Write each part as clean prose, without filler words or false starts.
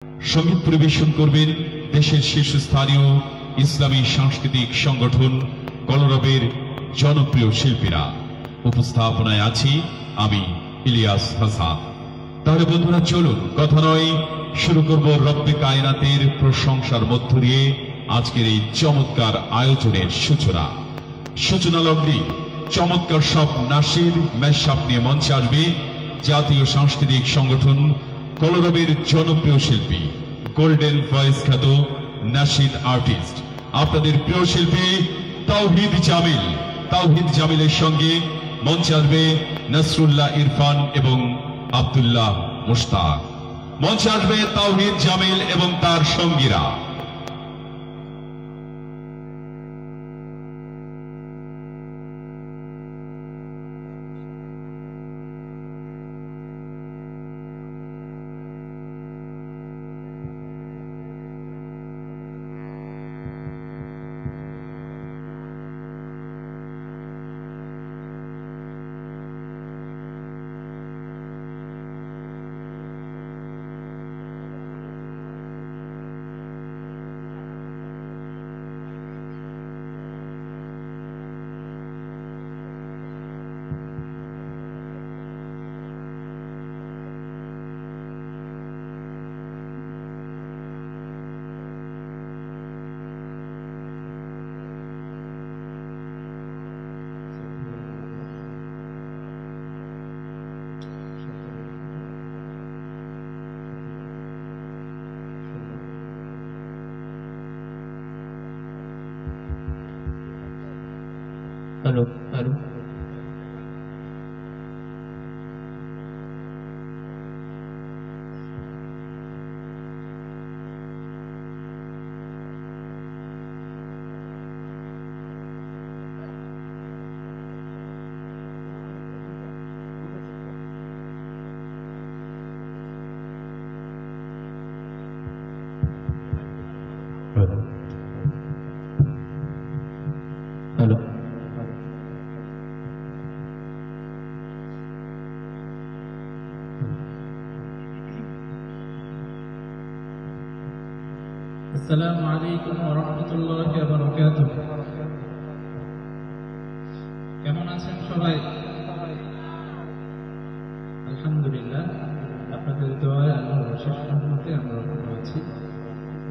संगीत परिवेशन करबेन देशेर शीर्षस्थानीय इस्लामी सांस्कृतिक संगठन कलरবের জনপ্রিয় শিল্পীরা। উপস্থাপনায় আছি আমি ইলিয়াস হাসান। তাহলে বন্ধুরা চলুন কথা নয় শুরু করব রব্বে কায়নাতের প্রশংসার মধ্য দিয়ে আজকের এই চমৎকার আয়োজনের সূচনা লগ্নে চমৎকার সব নাশিদ মেশআপ নিয়ে মঞ্চে আসবে জাতীয় সাংস্কৃতিক সংগঠন কলরবের জনপ্রিয় শিল্পী গোল্ডেন ভয়েস খ্যাত নাশিদ আর্টিস্ট আপনাদের প্রিয় শিল্পী তাওহিদ জামিলের সঙ্গে মঞ্চে আসবে নসরুল্লাহ ইরফান এবং আব্দুল্লাহ মুশতাক। মঞ্চে আসবে তাওহিদ জামিল এবং তার সঙ্গীরা। हेलो हेलो আসসালামু আলাইকুম ওয়া রাহমাতুল্লাহি ওয়া বারাকাতুহু। কেমন আছেন সবাই? আলহামদুলিল্লাহ, আপনাদের দোয়ায় আল্লাহর অশেষ রহমতে আমরা ভালো আছি।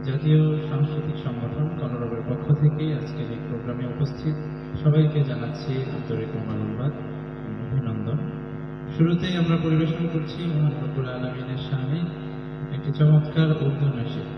জাতীয় সাংস্কৃতিক সংগঠন কলরবের পক্ষ থেকে আজকের এই প্রোগ্রামে উপস্থিত সবাইকে জানাচ্ছি আন্তরিক মোবারকবাদ, অভিনন্দন। শুরুতেই আমরা পরিবেশন করছি মহান রব্বুল আলামিনের সামনে একটি চমৎকার উর্দু নাশিদ।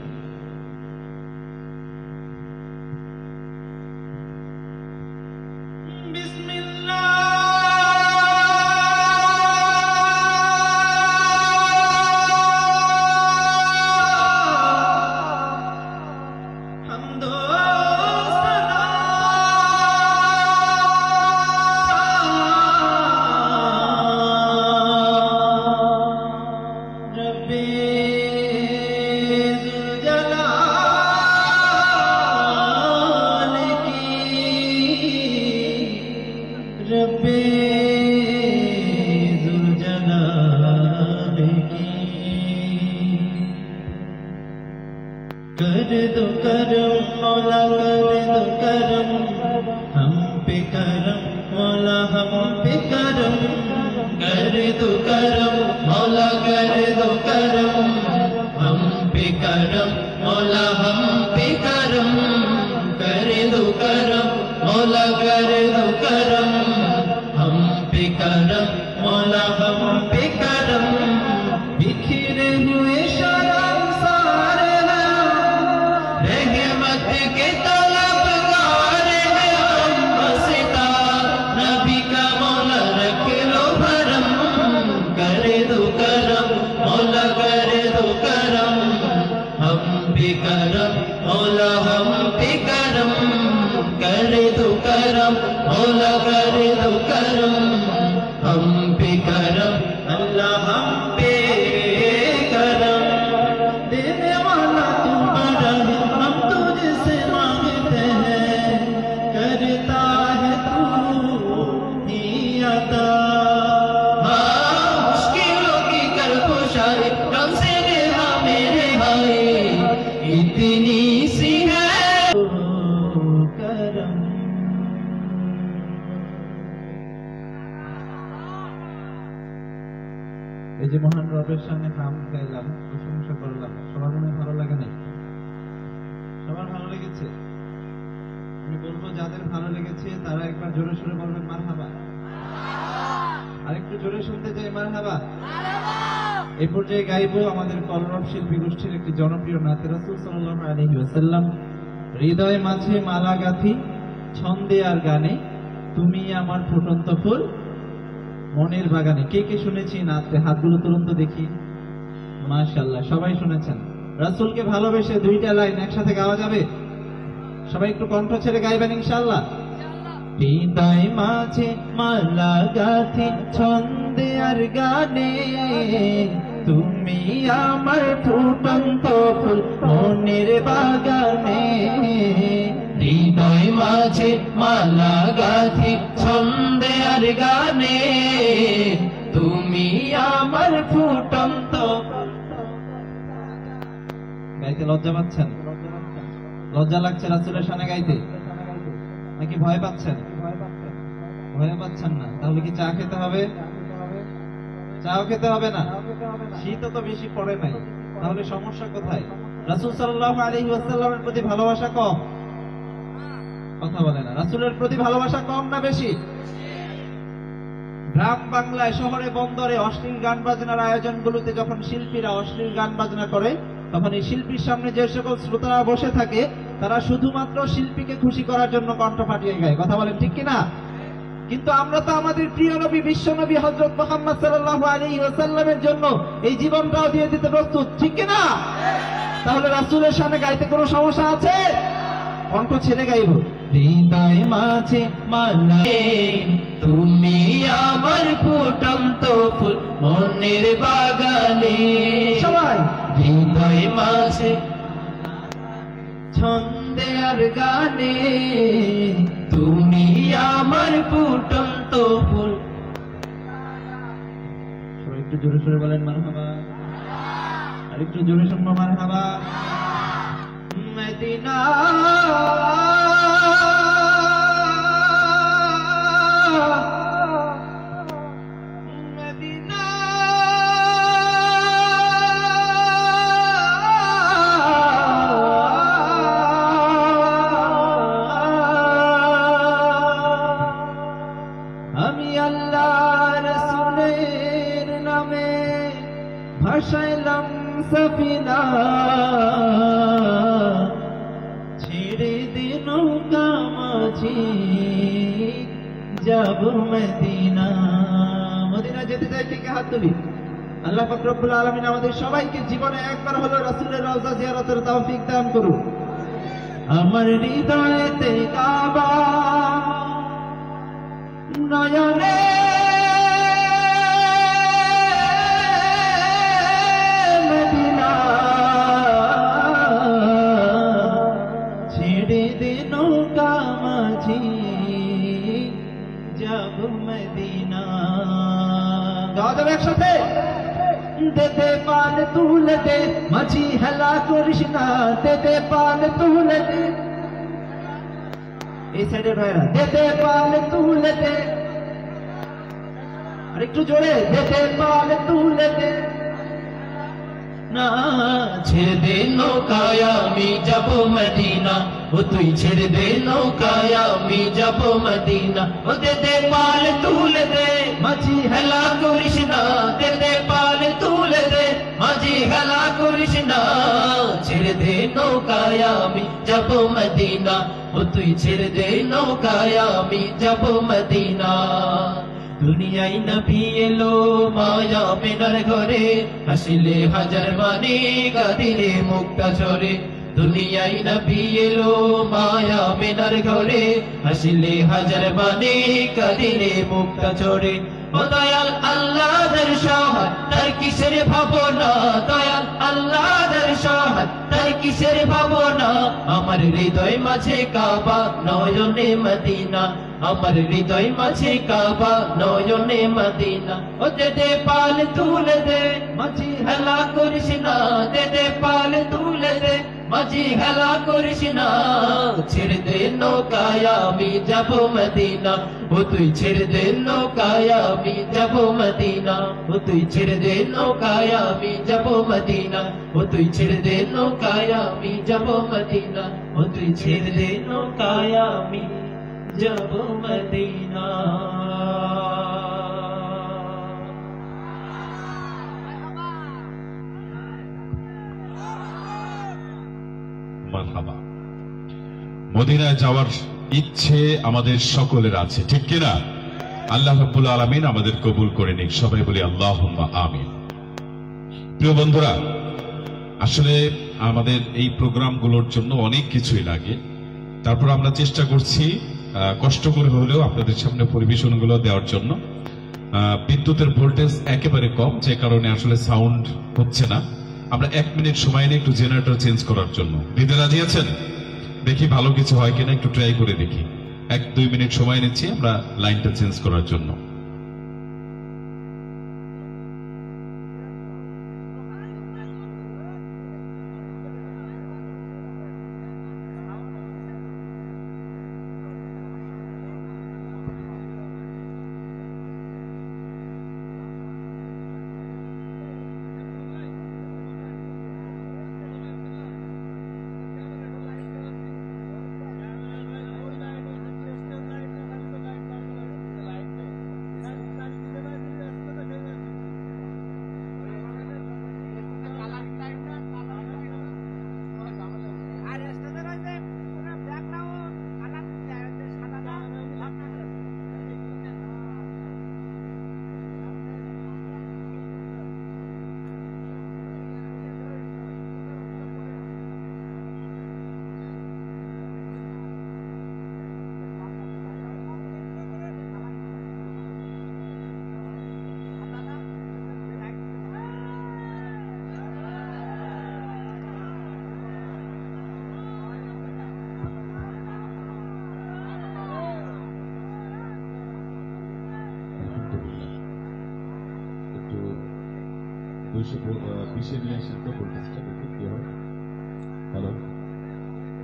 कर दो करम मौला, कर दो करम हम पे करम मौला, हम पे करम। कर दो करम मौला, कर दो करम हम पे करम मौला, हम पे करम। कर दो करम मौला, कर दो करम हम पे करम मौला, हम पे करम। बिखरे हुए के तलबगार हैं हम, बसता नबी का मौला रख लो भरम। कर दो करम मौला, कर दो करम हम पे करम मौला, हम पे करम। कर दो करम मौला, कर दो करम हम पे करम अल्लाह, हम पे करम। देने वाला तू बड़ा है, हम तुझसे मांगते हैं, करता है तू ही अता। मुश्किलों की कर खुशाई, कम से मेरे भाई इतनी सी है करम। এই যে মহান রবের সামনে হাম গাইলাম, প্রশংসা করলাম, সবার মনে ভালো লাগে নাই? সবার ভালো লেগেছে? আমি বলবো যাদের ভালো লেগেছে তারা একবার জোরে সোরে বলবেন মারহাবা। আরেকটু জোরে শুনতে চাই মারহাবা। এই পর্যায়ে গাইবো আমাদের কলরব শিল্পী গোষ্ঠীর একটি জনপ্রিয় নাতে রাসূল সাল্লাল্লাহু আলাইহি ওয়াসাল্লাম। হৃদয় মাঝে মালা গাঁথি ছন্দে আর গানে, তুমি আমার ফুটন্ত ফুল মনের বাগানে। কে কে শুনেছি নাচতে? হাতগুলো তুলুন তো দেখি। মাশাআল্লাহ, সবাই শুনেছেন। রাসূলকে ভালোবেসে দুইটা লাইন একসাথে গাওয়া যাবে? সবাই একটু কণ্ঠ ছেড়ে গাইবেন ইনশাআল্লাহ। হৃদয় মাঝে মালা গাঁথি ছন্দে আর গানে, তুমি আমার ফুটন্ত ফুল মনের বাগানে। হৃদয় মাঝে মালা গাঁথি ছন্দে আর গানে, তুমি আমার ফুটন্ত। গাইতে লজ্জা পাচ্ছেন? লজ্জা লাগছে রাসূলের সামনে গাইতে নাকি ভয় পাচ্ছেন? ভয় পাচ্ছেন না? তাহলে কি চা খেতে হবে? চাও খেতে হবে না? শীত তো বেশি পড়ে নাই, তাহলে সমস্যা কোথায়? রাসূল সাল্লাল্লাহু আলাইহি ওয়াসাল্লামের প্রতি ভালোবাসা কম? কথা বলে না। রাসূলের প্রতি ভালোবাসা কম না বেশি? গ্রাম বাংলায়, শহরে, বন্দরে অশ্লীল গান বাজনার আয়োজনগুলোতে যখন শিল্পীরা অশ্লীল গান বাজনা করে, তখন এই শিল্পীর সামনে যে সকল শ্রোতারা বসে থাকে তারা শুধুমাত্র শিল্পীকে খুশি করার জন্য কণ্ঠ ফাটিয়ে গায়। কথা বলেন ঠিক কিনা? কিন্তু আমরা তো আমাদের প্রিয় নবী, বিশ্ব নবী হযরত মুহাম্মদ সাল্লাল্লাহু আলাইহি ওয়াসাল্লামের জন্য এই জীবনটাও দিয়ে দিতে প্রস্তুত, ঠিক কিনা? তাহলে রাসূলের সামনে গাইতে কোনো সমস্যা আছে? কণ্ঠ ছেড়ে গাইব। হৃদয় মাঝে মালা, তুমি আমার ফুটন্ত ফুল মনের বাগানে। সবাই হৃদয় মাঝে ছন্দে আর গানে, তুমি আমার ফুটন্ত ফুল। সবাই একটু জোরে সোরে বলেন মারহাবা। আর একটু জোরে শুনবো মারহাবা। মদিনা মদিনা আমি আল্লাহ রাসূলের নামে ভাসাইলাম সফিনা, ছেড়ে দে নৌকা মাঝি যাব মদিনা। মদিনা যেতে চাই ঠিক হাত তুলি। আল্লাহ পাক রব্বুল আলামিন আমাদের সবাইকে জীবনে একবার হলো রাসূলের রওজা জিয়ারতের তৌফিক দান করুন। আমার হৃদয়েতে কাবা, নয়নে মদিনা, ছেড়ে দে নৌকা মাঝি যাব মদিনা। গাওয়া যাবে একসাথে? দে দে পান তুলে দে মাঝি হেলা করিস না, দে দে পান তুলে দে। এই সাইডের ভাইরা, দে দে পান তুলে দে। আর একটু জোরে, দে দে পান তুলে দে। না ছেড়ে দে নৌকায় আমি যাব মদিনা, ও তুই ছেড়ে দে নৌকায় আমি যাব মদিনা। ও দে দে পাল তুলে দে মাঝি হেলা করিস না, দে দে পাল তুলে দে মাঝি হেলা করিস না। ছেড়ে দে নৌকায় আমি যাব মদিনা, ও তুই ছেড়ে দে নৌকায় আমি যাব মদিনা। দুনিয়ায় নবী এলো মায়া মেনার ঘরে, হাসিলে হাজার মানে কাঁদিলে মুক্তা ঝরে। দুনিয়ায় নবী এলো মায়া মেনার ঘরে, হাসিলে হাজার মানে কাঁদিলে মুক্তা ঝরে। ও দয়াল আল্লাহর সহায় তার কিসের ভাবনা, দয়াল আল্লাহর সহায় তার কিসের ভাবনা। আমার হৃদয় মাঝে কাবা, নয়নে মদিনা। আমার হৃদয় মাঝে কাবা, নয়নে মদিনা। ও দে দে পাল তুলে দে মাঝি হেলা করিস না, দে দে পাল তুলে দে মাঝি হেলা করিস না, ছেড়ে দে নৌকায় আমি যাব মদিনা, ও তুই ছেড়ে দে নৌকায় আমি যাব মদিনা, ও তুই ছেড়ে দে নৌকায় আমি যাব মদিনা, ও তুই ছেড়ে দে নৌকায় আমি যাব মদিনা, ও তুই ছেড়ে দে নৌকায় আমি যাব মদিনা। মারহাবা। মদিনায় যাওয়ার ইচ্ছে আমাদের সকলের আছে, ঠিক কিনা? আল্লাহ রাব্বুল আলামিন আমাদের কবুল করে নিক, সবাই বলি আল্লাহুম্মা আমিন। প্রিয় বন্ধুরা, আসলে আমাদের এই প্রোগ্রামগুলোর জন্য অনেক কিছুই লাগে, তারপর আমরা চেষ্টা করছি কষ্ট করে হলেও আপনাদের সামনে পরিবেশনগুলো দেওয়ার জন্য। বিদ্যুতের ভোল্টেজ একেবারে কম, যে কারণে আসলে সাউন্ড হচ্ছে না। আমরা 1 মিনিট সময় নিয়ে একটু জেনারেটর চেঞ্জ করার জন্য। দিদি রাজি আছেন? দেখি ভালো কিছু হয় কিনা, একটু ট্রাই করে দেখি। 1-2 মিনিট সময় নিচ্ছি আমরা লাইনটা চেঞ্জ করার জন্য। পিছিয়ে নিয়ে আসেন তো ভোল্টেজটা, দেখি কি হয়। Hello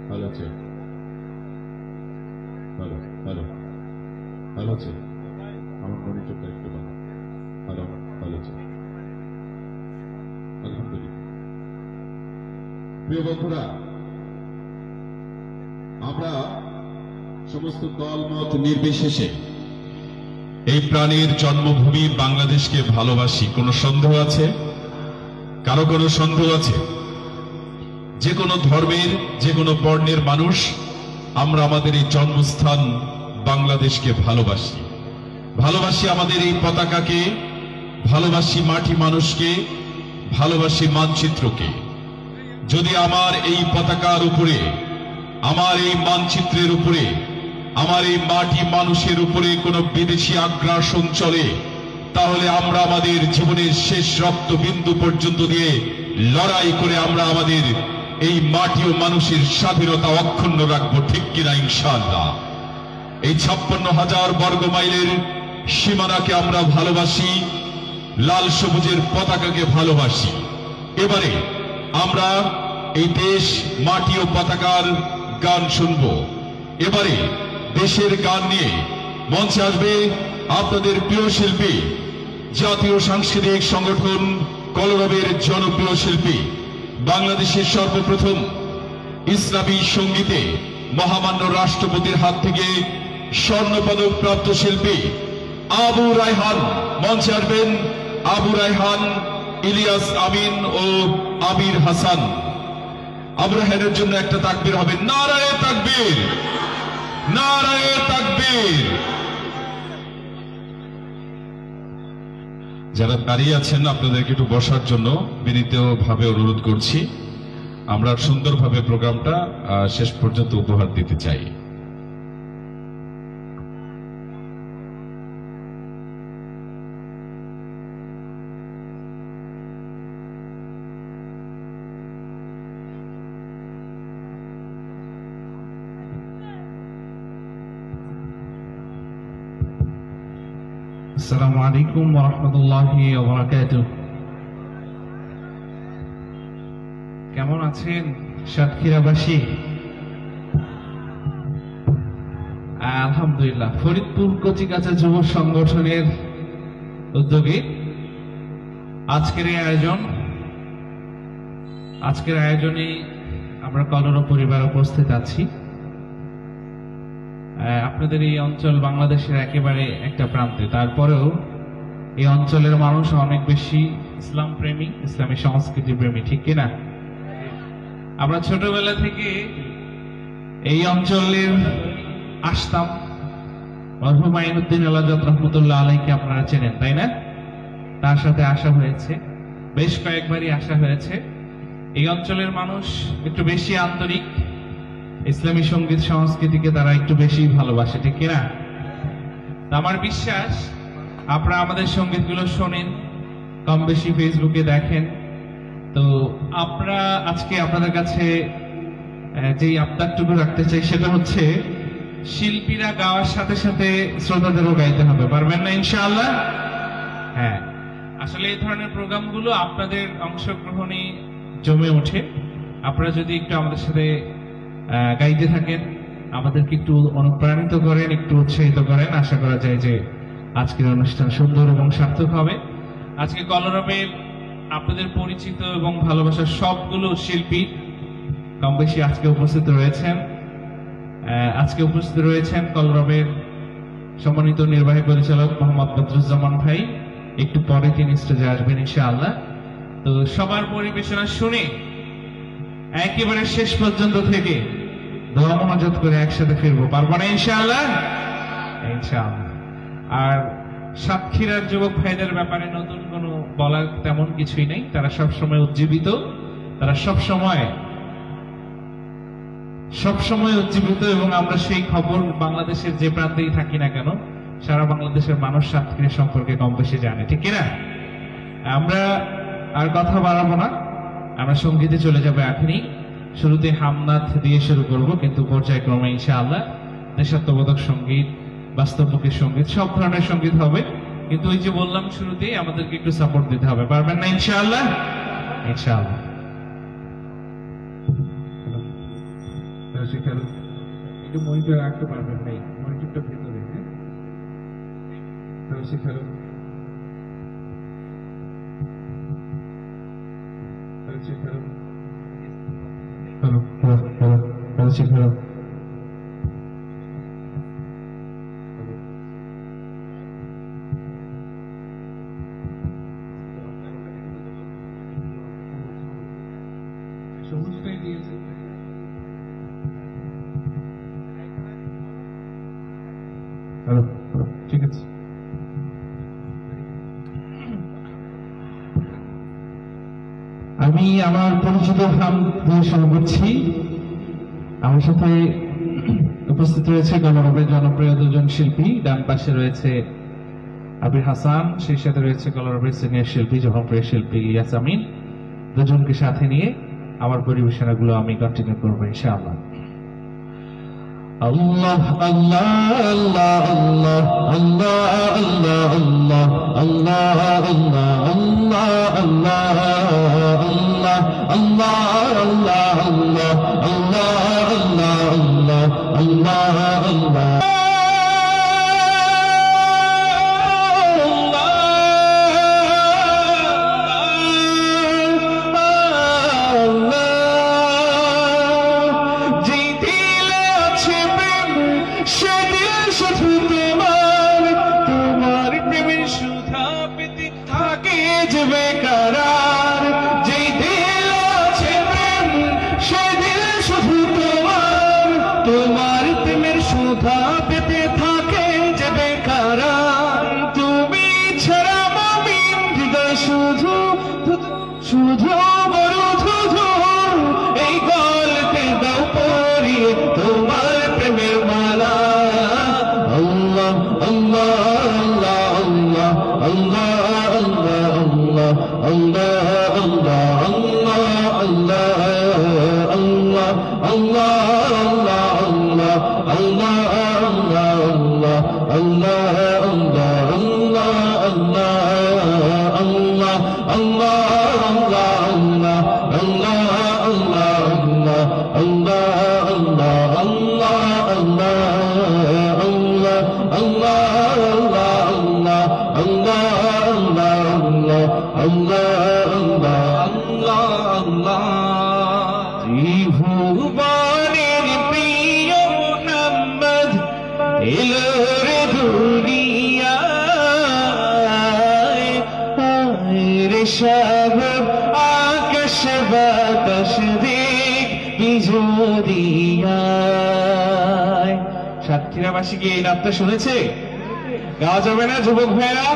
hello check, hello hello hello check, আমার মনিটরটা একটু বাড়ান। হ্যালো হ্যালো চেক, আলহামদুলিল্লাহ। প্রিয় বন্ধুরা, আমরা সমস্ত দল মত নির্বিশেষে এই প্রাণীর জন্মভূমি বাংলাদেশকে ভালোবাসি। কোনো সন্দেহ আছে? কারো কোনো সন্দেহ আছে? যে কোনো ধর্মের, যে কোনো বর্ণের মানুষ আমরা আমাদের এই জন্মস্থান বাংলাদেশকে ভালোবাসি। ভালোবাসি আমাদের এই পতাকাকে, ভালোবাসি মাটি মানুষকে, ভালোবাসি মানচিত্রকে। যদি আমার এই পতাকার উপরে, আমার এই মানচিত্রের উপরে, আমার এই মাটি মানুষের উপরে কোনো বিদেশি আগ্রাসন চলে, তাহলে আমরা আমাদের জীবনের শেষ রক্তবিন্দু পর্যন্ত দিয়ে লড়াই করে আমরা আমাদের এই মাটি ও মানুষের স্বাধীনতা অক্ষুণ্ণ রাখবো, ঠিক কিনা? ইনশাআল্লাহ। এই 56,000 বর্গ মাইলের সীমানাকে আমরা ভালোবাসি, লাল সবুজের পতাকাকে ভালোবাসি। এবারে আমরা এই দেশ, মাটি ও পতাকার গান শুনব। এবারে দেশের গান নিয়ে মঞ্চে আসবে আপনাদের প্রিয় শিল্পী, জাতীয় সাংস্কৃতিক সংগঠন কলরবের জনপ্রিয় শিল্পী, বাংলাদেশের সর্বপ্রথম ইসলামী সঙ্গীতে মহামান্য রাষ্ট্রপতির হাত থেকে স্বর্ণপদক প্রাপ্ত শিল্পী আবু রায়হান। মঞ্চে আসবেন আবু রায়হান, ইলিয়াস আমিন ও আমির হাসান। আবু রায়হানের জন্য একটা তাকবীর হবে। নারায়ে তাকবীর, নারায়ে তাকবীর। যারা দাঁড়িয়ে আছেন আপনাদেরকে একটু বসার জন্য বিনীতভাবে অনুরোধ করছি। আমরা সুন্দরভাবে প্রোগ্রামটা শেষ পর্যন্ত উপহার দিতে চাই। আসসালামু আলাইকুম ওয়া রাহমাতুল্লাহি ওয়া বারাকাতুহু। কেমন আছেন সাতক্ষীরাবাসী? আলহামদুলিল্লাহ। ফরিদপুর কচিকাঁচা যুব সংগঠনের উদ্যোগে আজকের আয়োজনে আমরা কলরব পরিবার উপস্থিত আছি। আপনাদের এই অঞ্চল বাংলাদেশের একেবারে একটা প্রান্তে, তারপরেও এই অঞ্চলের মানুষ অনেক বেশি ইসলাম প্রেমী, ইসলামী সংস্কৃতি প্রেমী, ঠিক কিনা? আমরা ছোটবেলা থেকে এই অঞ্চলের আসতাম। মরহুম মাইনুদ্দিন আলাজাত রহমতুল্লাহ আলাইকে আপনারা চেনেন, তাই না? তার সাথে আসা হয়েছে, বেশ কয়েকবারই আসা হয়েছে। এই অঞ্চলের মানুষ একটু বেশি আন্তরিক, ইসলামী সঙ্গীত সংস্কৃতিকে তারা একটু বেশি ভালোবাসে, ঠিক কিনা? আমার বিশ্বাস আপনারা আমাদের সঙ্গীতগুলো শোনেন, কম বেশি ফেসবুকে দেখেন। তো আমরা আজকে আপনাদের কাছে যে আবদারটুকু রাখতে চাই সেটা হচ্ছে, শিল্পীরা গাওয়ার সাথে সাথে শ্রোতাদেরও গাইতে হবে। পারবেন না ইনশাআল্লাহ? হ্যাঁ, আসলে এই ধরনের প্রোগ্রামগুলো আপনাদের অংশগ্রহণে জমে ওঠে। আপনারা যদি একটু আমাদের সাথে গাইতে থাকেন, আমাদেরকে একটু অনুপ্রাণিত করেন, একটু উৎসাহিত করেন, আশা করা যায় যে আজকের অনুষ্ঠান সুন্দর এবং সার্থক হবে। আজকে কলরবের আপনাদের পরিচিত এবং ভালোবাসার সবগুলো শিল্পী কম বেশি আজকে উপস্থিত রয়েছেন। কলরবের সম্মানিত নির্বাহী পরিচালক মোহাম্মদ বদরুজ্জামান ভাই, একটু পরে তিনি স্টেজে আসবেন ইনশাআল্লাহ। তো সবার পরিবেশনা শুনে একেবারে শেষ পর্যন্ত থেকে দোয়া মোনাজাত করে একসাথে ফিরবো, পারবো না ইনশাআল্লাহ? ইনশাআল্লাহ। আর সাতক্ষীরার যুবক ভাইদের ব্যাপারে নতুন কোনো বলার তেমন কিছুই নেই। তারা সবসময় উজ্জীবিত, তারা সবসময় উজ্জীবিত, এবং আমরা সেই খবর বাংলাদেশের যে প্রান্তেই থাকি না কেন, সারা বাংলাদেশের মানুষ সাতক্ষীরা সম্পর্কে কম বেশি জানে, ঠিক কিনা? আমরা আর কথা বাড়াবো না, আমরা সঙ্গীতে চলে যাবো এখনই। শুরুতে হামনাথ দিয়ে শুরু করব, কিন্তু পর্যায়ক্রমে ইনশাআল্লাহ দেশাত্মবোধক সঙ্গীত, বাস্তবমুখী সঙ্গীত, সব ধরনের সঙ্গীত হবে। কিন্তু ওই যে বললাম শুরুতেই, আমাদেরকে একটু সাপোর্ট দিতে হবে। পারবেন না ইনশাআল্লাহ? ইনশাআল্লাহ। একটু মনিটর রাখতে পারবেন ভাই, মনিটরটা ভেতরে। হ্যালো। সবুজটাই দিয়েছে। হ্যালো, ঠিক আছে। আমি আমার পরিচিত নাম দিয়ে শুরু করছি। আমার সাথে উপস্থিত রয়েছে কলরবের জনপ্রিয় দুজন শিল্পী। ডান পাশে রয়েছে আবির হাসান, সেই সাথে রয়েছে কলরবের সিনিয়র শিল্পী, জনপ্রিয় শিল্পী ইয়াসামিন। দুজনকে সাথে নিয়ে আমার পরিবেশনাগুলো আমি কন্টিনিউ করবো ইনশাআল্লাহ। আল্লাহ আল্লাহ আল্লাহ আল্লাহ আল্লাহ আল্লাহ আল্লাহ আল্লাহ আল্লাহ আল্লাহ আল্লাহ আল্লাহ আল্লাহ আল্লাহ আল্লাহ আল্লাহ আল্লাহ Allah ভুবনের প্রিয় মুহাম্মদ এলো রে দুনিয়ায়, রে সাগর আকাশ বাতাস দেখবি যদি আয়। সাতক্ষীরাবাসী কি এই নামটা শুনেছে? গাওয়া যাবে না যুবক ভাইরা,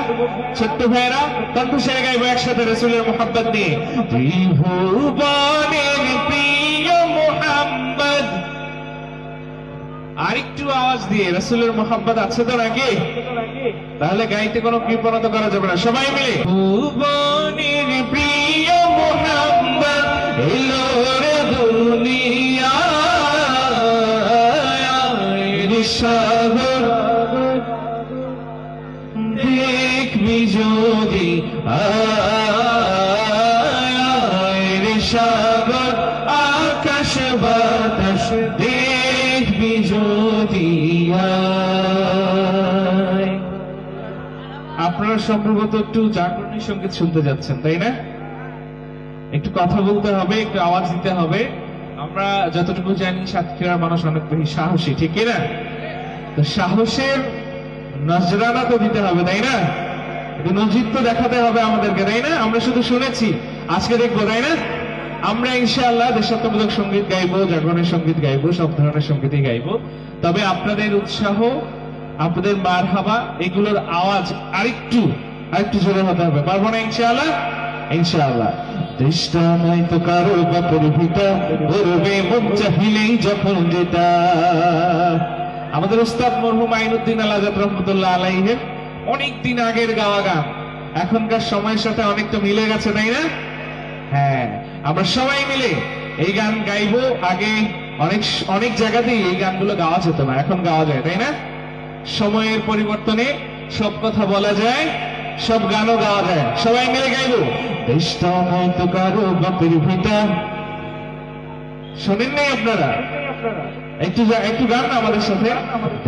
ছোট্ট ভাইরা? কণ্ঠস্বরে গাইবো একসাথে রাসূলের মোহাব্বত নিয়ে। ত্রিভুবনের প্রিয় মুহাম্মদ। আরেকটু আওয়াজ দিয়ে, রাসূলের মোহাব্বত আছে তো নাকি? তাহলে গাইতে কোনো কৃপণতা করা যাবে না, সবাই মিলে। ভুবনের প্রিয় মুহাম্মদ এলো রে দুনিয়ায়, সাগর দেখবি যদি আয়, সাগর আকাশ বাতাস দেখবি যদি আয়। আপনারা সম্ভবত একটু জাগরণী সঙ্গীত শুনতে যাচ্ছেন, তাই না? একটু কথা বলতে হবে, একটু আওয়াজ দিতে হবে। আমরা যতটুকু জানি সাতক্ষীরার মানুষ অনেক বেশি সাহসী, ঠিক না? তো সাহসের নজরানা তো দিতে হবে, তাই না? নজির তো দেখাতে হবে আমাদেরকে, তাই না? আমরা শুধু শুনেছি, আজকে দেখবো, তাই না? আমরা ইনশাআল্লাহ দেশাত্মবোধক সঙ্গীত গাইবো, জাগরণের সঙ্গীত গাইবো, সব ধরনের সঙ্গীতই গাইবো। তবে আপনাদের উৎসাহ, আপনাদের মারহাবা, এগুলোর আওয়াজ আরেকটু জোরে হতে হবে। পারবো না ইনশাআল্লাহ? ইনশাআল্লাহ। চেষ্টা নাই তো কারো বাপের ভিটা, করবে মন চাহিলেই যখন যেটা। আমাদের উস্তাদ মরহুম আইনুদ্দিন আল আজাদ রহমতুল্লাহ আলাইহির অনেকদিন আগের গাওয়া গান এখনকার সময়ের সাথে অনেকটা মিলে গেছে, তাই না? হ্যাঁ, আমরা সবাই মিলে এই গান গাইবো। আগে অনেক জায়গাতেই এই গানগুলো গাওয়া যেত না, এখন গাওয়া যায়, তাই না? সময়ের পরিবর্তনে সব কথা বলা যায়, সব গানও গাওয়া যায়। সবাই মিলে গাইবো। দেশটা হয়তো কারো বাপের ভিটা। শোনেন নাই আপনারা? একটু গান না আমাদের সাথে।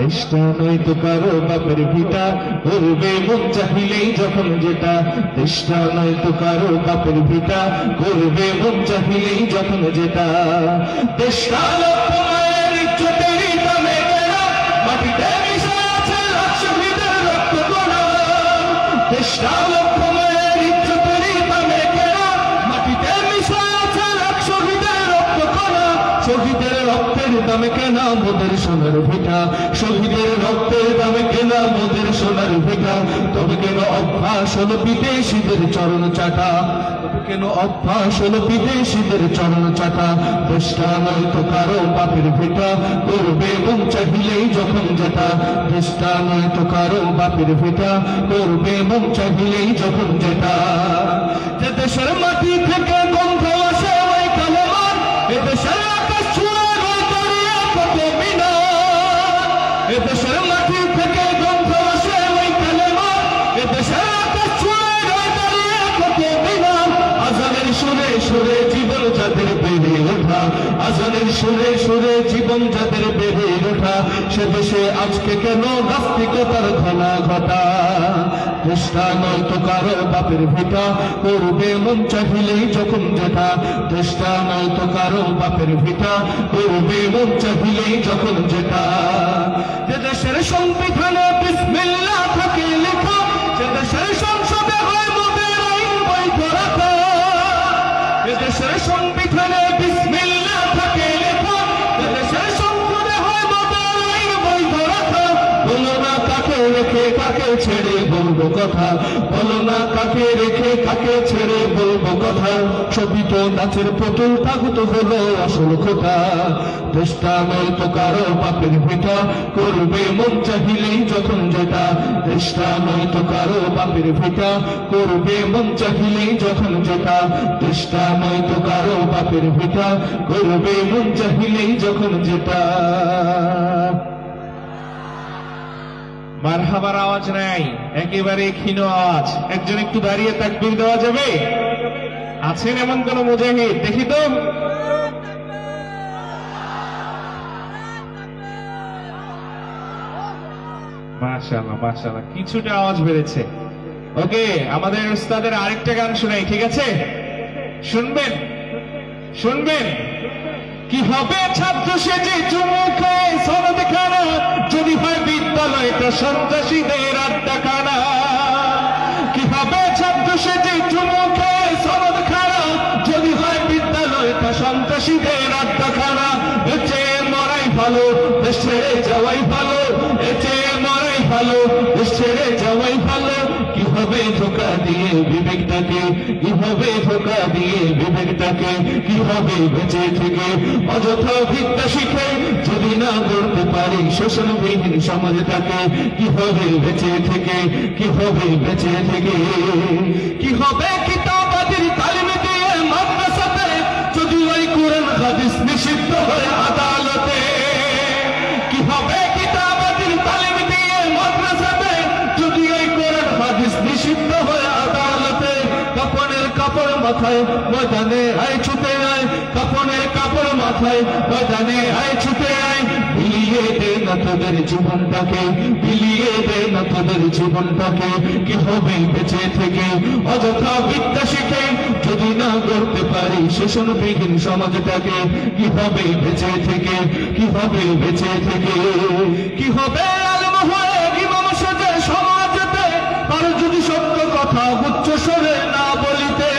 দেশটা নয়তো কারো বাপের ভিটা, করবে মন চাহিলেই যখন যেটা। দেশটা নয়তো কারো বাপের ভিটা, করবে মন চাহিলেই যখন যেটা। দেশটা তোমার ইজ্জতেরই দামে কেনা, মাটিতে মিশে আছে লাখ শহীদের রক্ত কণা। দেশটা তোমার ইজ্জতেরই দামে কেনা, মাটিতে মিশে আছে লাখ শহীদের রক্ত কণা। শহীদের রক্তের দামে কেনা মোদের সোনার ভিটা, শহীদের রক্তের দামে কেনা মোদের সোনার ভিটা। তবে কেন অভ্যাস হলো বিদেশিদের চরণ চাটা, তবে কেন অভ্যাস হলো বিদেশিদের চরণ চাটা। দেশটা নয়তো কারো বাপের ভিটা, করবে মন চাহিলেই যখন যেটা। দেশটা নয়তো কারো বাপের ভিটা, করবে মন চাহিলেই যখন যেটা। যে দেশের মাটি থেকে গন্ধ আসে ওই কালেমার, এ দেশের আকাশ ছুঁয়ে রয় দাঁড়িয়ে কত মিনার। এ দেশের মাটি থেকে গন্ধ আসে ওই কালেমার, এ দেশের আকাশ ছুঁয়ে রয় দাঁড়িয়ে কত মিনার। আজানের সুরে সুরে জীবন যাদের বেড়ে ওঠা, আজানের সুরে সুরে জীবন যাদের বেড়ে ওঠা। সে দেশে আজকে কেন নাস্তিকতার ঘনা ঘটা। দেশটা নয়তো কারো বাপের ভিটা, করবে মন চাহিলেই যখন যেটা। দেশটা নয়তো কারো বাপের ভিটা, করবে মন চাহিলেই যখন যেটা। যে দেশের সংবিধানে বিসমিল্লাহ থাকে লেখা, যে দেশের সংসদে হয় মোদের আইন বৈধ রাখা। যে দেশের সংবিধানে বিসমিল্লাহ থাকে লেখা, যে দেশের সংসদে হয় মোদের আইন বৈধ রাখা। বলো না কাকে রেখে কাকে ছেড়ে বলবো কথা, বলো না কাকে রেখে কাকে ছেড়ে বলবো কথা। ছবি তো নাচের পুতুল, তাগুত হলো আসল কথা। দেশটা নয়তো কারো বাপের ভিটা, করবে মন চাহিলেই যখন যেটা। দেশটা নয়তো কারো বাপের ভিটা, করবে মন চাহিলেই যখন যেটা। দেশটা নয়তো কারো বাপের ভিটা, করবে মন চাহিলেই যখন যেটা। মারহাবার আওয়াজ নাই, একেবারে ক্ষীণ আওয়াজ। একজন একটু দাঁড়িয়ে তাকবীর দেওয়া যাবে? আছেন এমন কোন মুজাহিদ? দেখি তো। মাশাআল্লাহ মাশাআল্লাহ, কিছুটা আওয়াজ বেড়েছে। ওকে, আমাদের উস্তাদের আরেকটা গান শোনাই, ঠিক আছে? শুনবেন? শুনবেন কি হবে ছাত্র সেজে চুমু খায় সনদ খানা, যদি হয় বিদ্যালয়টা সন্ত্রাসীদের আড্ডাখানা। কি হবে ছাত্র সেজে চুমু খায় সনদ খানা, যদি হয় বিদ্যালয়টা সন্ত্রাসীদের আড্ডাখানা। এচে মরাই ভালো, দেশ ছেড়ে যাওয়াই ভালো, এচে মরাই ভালো, দেশ ছেড়ে যাওয়াই ভালো। কি হবে ধোকা দিয়ে বিবেকটাকে, কি হবে ধোকা দিয়ে বিবেকটাকে, কি হবে বেঁচে থেকে অযথা বিদ্যা শিখে যদি না গড়তে পারি শোষণবিহীন সমাজটাকে। কি হবে বেঁচে থেকে, কি হবে বেঁচে থেকে। কি হবে কিতাবাদির তালিম দিয়ে মাদ্রাসাতে, যদি ওই কোরআন হাদিস নিষিদ্ধ হয় আদালতে। কি হবে কিতাবাদির তালিম দিয়ে মাদ্রাসাতে, যদি ওই কোরআন হাদিস নিষিদ্ধ হয় আদালতে। কাপড়ের কাপড় মাথায় ময়দানে আয় ছুটে আয়, কাপড়ের কাপড় মাথায় ময়দানে আয় ছুটে আয়। বিলিয়ে দে না তোদের জীবনটাকে, বিলিয়ে দে না তোদের জীবনটাকে। কি হবে বেঁচে থেকে অযথা বিদ্যা শিখে যদি না গড়তে পারি শোষণবিহীন সমাজটাকে। কি হবে বেঁচে থেকে, কি হবে বেঁচে থেকে। কি হবে আলেম হয়ে ইমাম সেজে সমাজেতে, আর যদি সত্য কথা উচ্চ স্বরে না বলিতে।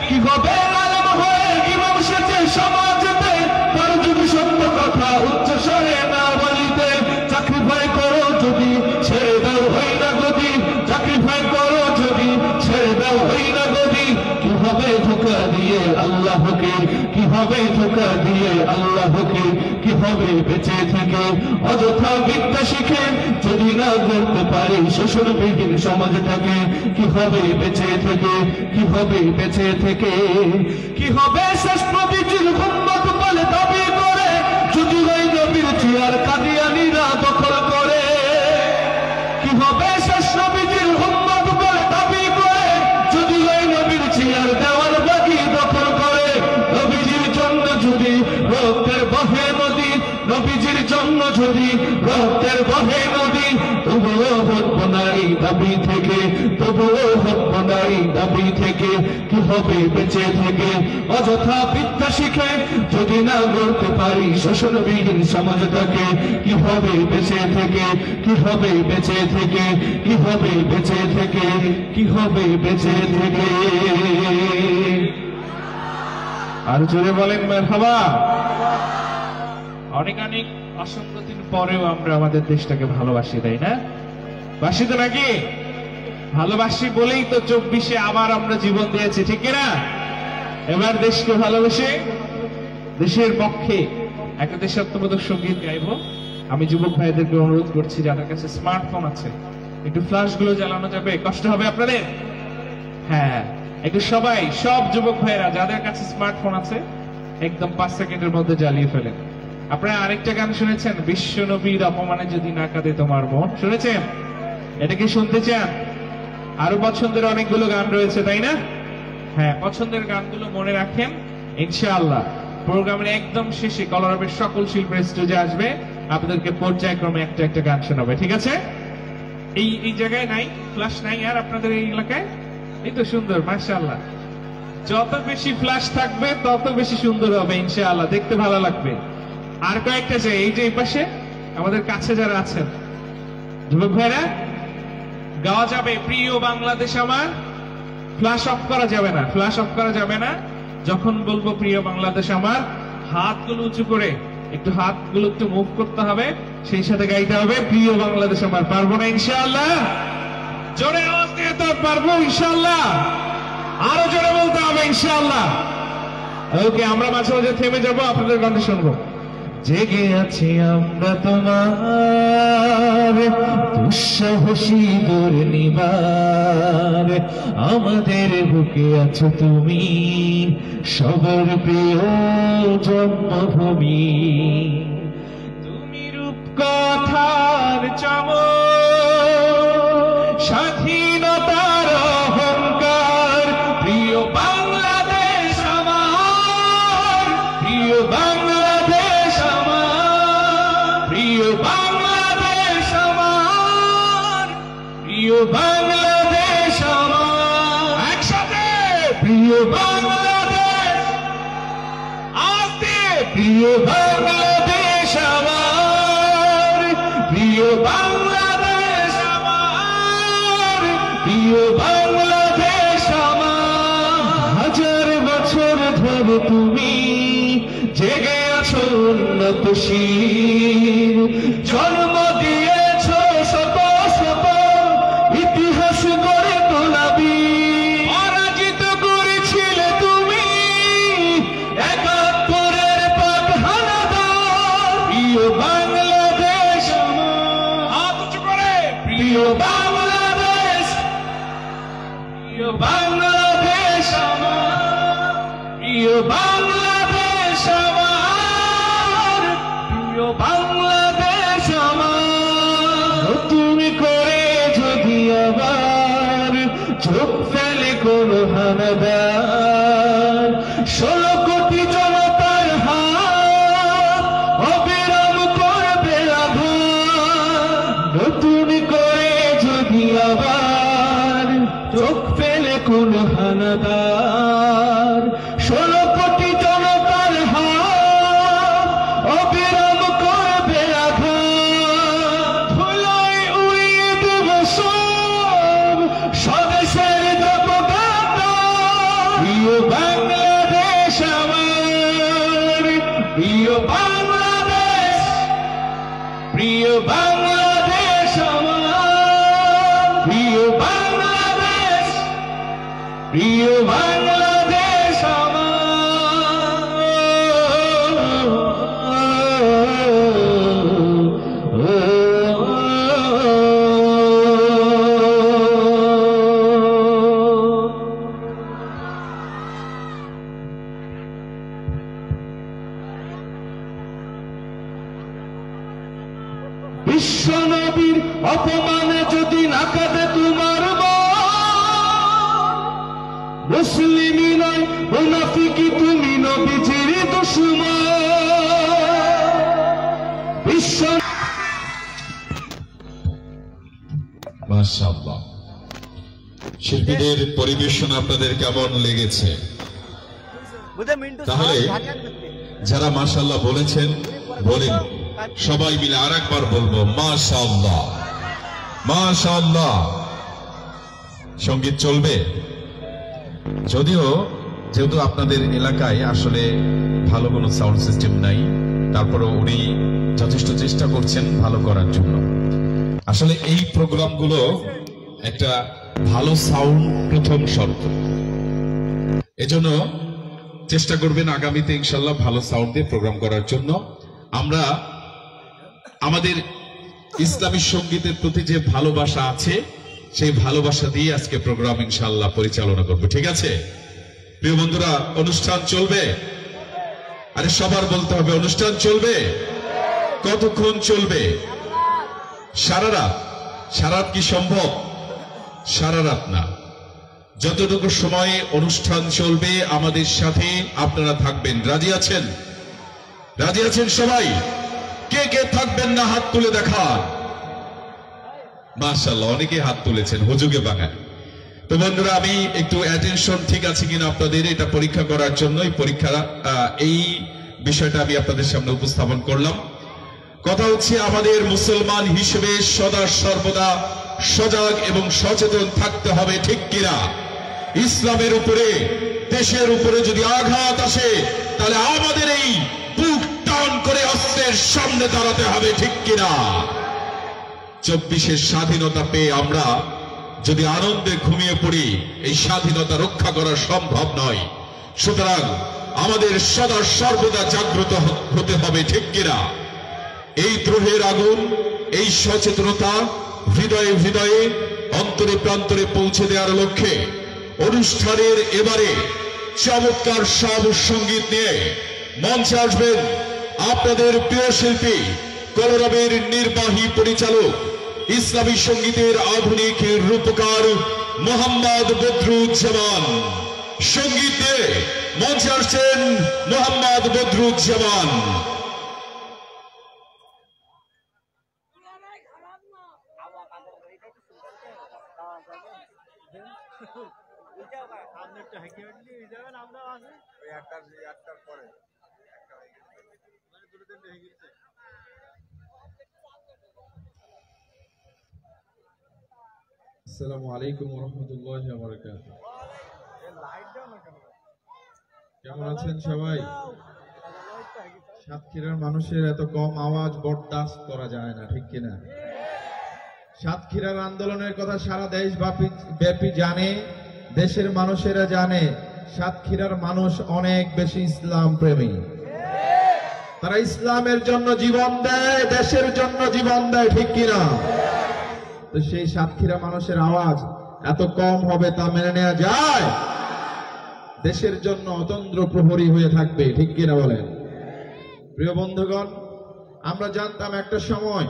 কি হবে আলেম হয়ে ইমাম সেজে সমাজেতে, আর যদি সত্য কথা উচ্চ স্বরে না বলিতে। চাকরি ভয় করো যদি ছেড়ে দাও হই না গদি, চাকরি ভয় করো যদি ছেড়ে দাও হই না গদি। কি হবে ধোকা দিয়ে আল্লাহকে, কি হবে ধোকা দিয়ে আল্লাহকে। কি হবে বেঁচে থেকে অযথা বিদ্যা শিখে যদি না গড়তে পারি শোষণবিহীন সমাজটাকে। কি হবে বেঁচে থেকে, কি হবে বেঁচে থেকে। কি হবে শেষ নবীজির উম্মত বলে দাবি করে, যদি ওই নবীর চেয়ার কাদিয়ানীরা দখল করে। কি হবে শেষ নবীজির উম্মত বলে দাবি করে, যদি ওই নবীর চেয়ার দেওয়াল বাগি দখল করে। নবীজির জন্য যদি রক্তের বহে নদী, নবীজির জন্য যদি রক্তের বহে নদী, তবুও হটব না এই দাবি থেকে, তবুও হটব না এই দাবি থেকে। কি হবে বেঁচে থেকে অযথা বিদ্যা শিখে যদি না গড়তে পারি শোষণবিহীন সমাজটাকে। কি হবে বেঁচে থেকে, কি হবে বেঁচে থেকে, কি হবে বেঁচে থেকে, কি হবে বেঁচে থেকে। আর জোরে বলেন মারহাবা। অনেক অনেক অসঙ্গতির পরেও আমরা আমাদের দেশটাকে ভালোবাসি, তাই না? বাসি তো নাকি? ভালোবাসি বলেই তো 24-এ আবার আমরা জীবন দিয়েছি, ঠিক কিনা? এবার দেশকে ভালোবেসে দেশের পক্ষে একটা দেশাত্মবোধক সঙ্গীত গাইব। আমি যুবক ভাইদেরকে অনুরোধ করছি, যাদের কাছে স্মার্টফোন আছে একটু ফ্ল্যাশ গুলো জ্বালানো যাবে? কষ্ট হবে আপনাদের? হ্যাঁ, একটু সবাই, সব যুবক ভাইরা যাদের কাছে স্মার্টফোন আছে একদম 5 সেকেন্ডের মধ্যে জ্বালিয়ে ফেলেন। আপনারা আরেকটা গান শুনেছেন, বিশ্ব নবীর অপমানে যদি না কাঁদে তোমার মন, শুনেছেন? এটা কি শুনতে চান? আরো পছন্দের অনেকগুলো গান রয়েছে, তাই না? হ্যাঁ, পছন্দের গানগুলো মনে রাখেন। ইনশাআল্লাহ প্রোগ্রামের একদম শেষে কলরবের সকল শিল্পী স্টেজে আসবে, আপনাদেরকে পর্যায়ক্রমে একটা একটা গান শোনাবে, ঠিক আছে? এই জায়গায় নাই ফ্ল্যাশ নাই আর আপনাদের এই এলাকায়? এই তো সুন্দর, মাশাআল্লাহ। যত বেশি ফ্ল্যাশ থাকবে তত বেশি সুন্দর হবে ইনশাআল্লাহ, দেখতে ভালো লাগবে। আর কয়েকটা চাই, এই যে এই পাশে আমাদের কাছে যারা আছেন যুবক ভাইরা, গাওয়া যাবে প্রিয় বাংলাদেশ আমার। ফ্ল্যাশ অফ করা যাবে না, ফ্ল্যাশ অফ করা যাবে না। যখন বলবো প্রিয় বাংলাদেশ আমার, হাতগুলো উঁচু করে একটু হাতগুলো একটু মুভ করতে হবে, সেই সাথে গাইতে হবে প্রিয় বাংলাদেশ আমার। পারবো না ইনশাআল্লাহ? জোরে আওয়াজ দিয়ে তো পারবো ইনশাআল্লাহ। আরো জোরে বলতে হবে ইনশাআল্লাহ। ওকে, আমরা মাঝে মাঝে থেমে যাবো, আপনাদের গানটা শুনবো। জেগে আছি আমরা তোমার দুঃসাহসী দুর্নিবার, আমাদের বুকে আছো তুমি সবার প্রিয় জন্মভূমি। তুমি রূপকথার চমক, স্বাধীনতার অহংকার, প্রিয় বাংলাদেশ আমার, প্রিয় বাংলাদেশ আমার, প্রিয় বাংলাদেশ আমার, প্রিয় বাংলাদেশ আমার। একসাথে প্রিয় বাংলাদেশ, প্রিয় বাংলাদেশ আমার, প্রিয় বাংলাদেশ আমার, প্রিয় বাংলাদেশ আমার। হাজার বছর ধরে তুমি জেগে আছো উন্নত শির, জন্ম দিয়েছ শত শত ইতিহাস গড়ে তোলাবি। পরাজিত করেছিলে তুমি একাত্তরের পাক হানাদার। প্রিয় বাংলাদেশ আমার, হাত উঁচু করে প্রিয় বাংলাদেশ, প্রিয় বাংলাদেশ আমার, প্রিয় বাংলাদেশ আমার, প্রিয় বাংলাদেশ আমার। নতুন করে যদি আবার চোখ ফেলে কোন হানাদার, 16 কোটি জনতার হাত অবিরাম করবে আঘাত। নতুন করে যদি আবার চোখ ফেলে কোন হানাদার, 16 কোটি জনতার হাত অবিরাম করবে আঘাত। ধুলোয় উড়িয়ে দেব সব স্বদেশের যত গাথা। প্রিয় বাংলাদেশ আমার, প্রিয় বাংলাদেশ, প্রিয় বাংলাদেশ আমার, প্রিয় বাংলাদেশ, প্রিয় বাংলাদেশ বিশ্ব নবীর অপমানে যদি না কাঁদে তোমার মন, মুসলিমই নয় মুনাফিকি তুমি নবীজির দুশমন। বিশ্ব মাশাআল্লাহ, শিল্পীদের পরিবেশন আপনাদের কেমন লেগেছে? তাহলে যারা মাশাআল্লাহ বলেছেন বলেন, সবাই মিলে আরেকবার বলবো মাশাআল্লাহ, মাশাআল্লাহ। সঙ্গীত চলবে, যদিও যেহেতু আপনাদের এলাকায় আসলে ভালো কোনো সাউন্ড সিস্টেম নাই, তারপরেও উনি যথেষ্ট চেষ্টা করছেন ভালো করার জন্য। আসলে এই প্রোগ্রামগুলো একটা ভালো সাউন্ড প্রথম শর্ত, এজন্য চেষ্টা করবেন আগামীতে ইনশাল্লাহ ভালো সাউন্ড দিয়ে প্রোগ্রাম করার জন্য। আমরা আমাদের ইসলামী সঙ্গীতের প্রতি যে ভালোবাসা আছে, সেই ভালোবাসা দিয়ে আজকে প্রোগ্রাম ইনশাল্লাহ পরিচালনা করব, ঠিক আছে? প্রিয় বন্ধুরা, অনুষ্ঠান চলবে? আরে সবার বলতে হবে অনুষ্ঠান চলবে। কতক্ষণ চলবে? সারা রাত? সারা রাত কি সম্ভব? সারা রাত না, যতটুকু সময়ে অনুষ্ঠান চলবে আমাদের সাথে আপনারা থাকবেন। রাজি আছেন? রাজি আছেন সবাই? কে কে থাকবেন না হাত তুলে দেখান। মাশাআল্লাহ, অনেকে হাত তুলেছেন, হুজুগে বাঙালি। তো বন্ধুরা, আমি একটু অ্যাটেনশন ঠিক আছে কিনা আপনাদের এটা পরীক্ষা করার জন্য এই বিষয়টা আমি আপনাদের সামনে উপস্থাপন করলাম। কথা হচ্ছে, আমাদের মুসলমান হিসেবে সদা সর্বদা সজাগ এবং সচেতন থাকতে হবে, ঠিক কিনা? ইসলামের উপরে, দেশের উপরে যদি আঘাত আসে, তাহলে আমাদের এই বুক টান করে অস্ত্রের সামনে দাঁড়াতে হবে, ঠিক কিনা? 24-এর স্বাধীনতা পেয়ে আমরা যদি আনন্দে ঘুমিয়ে পড়ি, এই স্বাধীনতা রক্ষা করা সম্ভব নয়। সুতরাং আমাদের সদা সর্বদা জাগ্রত হতে হবে, ঠিক কিনা? এই দ্রোহের আগুন, এই সচেতনতা হৃদয়ে হৃদয়ে, অন্তরে প্রান্তরে পৌঁছে দেওয়ার লক্ষ্যে অনুষ্ঠানের এবারে চমৎকার সব সঙ্গীত নিয়ে মঞ্চে আসবেন আপনাদের প্রিয় শিল্পী, কলরবের নির্বাহী পরিচালক, ইসলামী সঙ্গীতের আধুনিক রূপকার মোহাম্মদ বদরুজ্জামান। সঙ্গীত নিয়ে মঞ্চে আসছেন মোহাম্মদ বদরুজ্জামান। আপনি একটু হেঁকে উঠলি যাবেন, আমরা আছি ওই একটার পরে আসসালামু আলাইকুম ওয়া রাহমাতুল্লাহি ওয়া বারাকাতুহু। কেমন আছেন সবাই? সাতক্ষীরার মানুষের এত কম আওয়াজ বরদাস্ত করা যায় না, ঠিক কিনা? সাতক্ষীরার আন্দোলনের কথা সারা দেশ ব্যাপী জানে, দেশের মানুষেরা জানে। সাতক্ষীরার মানুষ অনেক বেশি ইসলাম প্রেমী। তারা ইসলামের জন্য জীবন দেয়, দেশের জন্য জীবন দেয়, ঠিক কিনা? তো সেই সাতক্ষীরা মানুষের আওয়াজ এত কম হবে তা মেনে নেওয়া যায়? দেশের জন্য অতন্দ্র প্রহরী হয়ে থাকবে, ঠিক কিনা বলেন? প্রিয় বন্ধুগণ, আমরা জানতাম একটা সময়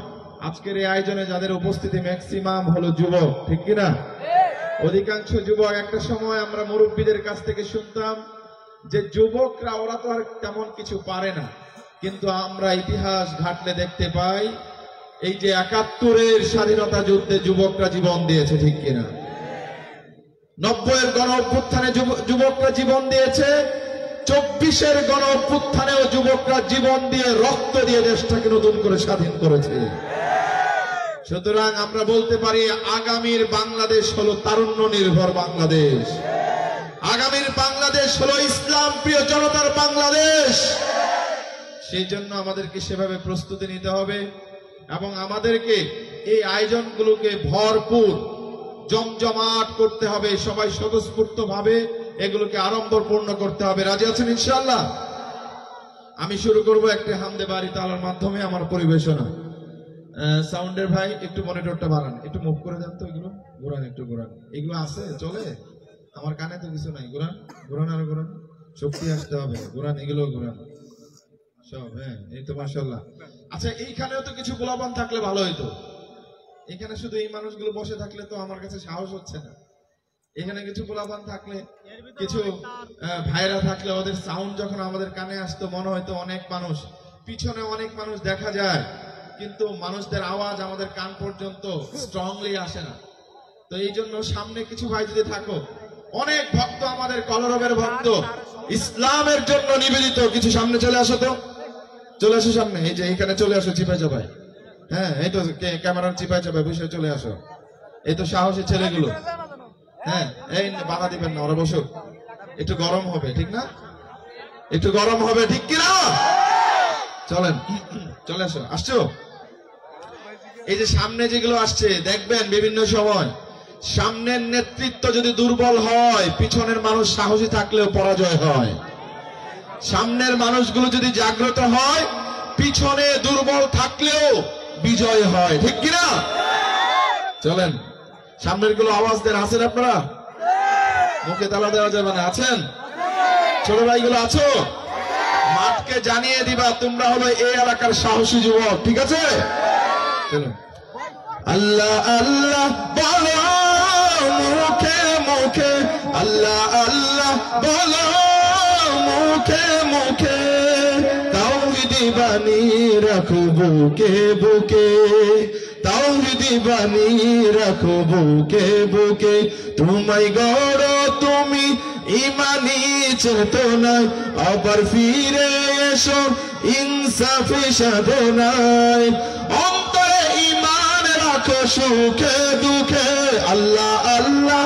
আজকের এই আয়োজনে যাদের উপস্থিতি ম্যাক্সিমাম হলো যুবক, ঠিক কিনা? অধিকাংশ যুবক। একটা সময় আমরা মুরব্বীদের কাছ থেকে শুনতাম যে যুবকরা ওরা তো আর তেমন কিছু পারে না, কিন্তু আমরা ইতিহাস ঘাটলে দেখতে পাই এই যে ৭১-এর স্বাধীনতা যুদ্ধে যুবকরা জীবন দিয়েছে, ঠিক কিনা? ৯০-এর গণ অভ্যুত্থানে যুবকরা জীবন দিয়েছে, ২৪-এর গণ অভ্যুত্থানেও যুবকরা জীবন দিয়ে রক্ত দিয়ে দেশটাকে নতুন করে স্বাধীন করেছে। সুতরাং আমরা বলতে পারি আগামীর বাংলাদেশ হলো তারুণ্য নির্ভর বাংলাদেশ, আগামীর বাংলাদেশ হলো ইসলাম প্রিয় জনতার বাংলাদেশ। সেই জন্য আমাদেরকে সেভাবে প্রস্তুতি নিতে হবে এবং আমাদেরকে এই আয়োজনগুলোকে ভরপুর জমজমাট করতে হবে। সবাই স্বতঃস্ফূর্ত ভাবে এগুলোকে আড়ম্বরপূর্ণ করতে হবে। রাজি আছেন ইনশাআল্লাহ? আমি শুরু করব একটি হামদে বাড়ি তালার মাধ্যমে আমার পরিবেশনা। সাউন্ডের ভাই একটু মনিটরটা বাড়ান, একটু মুভ করে দেন তো, এগুলো ঘোরান, একটু ঘোরান। এগুলো আছে চলে? আমার কানে তো কিছু নাই। ঘোরান, ঘোরান, আর ঘোরান, শক্তি আসতে হবে। ঘোরান, এগুলো ঘোরান সব। হ্যাঁ, এই তো মাশাআল্লাহ। আচ্ছা, এইখানেও তো কিছু গোলাপান থাকলে ভালো হইতো। এখানে শুধু এই মানুষগুলো বসে থাকলে তো আমার কাছে সাহস হচ্ছে না। এখানে কিছু গোলাপান থাকলে, কিছু ভাইরা থাকলে, ওদের সাউন্ড যখন আমাদের কানে আসতো মনে হয়তো অনেক মানুষ, পিছনে অনেক মানুষ দেখা যায়, কিন্তু মানুষদের আওয়াজ আমাদের কান পর্যন্ত স্ট্রংলি আসে না। তো এই জন্য সামনে কিছু ভাই যদি থাকো, অনেক ভক্ত আমাদের কলরবের ভক্ত, ইসলামের জন্য নিবেদিত, কিছু সামনে চলে আসো তো, চলে আসো সামনে। এই যে এখানে চলে আসো, চিপাই চাপাই। হ্যাঁ, এই তো ক্যামেরার চিপাই চাপাই বসে চলে আসো। এই তো সাহসী ছেলেগুলো। হ্যাঁ, এই বাধা দিবেন না, ওরা বসো। একটু গরম হবে, ঠিক না? একটু গরম হবে, ঠিক কিনা? চলেন, চলে আসো। আসছো? এই যে সামনে যেগুলো আসছে দেখবেন বিভিন্ন সময় সামনের নেতৃত্ব যদি দুর্বল হয়, পিছনের মানুষ সাহসী থাকলেও পরাজয় হয়। সামনের মানুষগুলো যদি জাগ্রত হয়, পিছনে দুর্বল থাকলেও বিজয় হয়, ঠিক কিনা? চলেন, সামনের গুলো আওয়াজ দেন। আছেন আপনারা? মুখে তালা দেওয়া যাবে না। আছেন? ছোট ভাইগুলো আছো? মাঠকে জানিয়ে দিবা তোমরা হলো এই এলাকার সাহসী যুবক, ঠিক আছে? চলো। আল্লাহ আল্লাহ বলো মুখে মুখে, আল্লাহ আল্লাহ বলো মুখে মুখে, তাওহীদি বাণী রাখো বুকে বুকে, তাওহীদি বাণী রাখো বুকে বুকে। তোমায় গড়ো তুমি ইমানি চেতনায়, আবার ফিরে এসো ইনসাফি সাধনায়। অন্তরে ইমান রাখো সুখে দুঃখে, আল্লাহ আল্লাহ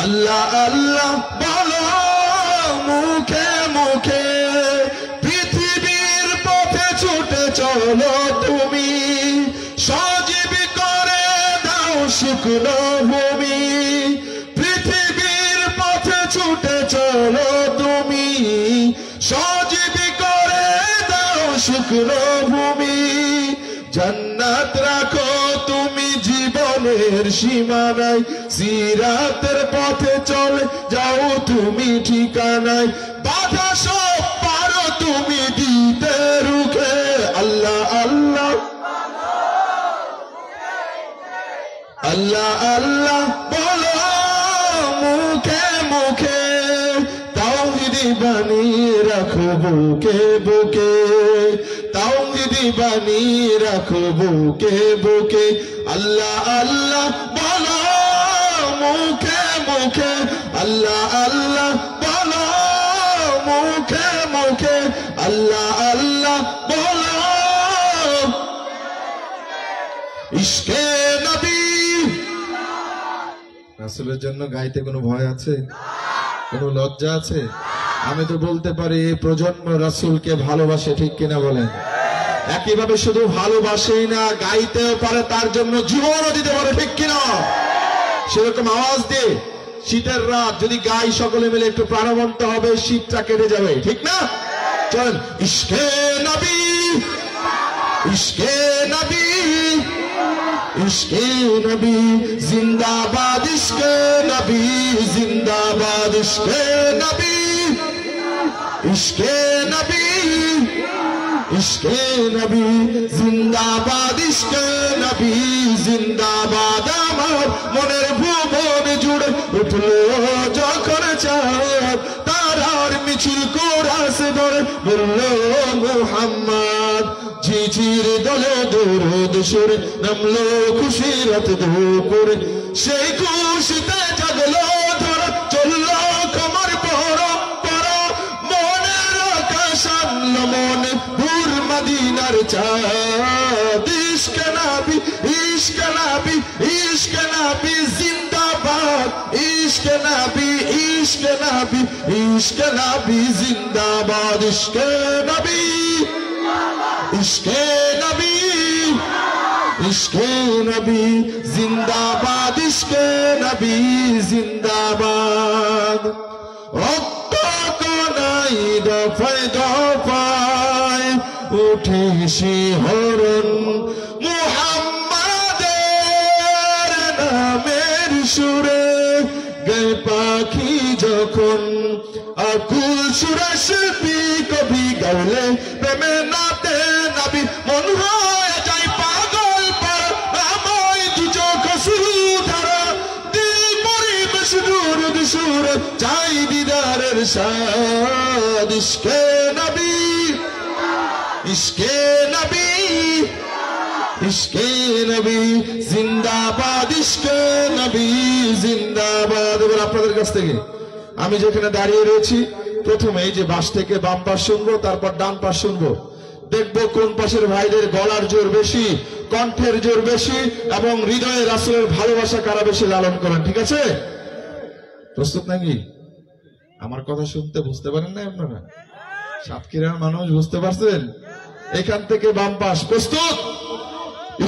আল্লাহ আল্লাহ বলো মুখে মুখে। পৃথিবীর পথে ছুটে চলো তুমি, সজীবী করে দাও শুকনো ভূমি। পৃথিবীর পথে ছুটে চলো তুমি, সজীবী করে দাও শুকনো ভূমি। জান্নাত রাখো তুমি জীবনের সীমানায়, সিরাতের পথে চলে যাও তুমি ঠিকানায়। বাধা সব পারো তুমি দিতে রুখে, আল্লাহ আল্লাহ আল্লাহ আল্লাহ বলো মুখে মুখে, তাওহীদি বাণী রাখো বুকে বুকে, তাওহীদি বাণী রাখো বুকে বুকে। আল্লাহ আল্লাহ বলো মুখে মুখে, আল্লাহ আল্লাহ বলো মুখে মুখে, আল্লাহ আল্লাহ বলো। ইশক রাসূলের জন্য গাইতে কোনো ভয় আছে, কোনো লজ্জা আছে? আমি তো বলতে পারি এই প্রজন্ম রাসূলকে ভালোবাসে, ঠিক কিনা বলেন? একইভাবে শুধু ভালোবাসেই না, গাইতেও পারে, তার জন্য জীবনও দিতে পারে, ঠিক কিনা? সেরকম আওয়াজ দিয়ে শীতের রাত যদি গাই সকলে মিলে একটু প্রাণবন্ত হবে, শীতটা কেটে যাবে, ঠিক না? চল ইশকে নবী, ইশকে নবী, ইশকে নবী জিন্দাবাদ, ইশকে নবী জিন্দাবাদ, ইশকে নবী, ইশকে নবী, ইশকে নবী জিন্দাবাদ, ইশকে নবী জিন্দাবাদ। আমার মনের ভুবন জুড়ে উঠলো যখন চাঁদ, তারার মিছিল কোরাস ধরে বলল মুহাম্মদ। ঝিঝির দলে দরুদ সুরে নামলো খুশির রাত দুপুরে, সেই খুশিতে জাগলো ধরা চললো কমর পরম্পরা, মনের আকাশ আনলো মনে ভোর মদিনার চাঁদ। ইশকে নবী, ইশকে নবী, ইশকে নবী জিন্দাবাদ, ইশকে নবী, ইশকে নবী, ইশকে নবী জিন্দাবাদ, ইশকে নবী, ইশকে নবী, ইশকে নবী জিন্দাবাদ, ইশকে নবী জিন্দাবাদ। রক্ত কণায় দফায় দফায় উঠে শিহরণ, মুহাম্মাদের নামের সুরে গায়ে পাখি যখন, আকুল সুরে শিল্পী কবি গাইলে প্রেমে নাতে নবী, মন হয়ে যায় পাগল পারা, আমায় দু চোখ শুরু ধারা, দিল পরিবেশ দুরুদ সুরে চাই দিদারের স্বাদ। ইশকে নবী, ইশকে নবী, ইশকে নবী জিন্দাবাদ, ইশকে নবী জিন্দাবাদ। এবার আপনাদের কাছ থেকে আমি যেখানে দাঁড়িয়ে রয়েছি, প্রথমে এই যে বাস থেকে বাম পাশ শুনবো, তারপর ডান পাশ শুনবো, দেখবো কোন পাশের ভাইদের গলার জোর বেশি, কণ্ঠের জোর বেশি এবং হৃদয়ে রাসূলের ভালোবাসা কারা বেশি লালন করেন। ঠিক আছে? প্রস্তুত নাকি? আমার কথা শুনতে বুঝতে পারেন না আপনারা? সাতক্ষীরার মানুষ বুঝতে পারছেন? এখান থেকে বাম পাশ প্রস্তুত।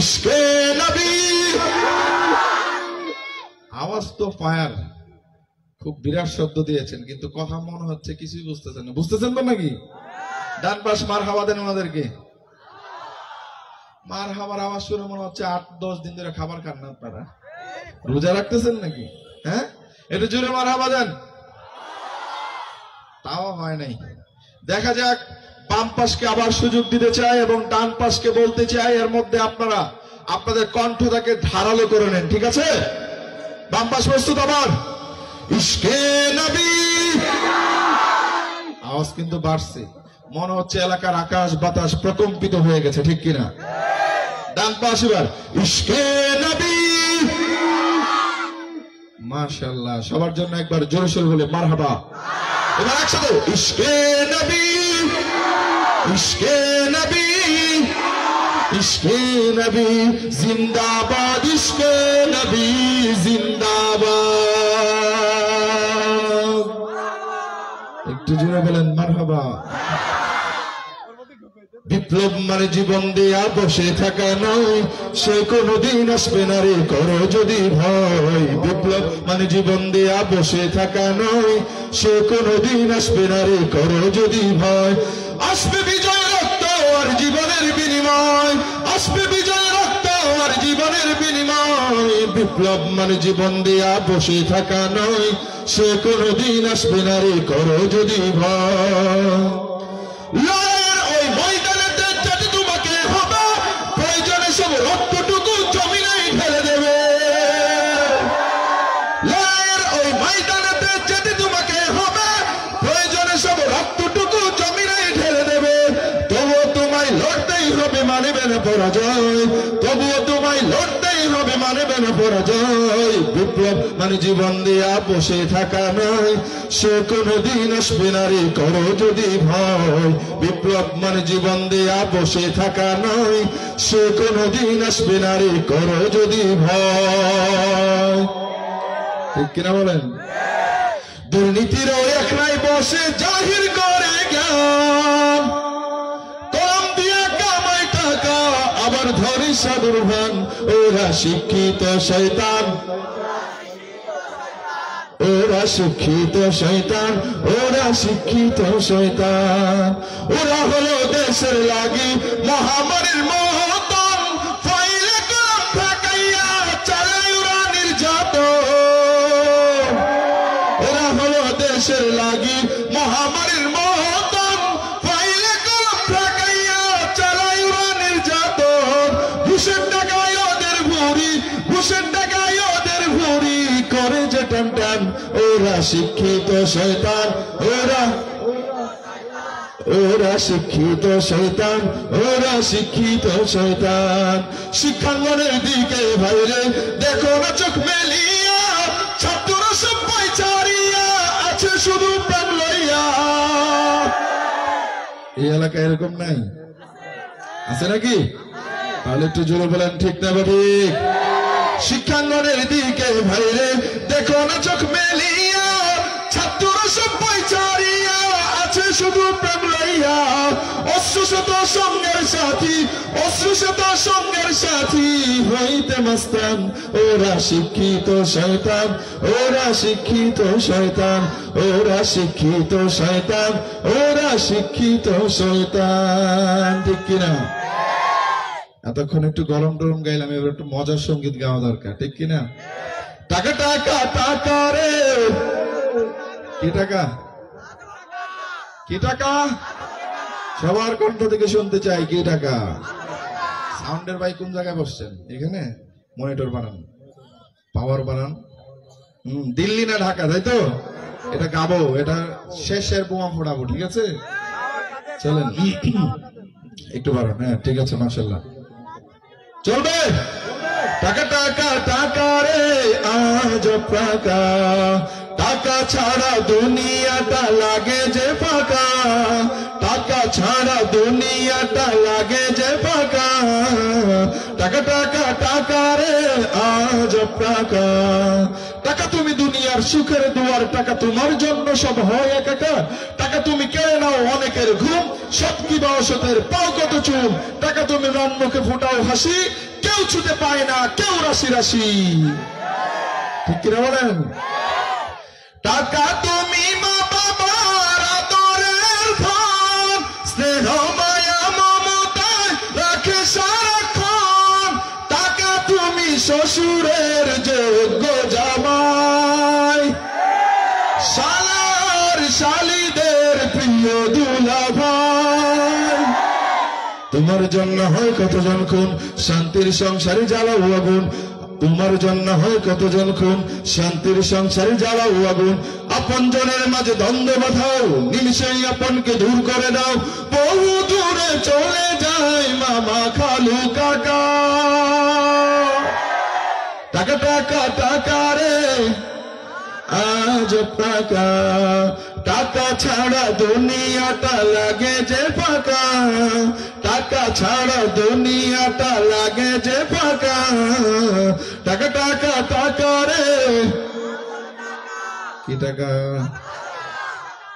ইশকে নবী, আওয়াজ তো ফায়ার, খুব বিরাট শব্দ দিয়েছেন, কিন্তু কথা মনে হচ্ছে কিছুই বুঝতেছেন না। বুঝতেছেন তো নাকি? ডান পাশ মারহাবা দেন ওনাদেরকে। মারহাবার আওয়াজ শুনে মনে হচ্ছে 8-10 দিন ধরে খাবার খান না আপনারা, রোজা রাখতেছেন নাকি? হ্যাঁ, একটু জোরে মারহাবা দেন। তাও হয় নাই। দেখা যাক, বাম পাশকে আবার সুযোগ দিতে চাই এবং ডান পাশকে বলতে চাই, এর মধ্যে আপনারা আপনাদের কণ্ঠটাকে ধারালো করে নেন। ঠিক আছে? বাম পাশ প্রস্তুত আবার। ইশকে নবী, আওয়াজ কিন্তু বাড়ছে, মনে হচ্ছে এলাকার আকাশ বাতাস প্রকম্পিত হয়ে গেছে, ঠিক কিনা? ডান পাশ এবার। ইশকে নবী, মাশাআল্লাহ। সবার জন্য একবার জোরে সোরে বলে মারহাবা। এবার একসাথে ইশকে নবী, ইশকে নবী, ইশকে নবী জিন্দাবাদ, ইশকে নবী জিন্দাবাদ। একটু জোরে বলেন মারহাবা। বিপ্লব মানে জীবন দেয়া বসে থাকা নয়, সে কোনদিন আসবে না রে করো যদি ভয়। বিপ্লব মানে জীবন দেয়া বসে থাকা নয়, সে কোনদিন আসবে না রে করো যদি ভয়। আসবে বিজয় রক্ত আর জীবনের বিনিময়, আসবে বিজয় রক্ত আর জীবনের বিনিময়। বিপ্লব মানে জীবন দেয়া বসে থাকা নয়, সে কোনদিন আসবে না রে করো যদি ভয়। লড়াইয়ের ওই ময়দানেতে যদি তোমাকে হবে, প্রয়োজনে সব রক্তটুকু জমিনেই ঢেলে দেবে। লড়াইয়ের ওই ময়দানেতে যদি তোমাকে হবে, প্রয়োজনে সব রক্তটুকু জমিনেই ঢেলে দেবে। তবুও তোমায় লড়তেই হবে, মানবে না পরাজয়। তবুও তোমায় লড়তেই হবে, মানবে না পরাজয়। বিপ্লব মানে জীবন দেয়া বসে থাকা নয়, সে কোনদিন আসবে না রে করো যদি ভয়। বিপ্লব মানে জীবন দেয়া বসে থাকা নয়, সে কোনদিন আসবে না রে করো যদি ভয়। ঠিক কিনা বলেন? দুর্নীতির একলাই বসে জাহির করে জ্ঞান, কলম দিয়ে কামাই টাকা আবার ধরে সাধুর ভান। ওরা শিক্ষিত শয়তান, ওরা শিক্ষিত শয়তান, ওরা শিক্ষিত শয়তান। ওরা হলো দেশের লাগি মহামারীর মহতন, ফাইলে কলম ঠেকাইয়া চালায় ওরা নির্যাতন। ওরা হলো দেশের লাগি মহামারীর মহতন, ফাইলে কলম ঠেকাইয়া চালায় ওরা নির্যাতন। ঘুষের টাকায় ওদের ভুঁড়ি, ঘুষের টাকায় ওদের ভুঁড়ি করে যে টান টান। ওরা শিক্ষিত শয়তান, ওরা শিক্ষিত শয়তান, ওরা শিক্ষিত শয়তান। শিক্ষাঙ্গনের দিকে ভাইরে দেখো না চোখ মেলিয়া, ছাত্ররা সব পয়চারিয়া আছে শুধু প্রাণ লইয়া। এই এলাকায় এরকম নাই, আছে নাকি? তাহলে একটু জোরে বলেন ঠিক না ঠিক? শিক্ষাঙ্গনের দিকে ভাইরে দেখো না চোখ মেলিয়া, ছাত্ররা সব পয়চারিয়া আছে শুধু প্রেম লইয়া। অশ্রুশত সঙ্গের সাথী, অশ্রুশত সঙ্গের সাথী হইতে মস্তান। ওরা শিক্ষিত শয়তান, ওরা শিক্ষিত শয়তান, ওরা শিক্ষিত শয়তান, ওরা শিক্ষিত শয়তান। ঠিক কিনা? এতক্ষণ একটু গরম টরম গাইলাম, এবার একটু মজার সঙ্গীত গাওয়া দরকার, ঠিক কিনা? টাকা টাকা টাকা রে, কি টাকা, কি টাকা? সবার কণ্ঠ থেকে শুনতে চাই, কি টাকা? সাউন্ডের ভাই কোন জায়গায় বসছেন? এখানে মনিটর বানান, পাওয়ার বানান। দিল্লি না ঢাকা, তাই তো? এটা গাবো, এটা শেষের বোমা ফোড়াবো, ঠিক আছে? চলেন একটু বাড়ান। হ্যাঁ ঠিক আছে, মাশাআল্লাহ চলবে। টাকা টাকা টাকা রে আজ টাকা, টাকা ছাড়া দুনিয়াটা লাগে যে ফাঁকা, টাকা ছাড়া দুনিয়াটা লাগে যে ফাঁকা। টাকা টাকা টাকা রে আজ টাকা, টাকা তুমি দুনিয়ার সুখের দুয়ার, টাকা তোমার জন্য সব হয় একাকার। টাকা তুমি কেড়ে নাও অনেকের ঘুম, সব কি বা অসতের পাও কত চুম। টাকা তুমি রন্মুখে ফুটাও হাসি, কেউ ছুতে পায় না কেউ রাশি রাশি। ঠিক কিনা বলেন? টাকা তুমি মা বাবার আদরের ধন, স্নেহ মায়া মমতায় রাখে সারাক্ষণ। টাকা তুমি শ্বশুরের যোগ্য জামাই, শালার শালিদের প্রিয় দুলাভাই। তোমার জন্য হয় কতজন খুন, শান্তির সংসারে জ্বালাও আগুন। তোমার জন্য হয় কতজন খুন, শান্তির সংসারে জ্বালাও আগুন। আপন জনের মাঝে দ্বন্দ্ব বাঁধাও, নিমিষেই আপনকে দূর করে দাও। বহু দূরে চলে যায় মামা খালু কাকা। টাকা টাকা টাকা রে আজ টাকা, টাকা ছাড়া দুনিয়াটা লাগে যে ফাঁকা, টাকা ছাড়া দুনিয়াটা লাগে যে ফাঁকা। টাকা টাকা টাকা রে, কি টাকা?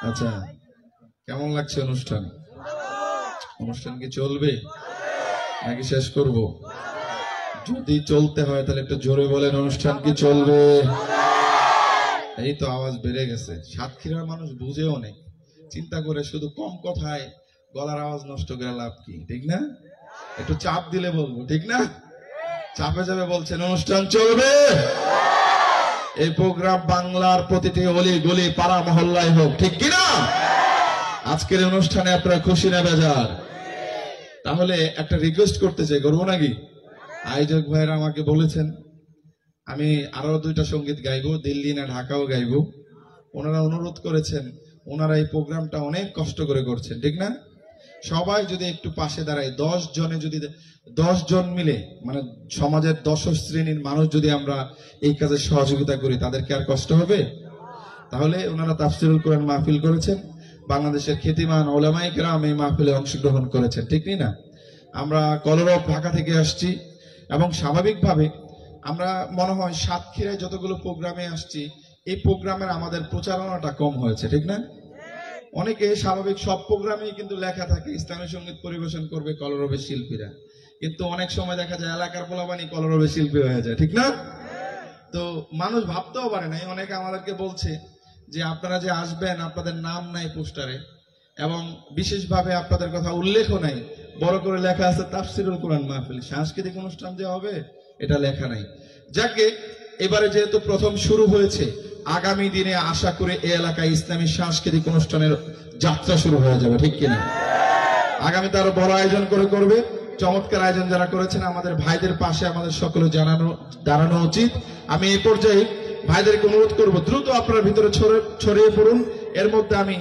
আচ্ছা, কেমন লাগছে অনুষ্ঠান? অনুষ্ঠান কি চলবে নাকি শেষ করব? যদি চলতে হয় তাহলে একটু জোরে বলেন, অনুষ্ঠান কি চলবে? এই তো আওয়াজ বেড়ে গেছে। সাতক্ষীরার মানুষ বুঝে অনেক, চিন্তা করে শুধু কম কথায় গলার আওয়াজ নষ্ট করে লাভ কি, ঠিক না? একটু চাপ দিলে বলবো, ঠিক না? চাপে যাবে বলছেন অনুষ্ঠান চলবে। এই প্রোগ্রাম বাংলার প্রতিটি অলি গলি পাড়া মহল্লায় হোক, ঠিক কিনা? আজকের অনুষ্ঠানে আপনারা খুশি না বেজার? তাহলে একটা রিকোয়েস্ট করতে চাই, করবো নাকি? আয়োজক ভাইরা আমাকে বলেছেন আমি আরো দুইটা সঙ্গীত গাইবো, দিল্লি না ঢাকাও গাইবো। ওনারা অনুরোধ করেছেন, ওনারা এই প্রোগ্রামটা অনেক কষ্ট করে করছেন, ঠিক না? সবাই যদি একটু পাশে দাঁড়ায়, 10 জনে যদি 10 জন মিলে, মানে সমাজের 10 শ্রেণীর মানুষ যদি আমরা এই কাজে সহযোগিতা করি, তাদের কি আর কষ্ট হবে? তাহলে ওনারা তাফসিরুল কোরআন মাহফিল করেছেন, বাংলাদেশের খ্যাতিমান উলামায়ে কেরাম এই মাহফিলে অংশগ্রহণ করেছেন, ঠিক না? আমরা কলরব ঢাকা থেকে আসছি এবং স্বাভাবিকভাবে আমরা মনে হয় সাতক্ষীরায় যতগুলো প্রোগ্রামে আসছি এই প্রোগ্রামের আমাদের প্রচারণাটা কম হয়েছে, ঠিক না? অনেকে স্বাভাবিক সব প্রোগ্রামেই কিন্তু লেখা থাকে ইসলামী সঙ্গীত পরিবেশন করবে কলরবের শিল্পীরা, কিন্তু অনেক সময় দেখা যায় এলাকার পোলাপানি কলরবের শিল্পী হয়ে যায়, ঠিক না? তো মানুষ ভাবতেও পারে নাই। অনেকে আমাদেরকে বলছে যে আপনারা যে আসবেন আপনাদের নাম নাই পোস্টারে এবং বিশেষভাবে আপনাদের কথা উল্লেখও নাই, বড় করে লেখা আছে তাফসিরুল কোরআন মাহফিল, সাংস্কৃতিক অনুষ্ঠান যে হবে এটা লেখা নাই। যাকে এবারে যেহেতু প্রথম শুরু হয়েছে, আগামী দিনে আশা করি এই এলাকায় ইসলামী সাংস্কৃতিক অনুষ্ঠানের যাত্রা শুরু হয়ে যাবে, ঠিক কিনা? আগামীতে আরো বড় আয়োজন করবে। চমৎকার আয়োজন যারা করেছেন আমাদের ভাইদের পাশে আমাদের সকলে দাঁড়ানো উচিত। আমি এই পর্যায়ে ভাইদেরকে অনুরোধ করব দ্রুত আপনার ভিতরে ছড়িয়ে পড়ুন। এর মধ্যে আমি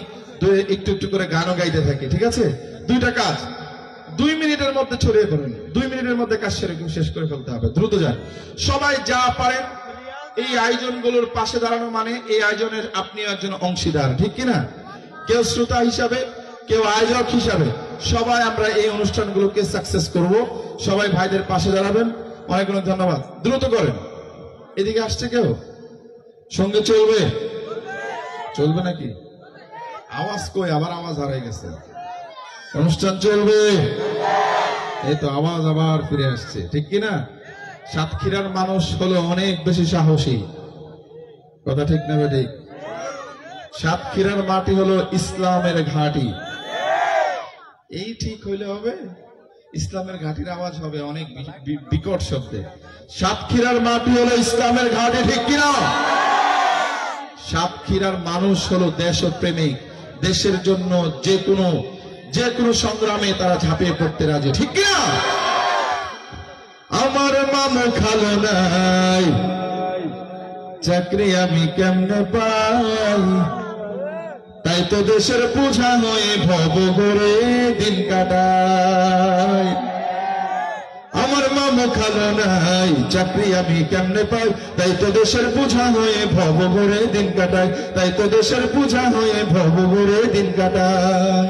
একটু একটু করে গানও গাইতে থাকি, ঠিক আছে? দুইটা কাজ, 2 মিনিটের মধ্যে ছড়িয়ে পড়ুন, 2 মিনিটের মধ্যে কাজ শেষ করে ফেলতে হবে, দ্রুত যান। সবাই যা পারেন এই আয়োজনগুলোর পাশে দাঁড়ানো মানে এই আয়োজনের আপনি একজন অংশীদার, ঠিক কিনা? কেউ শ্রোতা হিসাবে, কেউ আয়োজক হিসাবে, সবাই আমরা এই অনুষ্ঠানগুলোকে সাকসেস করব। সবাই ভাইদের পাশে দাঁড়াবেন। অনেক অনেক ধন্যবাদ। দ্রুত করেন। এদিকে আসছে কেউ? সঙ্গে চলবে নাকি? আওয়াজ কই? আবার আওয়াজ হারিয়ে গেছে। অনুষ্ঠান চলবে, এই তো আওয়াজ আবার ফিরে আসছে, ঠিক কিনা? সাতক্ষীরার মানুষ হলো অনেক বেশি সাহসী, কথা ঠিক না বেঠিক? সাতক্ষীরার মাটি হলো ইসলামের ঘাঁটি। এই ঠিক হইলে হবে? ইসলামের ঘাঁটির আওয়াজ হবে অনেক বিকট শব্দে। সাতক্ষীরার মাটি হলো ইসলামের ঘাঁটি, ঠিক কিনা? সাতক্ষীরার মানুষ হলো দেশপ্রেমিক, দেশের জন্য যে কোনো সংগ্রামে তারা ঝাঁপিয়ে পড়তে রাজি, ঠিক কিনা? আমার মামা খালো নাই, চাকরি আমি কেমনে পাই, তাই তো দেশের বোঝা হয়ে ভব করে দিন কাটাই। আমার মামা খালো নাই, চাকরি আমি কেমনে পাই, তাই তো দেশের বোঝা হয়ে ভব করে দিন কাটাই, তাই তো দেশের বোঝা হয়ে ভব করে দিন কাটাই।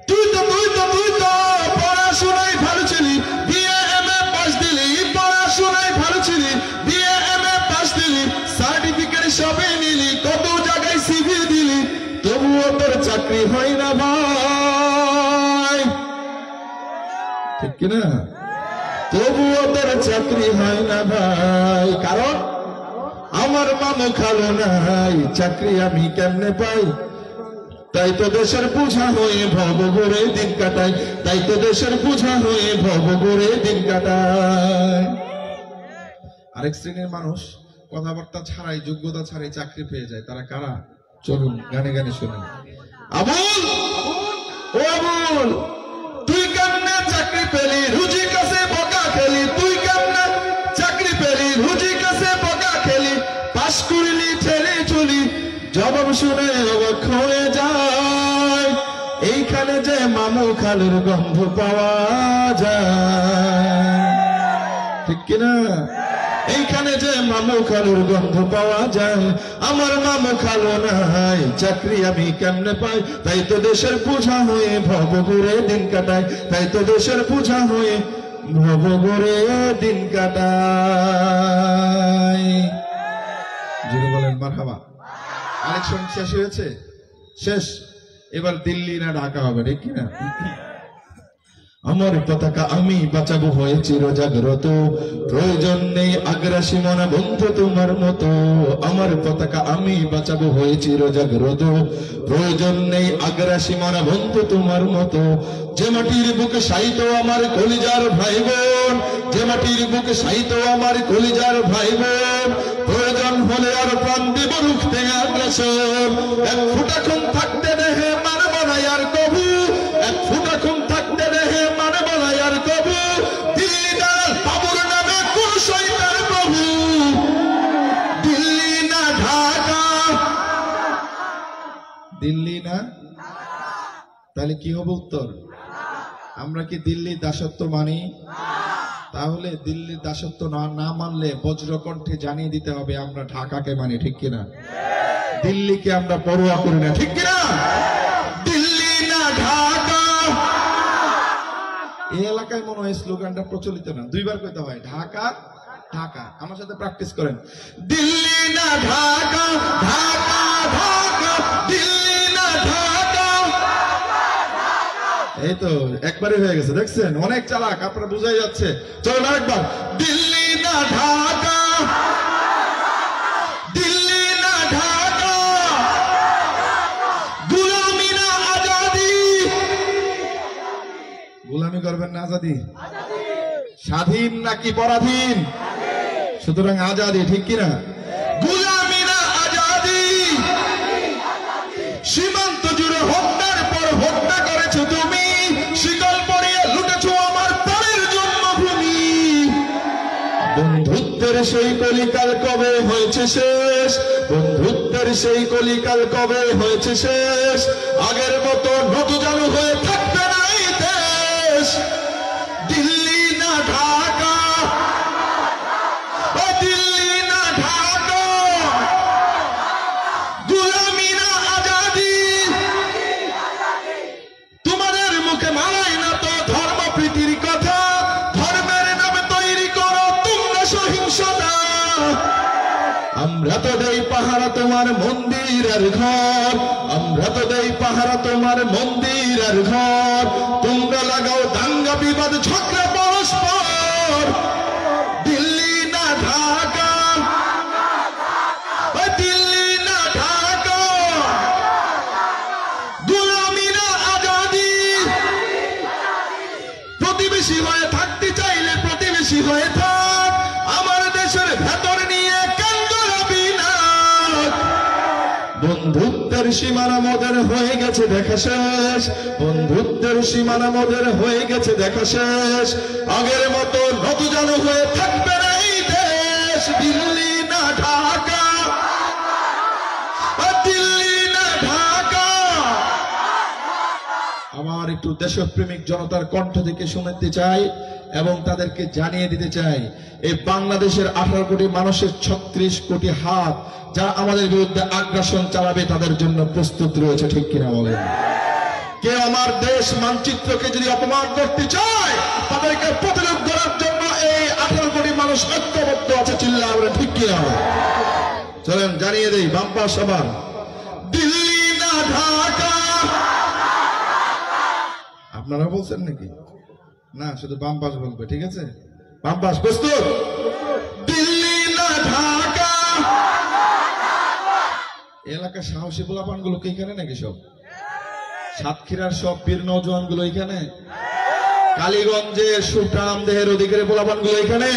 তুই তো পড়াশোনায় ভালো ছিলি, বিএ এমএ পাস দিলি, পড়াশোনায় ভালো ছিলি, বিএ এমএ পাস দিলি, সার্টিফিকেট সবে নিলি, কত জায়গায় সিভি দিলি, তবুও তোর চাকরি হয় না ভাই, ঠিক কিনা? তবুও তোর চাকরি হয় না ভাই, কারণ আমার মামা খালো নাই, চাকরি আমি কেমনে পাই, তাই তো দেশের বোঝা হয়ে ভব করে দিন কাটাই, তাই তো দেশের বোঝা হয়ে ভব করে দিন কাটায়। আরেক শ্রেণীর মানুষ কথাবার্তা ছাড়াই, যোগ্যতা ছাড়াই চাকরি পেয়ে যায়, তারা কারা? চলুন গানে গানে শুনুন। আবুল, ও আবুল, তুই কেমনে চাকরি পেলি, রুজি কাছে বকা খেলি, তুই কেমনে চাকরি পেলি, রুজি কাছে বকা খেলি, পাশ করলি ঠেলে চলি, জবাব শুনে অবাক হয়ে যায়, এইখানে যে মামু খালুর গন্ধ পাওয়া যায়, ঠিক কিনা? এইখানে যে মামু খালুর গন্ধ পাওয়া যায়। আমার মামু খালু নাই, চাকরি আমি কেমনে পাই, তাই তো দেশের বোঝা হয়ে ভব করে দিন কাটাই, তাই তো দেশের বোঝা হয়ে ভব করে দিন কাটাই। জুড়ে বলেন মারহাবা। ইলেকশন শেষ হয়েছে, শেষ। এবার দিল্লি না ঢাকা হবে, ঠিক কিনা? আমার পতাকা আমি বাঁচাবো হয়ে চিরজাগ্রত, প্রয়োজন নেই আগ্রাসী মনা বন্ধু তোমার মতো। আমার পতাকা আমি বাঁচাবো হয়ে চিরজাগ্রত, প্রয়োজন নেই আগ্রাসী মনা বন্ধু তোমার মতো। যে মাটির বুকে সাহিত্য আমার কলিজার ভাই বোন, যে মাটির বুকে সাহিত্য আমার কলিজার ভাই বোন, প্রয়োজন হলে আর প্রাণ দেব রুখতে আগ্রাসন। এক ফুটা খুন থাকতে দেহে মানব না আর কবু, এক ফুটা খুন থাকতে দেহে মানব না আর কবু। দিল্লি তার বাবুর নামে কোন শয়তান প্রভু, দিল্লি না ঢাকা, দিল্লি না। তাহলে কি হবে উত্তর? আমরা কি দিল্লির দাসত্ব মানি? তাহলে দিল্লির দাসত্ব না মানলে বজ্রকণ্ঠে জানিয়ে দিতে হবে আমরা ঢাকাকে মানি, ঠিক কিনা? দিল্লিকে আমরা পরোয়া করি না, ঠিক কিনা? দিল্লি না ঢাকা। এই এলাকায় মনে হয় স্লোগানটা প্রচলিত না, দুইবার কইতে হয়, ঢাকা ঢাকা। আমার সাথে প্র্যাকটিস করেন। দিল্লি না ঢাকা, ঢাকা ঢাকা, দিল্লি না ঢাকা। এই তো একবারই হয়ে গেছে, দেখছেন? অনেক চালাক, আপনারা বুঝাই যাচ্ছে। চলুন আরেকবার। দিল্লি না ঢাকা, দিল্লি না ঢাকা, গুলামি না আজাদি। গুলামি করবেন না আজাদি? স্বাধীন নাকি পরাধীন? সুতরাং আজাদি, ঠিক কিনা? গুলামি না আজাদি। সীমান্ত জুড়ে হত্যার পর হত্যা করেছো তুমি, শিকল পরিয়ে লুটেছো আমার পরের জন্মভূমি। বন্ধুত্বের সেই কলিকাল কবে হয়েছে শেষ? বন্ধুত্বের সেই কলিকাল কবে হয়েছে শেষ? আগের মতো নতুজানু হয়ে থাকবে না এই দেশ। দিল্লি না ঢাকা, ও দিল্লি না ঢাকা, গুলামি না আজাদি। তোমাদের মুখে মানায় না তো ধর্মপ্রীতির কথা, ধর্মের নামে তৈরি করো তোমরা সহিংসতা। আমরা তো দেই পাহারা তোমার মন্দির আর ঘর, আমরা তো দেই পাহারা তোমার মন্দির আর ঘর। তোমরা লাগাও দাঙ্গা বিবাদ ঝগড়া পরস্পর। দিল্লি না ঢাকা, ও দিল্লি না ঢাকা, গুলামি না আজাদি। প্রতিবেশী হয়ে থাকতে চাইলে প্রতিবেশী হয়ে থাক, আমার দেশের ভেতর নিয়ে কান্দরাবি না। বন্ধুত্বের সীমানা মোদের হয়ে গেছে দেখা শেষ, বন্ধুত্বের সীমানা মোদের হয়ে গেছে দেখা শেষ। আগের মতো নতুজানু হয়ে থাকবে না এই দেশ। দিল্লি না ঢাকা, দিল্লি না ঢাকা। আমার একটু দেশপ্রেমিক জনতার কণ্ঠ থেকে শুনতে চাই এবং তাদেরকে জানিয়ে দিতে চাই, এই বাংলাদেশের 18 কোটি মানুষের 36 কোটি হাত যারা আমাদের বিরুদ্ধে আগ্রাসন চালাবে তাদের জন্য প্রস্তুত রয়েছে, ঠিক কিনা বলেন? কেউ আমার দেশ মানচিত্রকে যদি অপমান করতে চায় তাদেরকে প্রতিরোধ করার জন্য এই 18 কোটি মানুষ ঐক্যবদ্ধ আছে, চিল্লা বলে, ঠিক কিনা? চলেন জানিয়ে দেই বাম্পার সবার। দিল্লি না ঢাকা। আপনারা বলছেন নাকি? না, শুধু বাম পাশ বলবে, ঠিক আছে? বাম পাশ প্রস্তুত? দিল্লি না ঢাকা। এলাকার সাহসী পোলাপান গুলো কি এখানে নাকি? সব সাতক্ষীরার সব বীর নৌজওয়ান গুলো এখানে, কালীগঞ্জের সুপ্রাণ দেহের অধিকারী পোলাপান গুলো এখানে।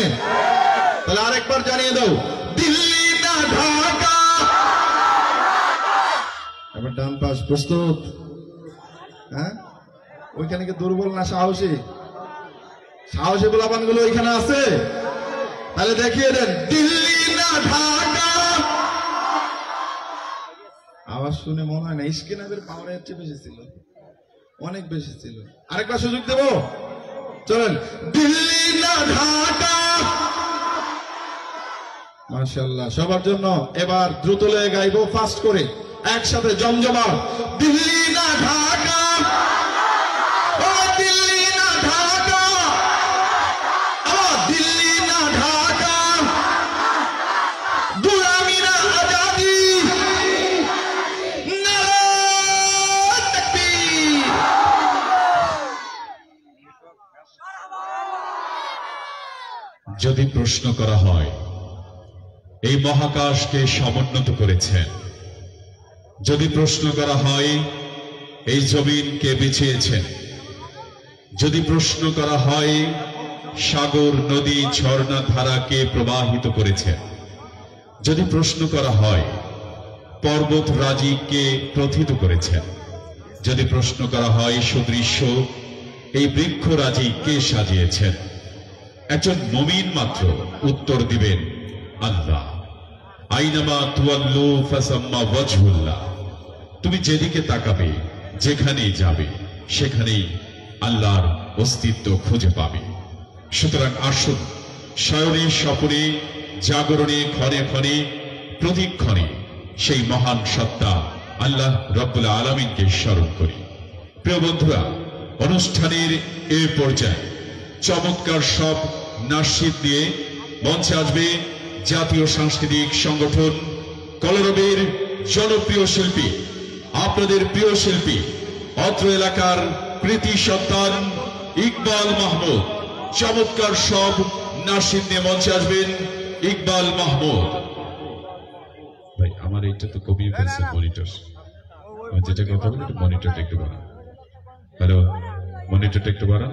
তাহলে আরেকবার জানিয়ে দাও, দিল্লি না ঢাকা। এবার ডান পাশ প্রস্তুত? হ্যাঁ, ওইখানে কি দুর্বল না সাহসী? সাহসী পোলাপান গুলো এখানে আছে? তাহলে দেখিয়ে দেন, দিল্লি না ঢাকা। আওয়াজ শুনে মনে হয় না স্ক্রিনের পাওয়ার এর চেয়ে বেশি ছিল, অনেক বেশি ছিল। আরেকবার সুযোগ দেব, চলেন। দিল্লি না ঢাকা। মাশাআল্লাহ, সবার জন্য এবার দ্রুত লয়ে গাইবো, ফাস্ট করে, একসাথে জমজমা। দিল্লি না ঢাকা, ও দিল্লি না ঢাকা, ও দিল্লি না ঢাকা, গুলামি না আজাদি। নারে তাকবীর। যদি প্রশ্ন করা হয় এই মহাকাশকে সমুন্নত করেছেন, যদি প্রশ্ন করা হয় এই জমিনকে বিছিয়েছেন, যদি প্রশ্ন করা হয় সাগর নদী ঝর্ণা ধারাকে প্রবাহিত করেছেন, যদি প্রশ্ন করা হয় পর্বত রাজিকে প্রথিত করেছেন, যদি প্রশ্ন করা হয় সুদৃশ্য এই বৃক্ষ রাজি কে সাজিয়েছেন, একজন মুমিন মাত্র উত্তর দিবেন আল্লাহ। আইনামা তুয়াল্লু ফাসাম্মা ওয়াজহুল্লাহ। তুমি যেদিকে তাকাবে, যেখানেই যাবে, সেখানেই আল্লাহর অস্তিত্ব খুঁজে পাবে। সুতরাং আসুন শয়নে স্বপনে জাগরণে ক্ষণে ক্ষণে প্রতিক্ষণে সেই মহান সত্তা আল্লাহ রব্বুল আলামিনকে স্মরণ করি। প্রিয় বন্ধুরা, অনুষ্ঠানের এ পর্যায়ে চমৎকার সব নাশিদ দিয়ে মঞ্চে আসবে জাতীয় সাংস্কৃতিক সংগঠন কলরবের জনপ্রিয় শিল্পী, আপনাদের প্রিয় শিল্পী, অত্র এলাকার কৃতি সন্তান ইকবাল মাহমুদ। চমৎকার সব নাশিদ নিয়ে মঞ্চে আসবেন ইকবাল মাহমুদ। ভাই আমার এইটা তো কমিয়ে ফেলছে মনিটর, যেটা কথা বলি মনিটরটা একটু বাড়ান। হ্যালো, মনিটরটা একটু বাড়ান,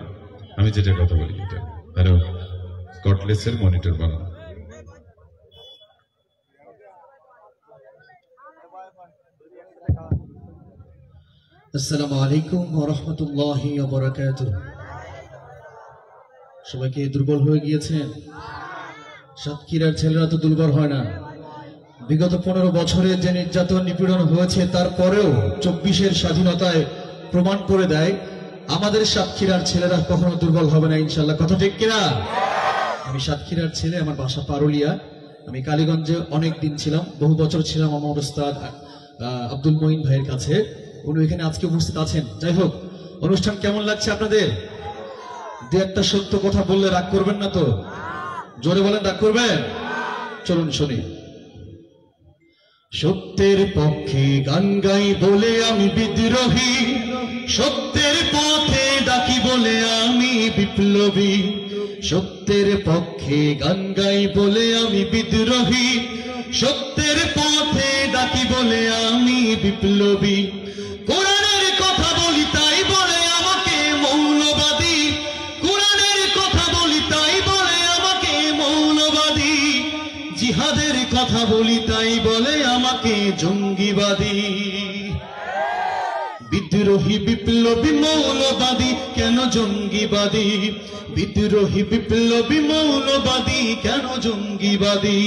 আমি যেটা কথা বলি এটা। হ্যালো, কটলেসের মনিটর বাড়ান। আসসালামু আলাইকুম ওয়া রাহমাতুল্লাহি ওয়া বারাকাতুহু। সবাই কি দুর্বল হয়ে গিয়েছেন? সাতক্ষীরার ছেলেরা তো দুর্বল হয় না। বিগত 15 বছরে যে নির্যাতন নিপীড়ন হয়েছে তারপরেও 24-এর স্বাধীনতায় প্রমাণ করে দেয় আমাদের সাতক্ষীরার ছেলেরা কখনো দুর্বল হবে না ইনশাআল্লাহ। কথা ঠিক কিনা? আমি সাতক্ষীরার ছেলে, আমার বাসা পারুলিয়া। আমি কালীগঞ্জে অনেক দিন ছিলাম, বহু বছর ছিলাম আমার উস্তাদ আব্দুল মঈন ভাইয়ের কাছে। উনি এখানে আজকে উপস্থিত আছেন। যাই হোক, অনুষ্ঠান কেমন লাগছে আপনাদের? দু একটা সত্য কথা বললে রাগ করবেন না তো? জোরে বলেন, রাগ করবেন? চলুন শুনি। সত্যের পক্ষে গান গাই বলে আমি বিদ্রোহী, সত্যের পথে ডাকি বলে আমি বিপ্লবী। সত্যের পক্ষে গান গাই বলে আমি বিদ্রোহী, সত্যের পথে ডাকি বলে আমি বিপ্লবী। কোরআনের কথা বলি তাই বলে আমাকে মৌলবাদী, কোরআনের কথা বলি তাই বলে আমাকে মৌলবাদী। জিহাদের কথা বলি তাই বলে আমাকে জঙ্গিবাদী। বিদ্রোহী বিপ্লবী মৌলবাদী কেন জঙ্গিবাদী? বিদ্রোহী বিপ্লবী মৌলবাদী কেন জঙ্গিবাদী?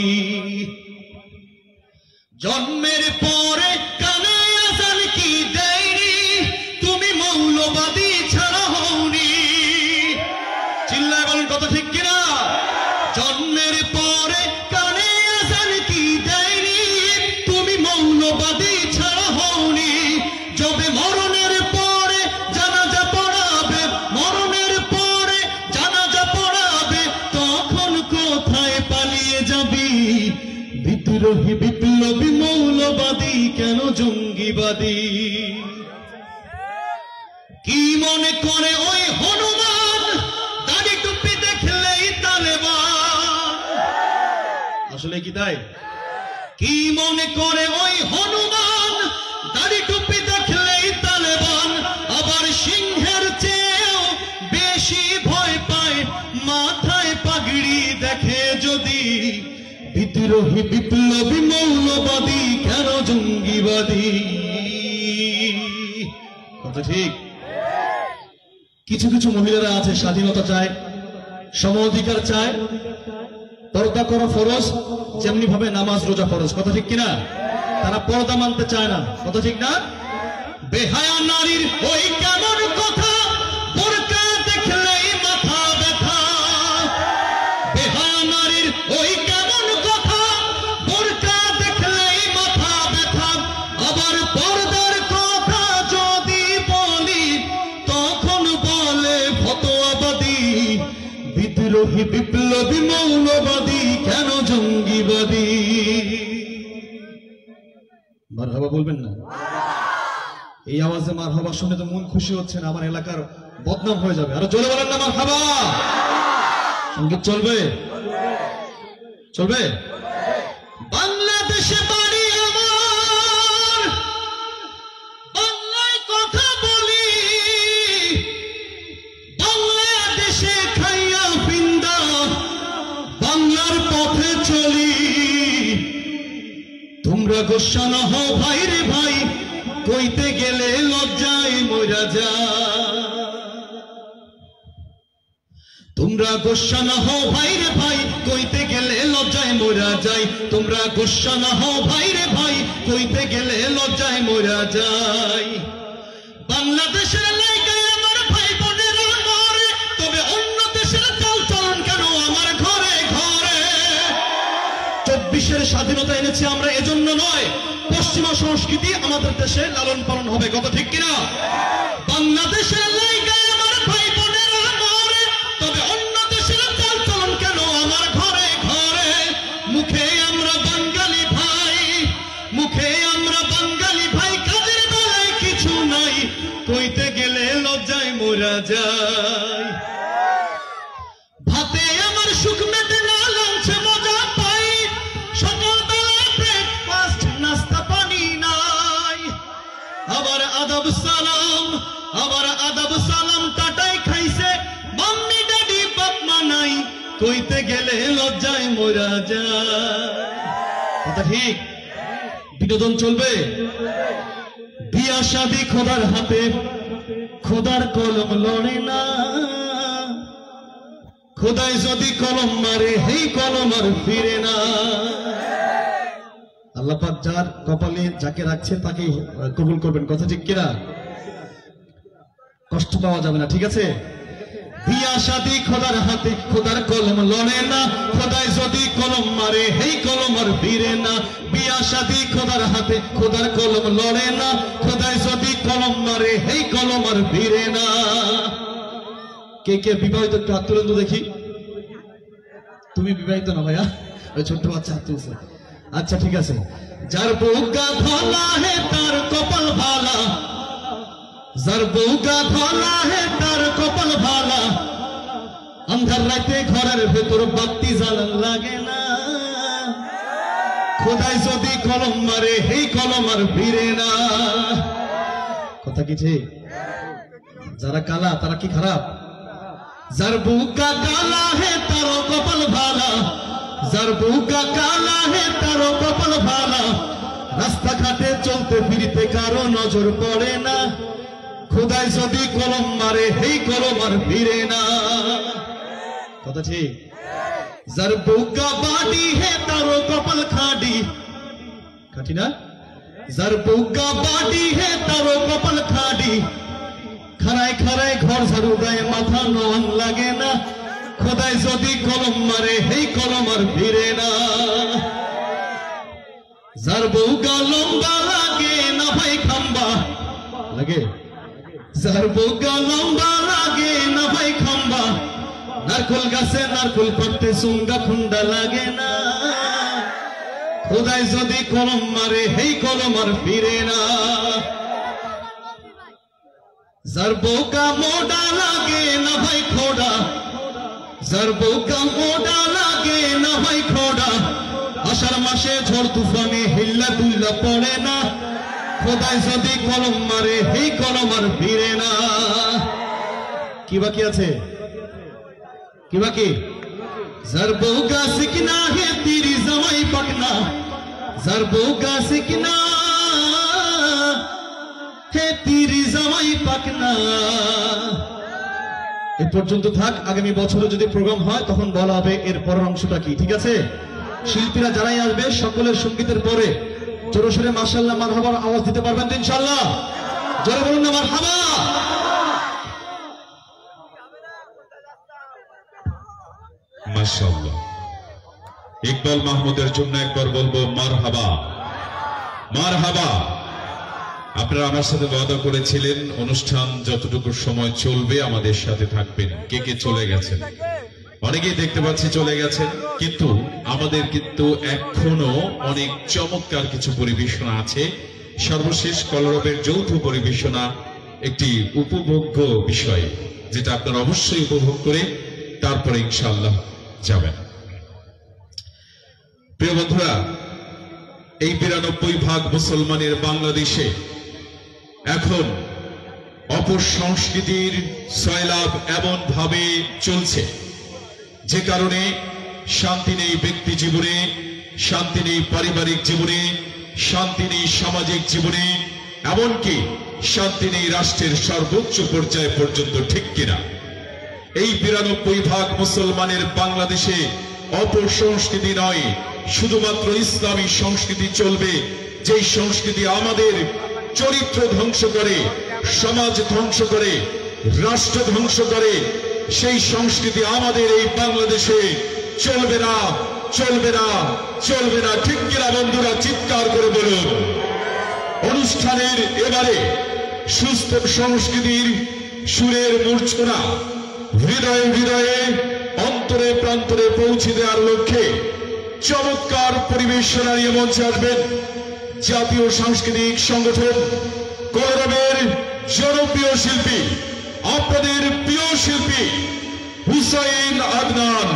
জন্মের পরে কানে আজান কি দেয়নি, তুমি মৌলবাদী ছাড়া হওনি। চিল্লায় বলেন, কথা ঠিক কিনা? জন্মের পরে কানে আজান কি দেয়নি, তুমি মৌলবাদী ছাড়া হওনি। যবে মরণের পরে জানাজা পড়াবে, মরণের পরে জানাজা পড়াবে, তখন কোথায় পালিয়ে যাবি? বিদ্রোহী বিপ্লবী মৌলবাদী কেন জঙ্গিবাদী? কি মনে করে ওই হনুমান, দাড়ি টুপি দেখলেই তালেবান? আসলে কি তাই? কি মনে করে ওই হনুমান, দাড়ি টুপি দেখলেই তালেবান? আবার সিংহের চেয়েও বেশি ভয় পায় মাথায় পাগড়ি দেখে যদি। বিদ্রোহী বিপ্লবী মৌলবাদী কেন জঙ্গিবাদী? কথা ঠিক। কিছু কিছু মহিলারা আছে স্বাধীনতা চায়, সম অধিকার চায়, পর্দা করা ফরজ, যেমনি ভাবে নামাজ রোজা ফরজ। কথা ঠিক কিনা? তারা পর্দা মানতে চায় না। কথা ঠিক না? বেহায়া নারীর ওই কেমন কথা, বোরকা দেখলেই মাথা ব্যথা। বেহায়া নারীর ওই কেমন কথা, বোরকা দেখলেই মাথা ব্যথা। আবার পর্দার কথা যদি বলি তখন বলে ফতোয়াবাদী। বিদ্রোহী বিপ্লবী মৌলবাদী কেন জঙ্গিবাদী? মারহাবা বলবেন না? এই আওয়াজে মারহাবা শুনে তো মন খুশি হচ্ছে না, আমার এলাকার বদনাম হয়ে যাবে। আরো জোরে বলেন না মারহাবা। সঙ্গীত চলবে? চলবে? বাংলাদেশে বাড়ি আমার, বাংলায় কথা বলি, বাংলাদেশে খাইয়া পিন্দা বাংলার পথে চলি। তোমরা গোসা না হও ভাই রে ভাই, কইতে গেলে লজ্জায় মরা যা। তোমরা গোসা না হও ভাই রে ভাই, কইতে গেলে লজ্জায় মরা যায়। তোমরা গোসা না হও ভাই রে ভাই, কইতে গেলে লজ্জায় মরা যায়। বাংলাদেশের লাইগায় আমার ভাই বোনেরা মরে, তবে অন্য দেশের চাল চলন কেন আমার ঘরে ঘরে? 24-এর স্বাধীনতা এনেছি আমরা এজন্য নয়, পশ্চিমা সংস্কৃতি আমাদের দেশে লালন পালন হবে। কথা ঠিক কিনা? বাংলাদেশের লাইগায় আমার ভাই বোনেরা মরে, তবে অন্য দেশের চাল চলন কেন আমার ঘরে ঘরে? কইতে গেলে লজ্জায় মোরা যাই। ভাতে আমার সুখ মেটে না, লাঞ্চে মজা পাই, সকালবেলা ব্রেকফাস্ট নাস্তা পানি নাই। আবার আদাব সালাম টাটাই খাইছে, মাম্মি ড্যাডি বাপ মা নাই, কইতে গেলে লজ্জায় মোরা যায়। কথা ঠিক? বিনোদন চলবে, বিয়া শাদী খোদার হাতে, খোদার কলম লড়ে না। খোদায় যদি কলম মারে, হেই কলম আর ফিরে না। আল্লাহ পাক যার কপালে যাকে রাখছে তাকে কবুল করবেন। কথা ঠিক কিনা? কষ্ট পাওয়া যাবে না, ঠিক আছে? বিয়া শাদী খোদার হাতে, খোদার কলম লড়ে না। খোদায় যদি কলম মারে, হেই কলম আর ফিরে না। বিয়া শাদী খোদার হাতে, খোদার কলম লড়ে না। খোদায় যদি কলম মারে, হেই কলম আর ফিরে না। কে কে বিবাহিত একটু হাত তুলেন তো দেখি। তুমি বিবাহিত না ভাইয়া? ওই ছোট্ট বাচ্চা হাত তুলছে। আচ্ছা ঠিক আছে। যার বউকা ধলা হে তার কপাল ভালা, যার বউকা ধলা হে তার কপাল ভালা। আন্ধার রাতে ঘরের ভেতর বাতি জ্বালান লাগে না। খোদায় যদি কলম মারে, হেই কলম আর ফিরে না। কথা কি ঠিক? যারা কালা তারা কি খারাপ? যার বুকা কালা হে তার কপাল ভালা, যার বুকা কালা হে তার কপাল ভালা। রাস্তাঘাটে চলতে ফিরতে কারো নজর পড়ে না। খোদায় যদি কলম মারে, হেই কলম আর ফিরে না। কথা ঠিক? যার বুকা বাড়ি হে তার কপাল খাডি, খাটি না? যার বুকা বাড়ি হে তার কপাল খাডি। খারায় খারায় ঘর ঝাড়ু দেয়, মাথা নোয়ান লাগে না। খোদায় যদি কলম মারে, হেই কলম আর ফিরে না। যার বউকা লম্বা লাগে না ভাই খাম্বা লাগে, যার বউকা লম্বা লাগে না ভাই খাম্বা। নারকল গাছে নারকল পাড়তে সুঙ্গা খুন্ডা লাগে না। খোদায় যদি কলম মারে, হেই কলম আর ফিরে না। যার বউকা মোডা লাগে না ভাই খোডা, যার বউকা মোডা লাগে না ভাই খোডা। আষাঢ় মাসে ঝড় তুফানে হিল্লা দুল্লা পড়ে না। খোদায় যদি কলম মারে, হেই কলম আর ফিরে না। কি বাকি আছে? কি বাকি? যার বউকা সিকনা হে তিরি জামাই পাকনা, যার বউকা সিকনা হে তিরি জামাই পাকনা। এ পর্যন্ত থাক, আগামী বছরে যদি প্রোগ্রাম হয় তখন বলা হবে এর পরের অংশটা কি, ঠিক আছে? শিল্পীরা যারাই আসবে সকলের সঙ্গীতের পরে জোরসোরে মাশাআল্লাহ মারহাবার আওয়াজ দিতে পারবেন তো ইনশাআল্লাহ? জোরে বলুন না মারহাবা। মাশাআল্লাহ। ইকবাল মাহমুদের জন্য একবার বলবো মারহাবা, মারহাবা। আপনারা আমার সাথে ওয়াদা করেছিলেন অনুষ্ঠান যতটুকু সময় চলবে আমাদের সাথে থাকবেন। কে কে চলে গেছেন? অনেকেই দেখতে পাচ্ছি চলে গেছেন, কিন্তু আমাদের কিন্তু এখনো অনেক চমৎকার কিছু পরিবেশনা আছে। সর্বশেষ কলরবের যৌথ পরিবেশনা একটি উপভোগ্য বিষয়, যেটা আপনারা অবশ্যই উপভোগ করে তারপরে ইনশাআল্লাহ যাবেন। প্রিয় বন্ধুরা, এই 92% মুসলমানের বাংলাদেশে এখন অপসংস্কৃতির সয়লাভ এমন ভাবে চলছে, যে কারণে শান্তি নেই ব্যক্তি জীবনে, শান্তি নেই পারিবারিক জীবনে, শান্তি নেই সামাজিক জীবনে, এমনকি শান্তি নেই রাষ্ট্রের সর্বোচ্চ পর্যায় পর্যন্ত, ঠিক কিনা? এই 92% মুসলমানের বাংলাদেশে অপসংস্কৃতি নয়, শুধুমাত্র ইসলামী সংস্কৃতি চলবে, যেই সংস্কৃতি আমাদের চরিত্র ধ্বংস করে, সমাজ ধ্বংস করে, রাষ্ট্র ধ্বংস করে। সেই সংস্কৃতি আমাদের এই বাংলাদেশে চলবে না, চলবে না, চলবে না, ঠিক কিনা বন্ধুরা? চিৎকার করে বলুন। অনুষ্ঠানের এবারে সুস্থ সংস্কৃতির সুরের মূর্ছনা হৃদয়ে হৃদয়ে অন্তরে প্রান্তরে পৌঁছে দেওয়ার লক্ষ্যে চমৎকার পরিবেশনা নিয়ে মঞ্চে আসবেন জাতীয় সাংস্কৃতিক সংগঠন কলরবের জনপ্রিয় শিল্পী, আপনাদের প্রিয় শিল্পী হুসাইন আদনান।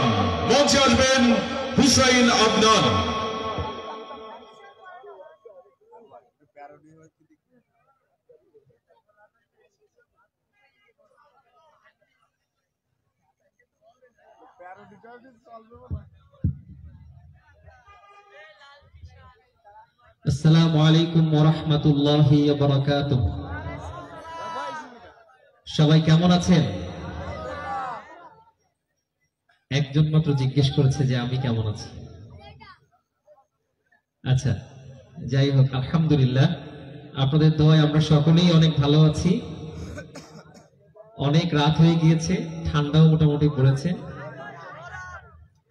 মঞ্চে আসবেন হুসাইন আদনান। আসসালামু আলাইকুম ওয়া রাহমাতুল্লাহি ওয়া বারাকাতুহু। সবাই কেমন আছেন? একজন মাত্র জিজ্ঞেস করেছে যে আমি কেমন আছি। আচ্ছা, যাই হোক, আলহামদুলিল্লাহ আপনাদের দোয়ায় আমরা সকলেই অনেক ভালো আছি। অনেক রাত হয়ে গিয়েছে, ঠান্ডাও মোটামুটি পড়েছে।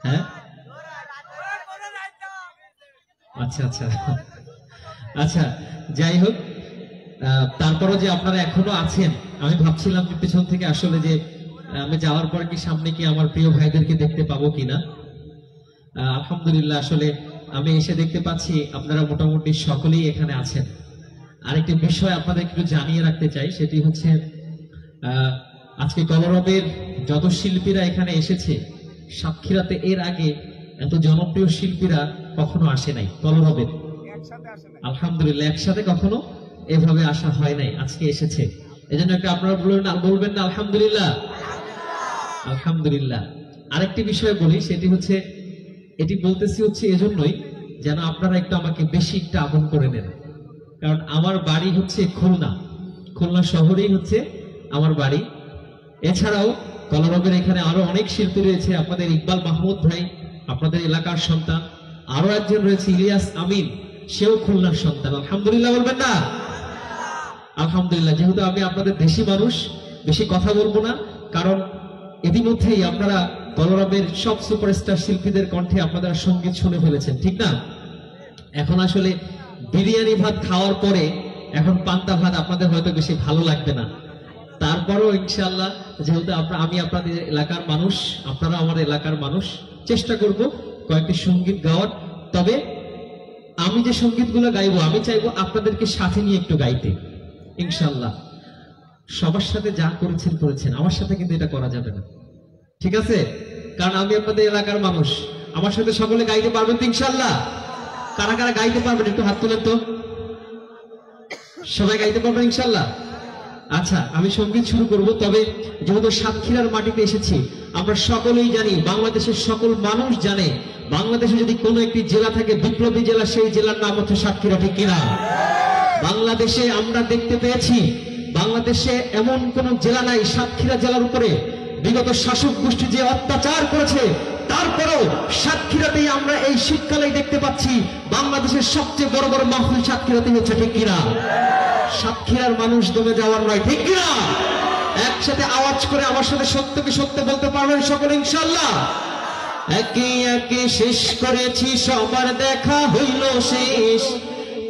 হ্যাঁ, আচ্ছা আচ্ছা আচ্ছা, যাই হোক, তারপরও যে আপনারা এখনো আছেন, আমি ভাবছিলাম পিছন থেকে আসলে যে আমি যাওয়ার পর কি সামনে কি আমার প্রিয় ভাইদেরকে দেখতে পাবো কিনা। আলহামদুলিল্লাহ, আসলে আমি এসে দেখতে পাচ্ছি আপনারা মোটামুটি সকলেই এখানে আছেন। আরেকটি বিষয় আপনাদের একটু জানিয়ে রাখতে চাই, সেটি হচ্ছে আজকে কলরবের যত শিল্পীরা এখানে এসেছে, সাতক্ষীরাতে এর আগে এত জনপ্রিয় শিল্পীরা কখনো আসে নাই কলরবের। আলহামদুলিল্লাহ, একসাথে কখনো এভাবে আসা হয় নাই, আজকে এসেছে। এজন্য একটা আপনারা বলবেন না আলহামদুলিল্লাহ? আলহামদুলিল্লাহ। আরেকটি বিষয় বলি, সেটি হচ্ছে, এটি বলতেছি হচ্ছে এজন্যই যেন আপনারা একটু আমাকে বেশি একটু আপন করে নেন। কারণ আমার বাড়ি হচ্ছে খুলনা, খুলনা শহরেই হচ্ছে আমার বাড়ি। এছাড়াও কলরবের এখানে আরো অনেক শিল্পী রয়েছে। আপনাদের ইকবাল মাহমুদ ভাই আপনাদের এলাকার সন্তান, আরো একজন রয়েছে ইলিয়াস আমিন, সেও খুলনার সন্তান। আলহামদুলিল্লাহ বলবেন না? আলহামদুলিল্লাহ। যেহেতু আমি আপনাদের দেশি মানুষ, বেশি কথা বলবো না, কারণ ইতিমধ্যেই আপনারা কলরবের সব সুপারস্টার শিল্পীদের কণ্ঠে আপনারা সঙ্গীত শুনে ফেলেছেন, ঠিক না? এখন আসলে বিরিয়ানি ভাত খাওয়ার পরে এখন পান্তা ভাত আপনাদের হয়তো বেশি ভালো লাগবে না। তারপরও ইনশাআল্লাহ, যেহেতু আমি আপনাদের এলাকার মানুষ, আপনারা আমার এলাকার মানুষ, চেষ্টা করব কয়েকটি সঙ্গীত গাওয়ার। তবে আমি যে সঙ্গীতগুলো গাইবো, আমি চাইবো আপনাদেরকে সাথে নিয়ে একটু গাইতে ইনশাআল্লাহ। সবার সাথে যা করেছেন, আমার সাথে কিন্তু এটা করা যাবে না, ঠিক আছে? কারণ আমি আপনাদের এলাকার মানুষ। আমার সাথে সকলে গাইতে পারবেন তো ইনশাআল্লাহ? কারা কারা গাইতে পারবেন একটু হাত তুলেন তো। সবাই গাইতে পারবেন ইনশাআল্লাহ? আচ্ছা, আমি সঙ্গীত শুরু করব। তবে যেহেতু সাতক্ষীরার মাটিতে এসেছি, আমরা সকলেই জানি, বাংলাদেশের সকল মানুষ জানে, বাংলাদেশে যদি কোনো একটি জেলা থাকে বিপ্লবী জেলা, সেই জেলার নাম হচ্ছে সাতক্ষীরা, ঠিক কিনা? বাংলাদেশে আমরা দেখতে পেয়েছি, বাংলাদেশে এমন কোন জেলা নাই সাতক্ষীরা জেলার উপরে বিগত শাসক গোষ্ঠী যে অত্যাচার করেছে, তারপরেও সাতক্ষীরাতেই আমরা এই শীতকালেই দেখতে পাচ্ছি বাংলাদেশের সবচেয়ে বড় বড় মাহফিল সাতক্ষীরাতেই হচ্ছে, ঠিক কিনা? সাতক্ষীরার মানুষ দমে যাওয়ার নয়, ঠিক কিনা? একসাথে আওয়াজ করে আমার সাথে সত্যকে সত্য বলতে পারবেন সকলে ইনশাআল্লাহ? একে একে শেষ করেছি, সবার দেখা হইল শেষ,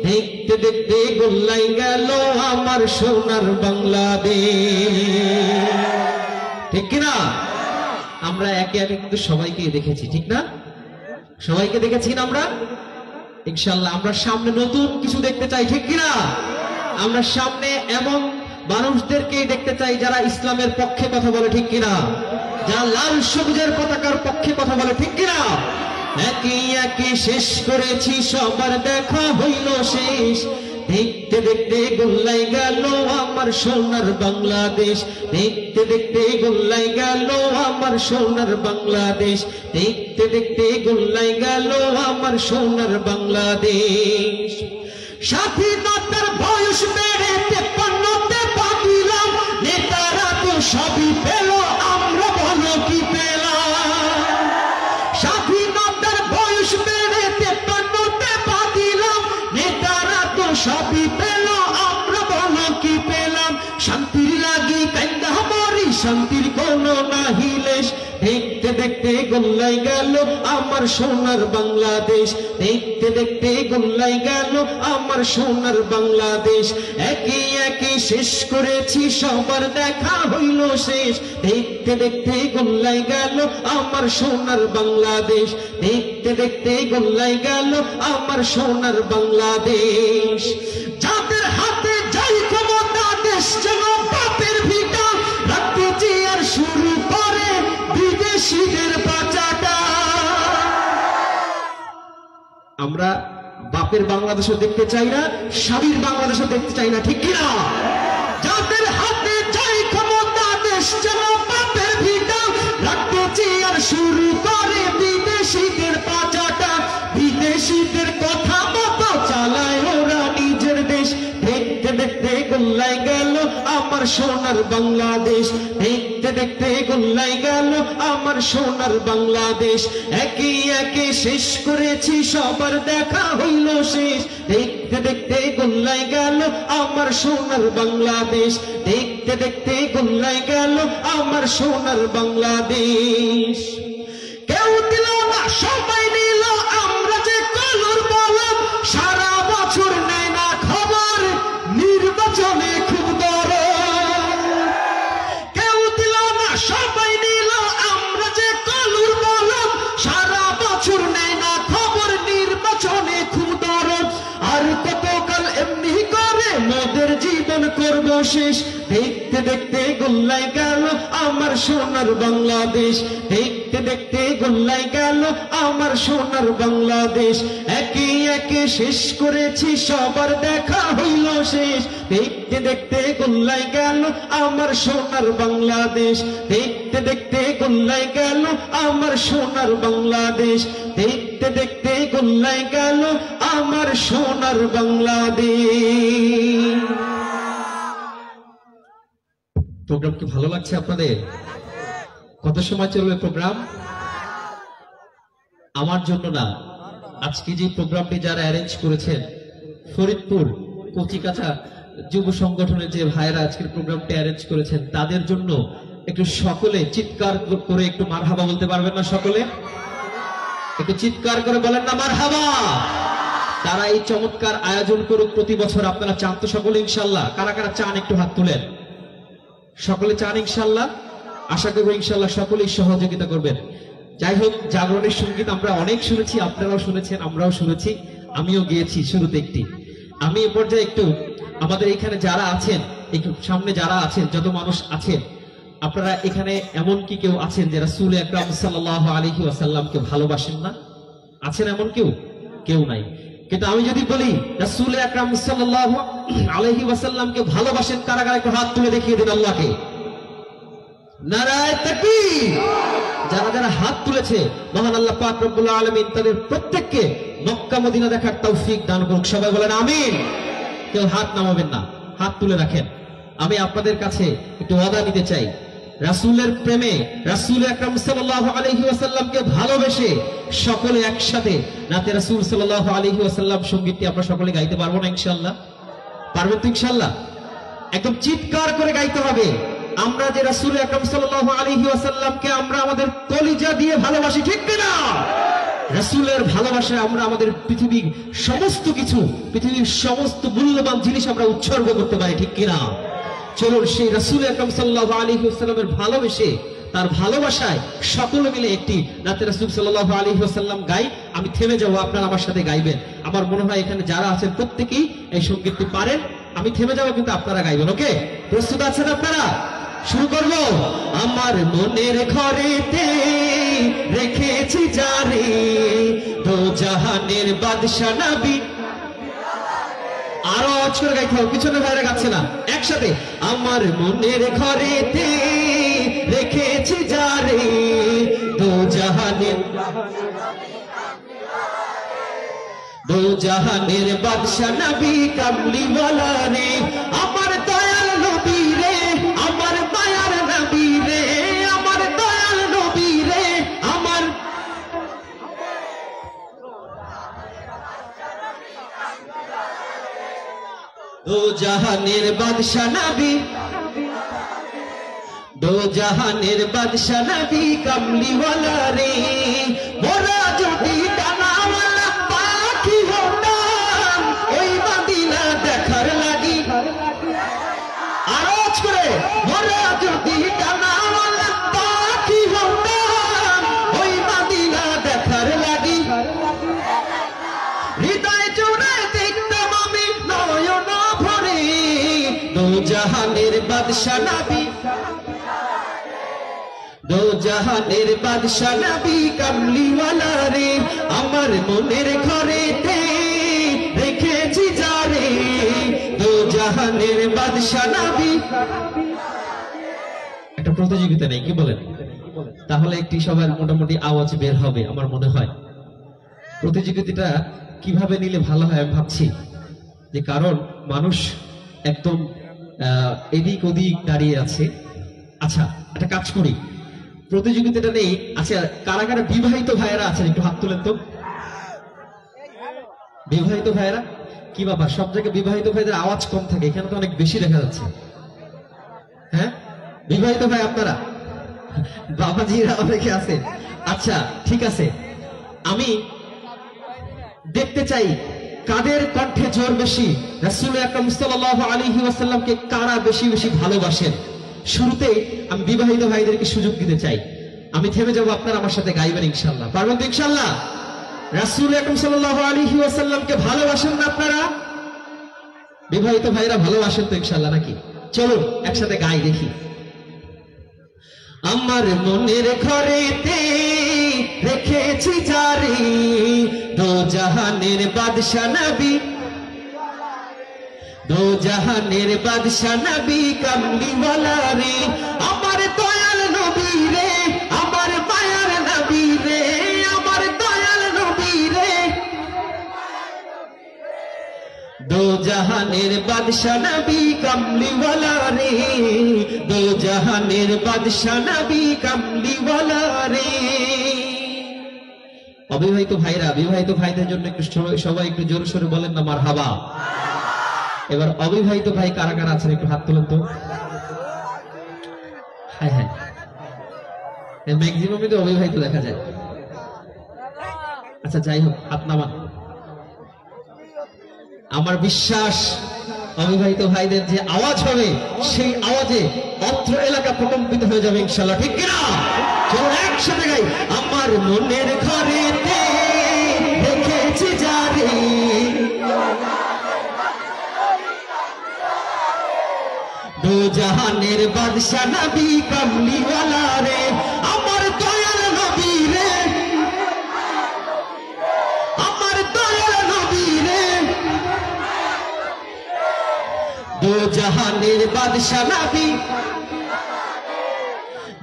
দেখতে দেখতে গোল্লাই গেল আমার সোনার বাংলাদেশ, ঠিক কিনা? আমরা একে একে কিন্তু সবাইকে দেখেছি, ঠিক না? সবাইকে দেখেছি না আমরা? ইনশাআল্লাহ আমরা সামনে নতুন কিছু দেখতে চাই, ঠিক কিনা? আমরা সামনে এমন মানুষদেরকে দেখতে চাই যারা ইসলামের পক্ষে কথা বলে, ঠিক কিনা? যারা লাল সবুজের পতাকার পক্ষে কথা বলে, ঠিক কিনা? একে একে শেষ করেছি, সবার দেখা হইল শেষ, দেখতে দেখতে গোল্লাই গেল আমার সোনার বাংলাদেশ, দেখতে দেখতে গোল্লাই গেল আমার সোনার বাংলাদেশ, দেখতে দেখতে গোল্লাই গেল আমার সোনার বাংলাদেশ। স্বাধীনতার বয়স বেড়ে 53তে পা দিলাম, নেতারা তো সবই পেল, আমরা বলো কি পেলাম? স্বাধীনতার বয়স বেড়ে 53তে পা দিলাম, নেতারা তো সবই পেল, আমরা বলো কি পেলাম? শান্তির লাগি কান্দা মরি, শান্তির কোনো নাহি লেশ, দেখতে দেখতে গোল্লাই গেল আমার সোনার বাংলাদেশ, দেখতে দেখতে গোল্লাই গেল আমার সোনার বাংলাদেশ। একে একে শেষ করেছি, সবার দেখা হইল শেষ, দেখতে দেখতে গোল্লাই গেল আমার সোনার বাংলাদেশ, দেখতে দেখতে গোল্লাই গেল আমার সোনার বাংলাদেশ। যাদের হাতে যাই ক্ষমতা, দেশ যেন আমরা বাপের বাংলাদেশও দেখতে চাই না, স্বামীর বাংলাদেশও দেখতে চাই না, ঠিক কিনা? যাদের হাতে চাই ক্ষমতা, দেশ যেন বাপের ভিটা, রাখতে চেয়ার শুরু করে বিদেশিদের পাচাটা, বিদেশিদের কথা মতো চালায় ওরা নিজের দেশ। দেখতে দেখতে গোল্লাই গেল আমার সোনার বাংলাদেশ, দেখতে দেখতে গোল্লাই গেল আমার সোনার বাংলাদেশ। একে একে শেষ করেছি সবার দেখা হইল শেষ, দেখতে দেখতে গোল্লাই গেল আমার সোনার বাংলাদেশ, দেখতে দেখতে গোল্লাই গেল আমার সোনার বাংলাদেশ। কেউ দিল না সবাই নিল, আমরা যে কলর বলদ, সারা বছর নেয় না খবর, নির্বাচনে খুব দরদ। কেউ দিল না সবাই নিল, আমরা যে কলর বলদ, সারা বছর নেয় না খবর, নির্বাচনে খুব দরদ। আর কতকাল এমনি করে মোদের জীবন করব শেষ, দেখতে দেখতে গোল্লাই গেল আমার সোনার বাংলাদেশ, দেখতে দেখতে গোল্লাই গেল আমার সোনার বাংলাদেশ। একে একে শেষ করেছি সবার দেখা হইল শেষ, দেখতে দেখতে গোল্লাই গেল আমার সোনার বাংলাদেশ, দেখতে দেখতে গোল্লাই গেল আমার সোনার বাংলাদেশ, দেখতে দেখতে গোল্লাই গেল আমার সোনার বাংলাদেশ। প্রোগ্রাম কি ভালো লাগছে আপনাদের? কত সময় চলবে প্রোগ্রাম? আমার জন্য না, আজকে যে প্রোগ্রামটি যারা অ্যারেঞ্জ করেছেন, ফরিদপুর কচিকাঁচা যুব সংগঠনের যে ভাইরা আজকের প্রোগ্রামটি অ্যারেঞ্জ করেছেন, তাদের জন্য একটু সকলে চিৎকার করে একটু মারহাবা বলতে পারবেন না? সকলে একটু চিৎকার করে বলেন না মারহাবা। তারা এই চমৎকার আয়োজন করুক প্রতি বছর। আপনারা চান তো সকলে ইনশাল্লাহ? কারা কারা চান একটু হাত তুলেন। সকলে চান ইনশাল্লাহ? আশা করবো ইনশাল্লাহ সকলেই সহযোগিতা করবেন। যাই হোক, জাগরণের সঙ্গীত আমরা অনেক শুনেছি, আপনারাও শুনেছেন, আমরাও শুনেছি, আমিও গিয়েছি শুরুতে একটি। আমি এ পর্যায়ে একটু আমাদের এখানে যারা আছেন, একটু সামনে যারা আছেন, যত মানুষ আছেন, আপনারা এখানে এমন কি কেউ আছেন যে রাসূল আকরাম সাল্লাল্লাহু আলাইহি ওয়াসাল্লামকে ভালোবাসেন না? আছেন এমন কেউ? কেউ নাই। কিন্তু আমি যদি বলি রাসূল আকরাম সাল্লাল্লাহু আলাইহি ওয়াসাল্লামকে ভালোবাসেন কারা কারা, একটু হাত তুলে দেখিয়ে দিন আল্লাহকে। নারায়ে তাকবীর। যারা যারা হাত তুলেছে, মহান আল্লাহ পাক রব্বুল আলামিন তাদের প্রত্যেককে মক্কা মদিনা দেখার তৌফিক দান করুক। সবাই বলেন আমিন। কেউ হাত নামাবেন না, হাত তুলে রাখেন। আমি আপনাদের কাছে একটু ওয়াদা নিতে চাই, রাসূলের প্রেমে, রাসূল আকরাম সাল্লাল্লাহু আলাইহি ওয়াসাল্লামকে ভালোবেসে সকলে একসাথে নাতে রাসূল সাল্লাল্লাহু আলাইহি ওয়াসাল্লাম সঙ্গীতটি আমরা সকলে গাইতে পারবো না ইনশাআল্লাহ? পারবেন তো ইনশাআল্লাহ? একদম চিৎকার করে গাইতে হবে। আমরা যে রাসূল আকরাম সাল্লাল্লাহু আলাইহি ওয়াসাল্লামকে আমরা আমাদের কলিজা দিয়ে ভালোবাসি, ঠিক কিনা? রাসূলের ভালোবাসায় আমরা আমাদের পৃথিবীর সমস্ত কিছু, পৃথিবীর সমস্ত মূল্যবান জিনিস আমরা উৎসর্গ করতে পারি, ঠিক কিনা? চলুন সেই রাসূল আকরাম সাল্লাল্লাহু আলাইহি ওয়াসাল্লামের ভালোবেসে, তার ভালোবাসায় সকলে মিলে একটি নাতে রাসূল সাল্লাল্লাহু আলাইহি ওয়াসাল্লাম গাই। আমি থেমে যাব, আপনারা আমার সাথে গাইবেন। আমার মনে হয় এখানে যারা আছেন প্রত্যেকেই এই সঙ্গীতটি পারেন। আমি থেমে যাব, কিন্তু আপনারা গাইবেন। ওকে, প্রস্তুত আছেন আপনারা? শুরু করব। আমার মনের ঘরেতে রেখেছি যারে, দো জাহানের বাদশা নবী। আরো আওয়াজ করে গাইতে হবে, পিছনে ভাইরা গাচ্ছে না, একসাথে। আমার মনের ঘরেতে রেখেছি যারে, দো জাহানের বাদশা নবী কামলিওয়ালা রে। আমার দয়াল নবী রে, আমার দয়াল নবী রে, আমার দয়াল নবী রে, আমার দো জাহানের বাদশা নবী, দো জাহানের বাদশা নবী কামলিওয়ালা রে। মোরা যদি ডানাওয়ালা পাখি হতাম, ওই মদিনা দেখার লাগি। আওয়াজ করে, মোরা যদি ডানাওয়ালা পাখি হতাম, ওই মদিনা দেখার লাগি। হৃদয় জুড়ে দেখতাম আমি নয়ন ভরে, দো জাহানের বাদশা নবী, দো জাহানের বাদশা নবী কামলিওয়ালা রে, আমার মনের ঘরেতে রেখেছি যারে, দো জাহানের বাদশা নবী। একটা প্রতিযোগিতা নেই, কি বলেন? তাহলে একটি সবার মোটামুটি আওয়াজ বের হবে আমার মনে হয়। প্রতিযোগিতাটা কিভাবে নিলে ভালো হয় আমি ভাবছি, যে কারণ মানুষ একদম এদিক ওদিক দাঁড়িয়ে আছে। আচ্ছা, একটা কাজ করি, প্রতিযোগিতাটা নেই। আচ্ছা, কারা কারা বিবাহিত ভাইয়েরা আছেন একটু হাত তুলেন তো। বিবাহিত ভাইয়েরা, কি বাবা সব জায়গায় বিবাহিত ভাইদের আওয়াজ কম থাকে, এখানে তো অনেক বেশি দেখা যাচ্ছে। হ্যাঁ, বিবাহিত ভাই আপনারা, বাবাজিরা অনেকে আছে। আচ্ছা ঠিক আছে, আমি দেখতে চাই কাদের কণ্ঠে জোর বেশি, রাসূল আকরাম সাল্লাল্লাহু আলাইহি ওয়াসাল্লামকে কারা বেশি বেশি ভালোবাসেন। শুরুতেই আমি বিবাহিত ভাইদেরকে সুযোগ দিতে চাই। আমি থেমে যাব, আপনারা আমার সাথে গাইবেন ইনশাআল্লাহ। পারবেন তো ইনশাআল্লাহ? রাসূল আকরাম সাল্লাল্লাহু আলাইহি ওয়াসাল্লামকে ভালোবাসেন না আপনারা? বিবাহিত ভাইরা ভালোবাসেন তো ইনশাআল্লাহ নাকি? চলুন একসাথে গাই দেখি। আমার মনের ঘরেতে রেখেছি যারে, দো জাহানের বাদশা নবী, দো জাহানের বাদশা নবী কামলিওয়ালা রে, আমার দয়াল নবী রে, আমার মায়ার নবী রে, আমার দয়াল নবী রে, দো জাহানের বাদশা নবী কামলিওয়ালা রে, দো জাহানের বাদশা নবী কামলিওয়ালা রে। অবিবাহিত ভাইরা, বিবাহিত ভাইদের জন্য একটু সবাই একটু জোর সোরে বলেন না মারহাবা। এবার অবিবাহিত ভাই কারা কারা আছেন একটু হাত তুলেন তো। হ্যাঁ হ্যাঁ, ম্যাক্সিমামই তো অবিবাহিত দেখা যায়। আচ্ছা যাই হোক, হাত নামান। আমার বিশ্বাস অবিবাহিত ভাইদের যে আওয়াজ হবে, সেই আওয়াজে অত্র এলাকা প্রকম্পিত হয়ে যাবে ইনশাআল্লাহ, ঠিক কিনা? চলো একসাথে গাই। আমার মনের ঘরেতে রেখেছি যারে, দো জাহানের বাদশা নবী কামলিওয়ালা রে, আমার দয়াল নবী রে, আমার দয়াল নবী রে, দো জাহানের বাদশা নবী,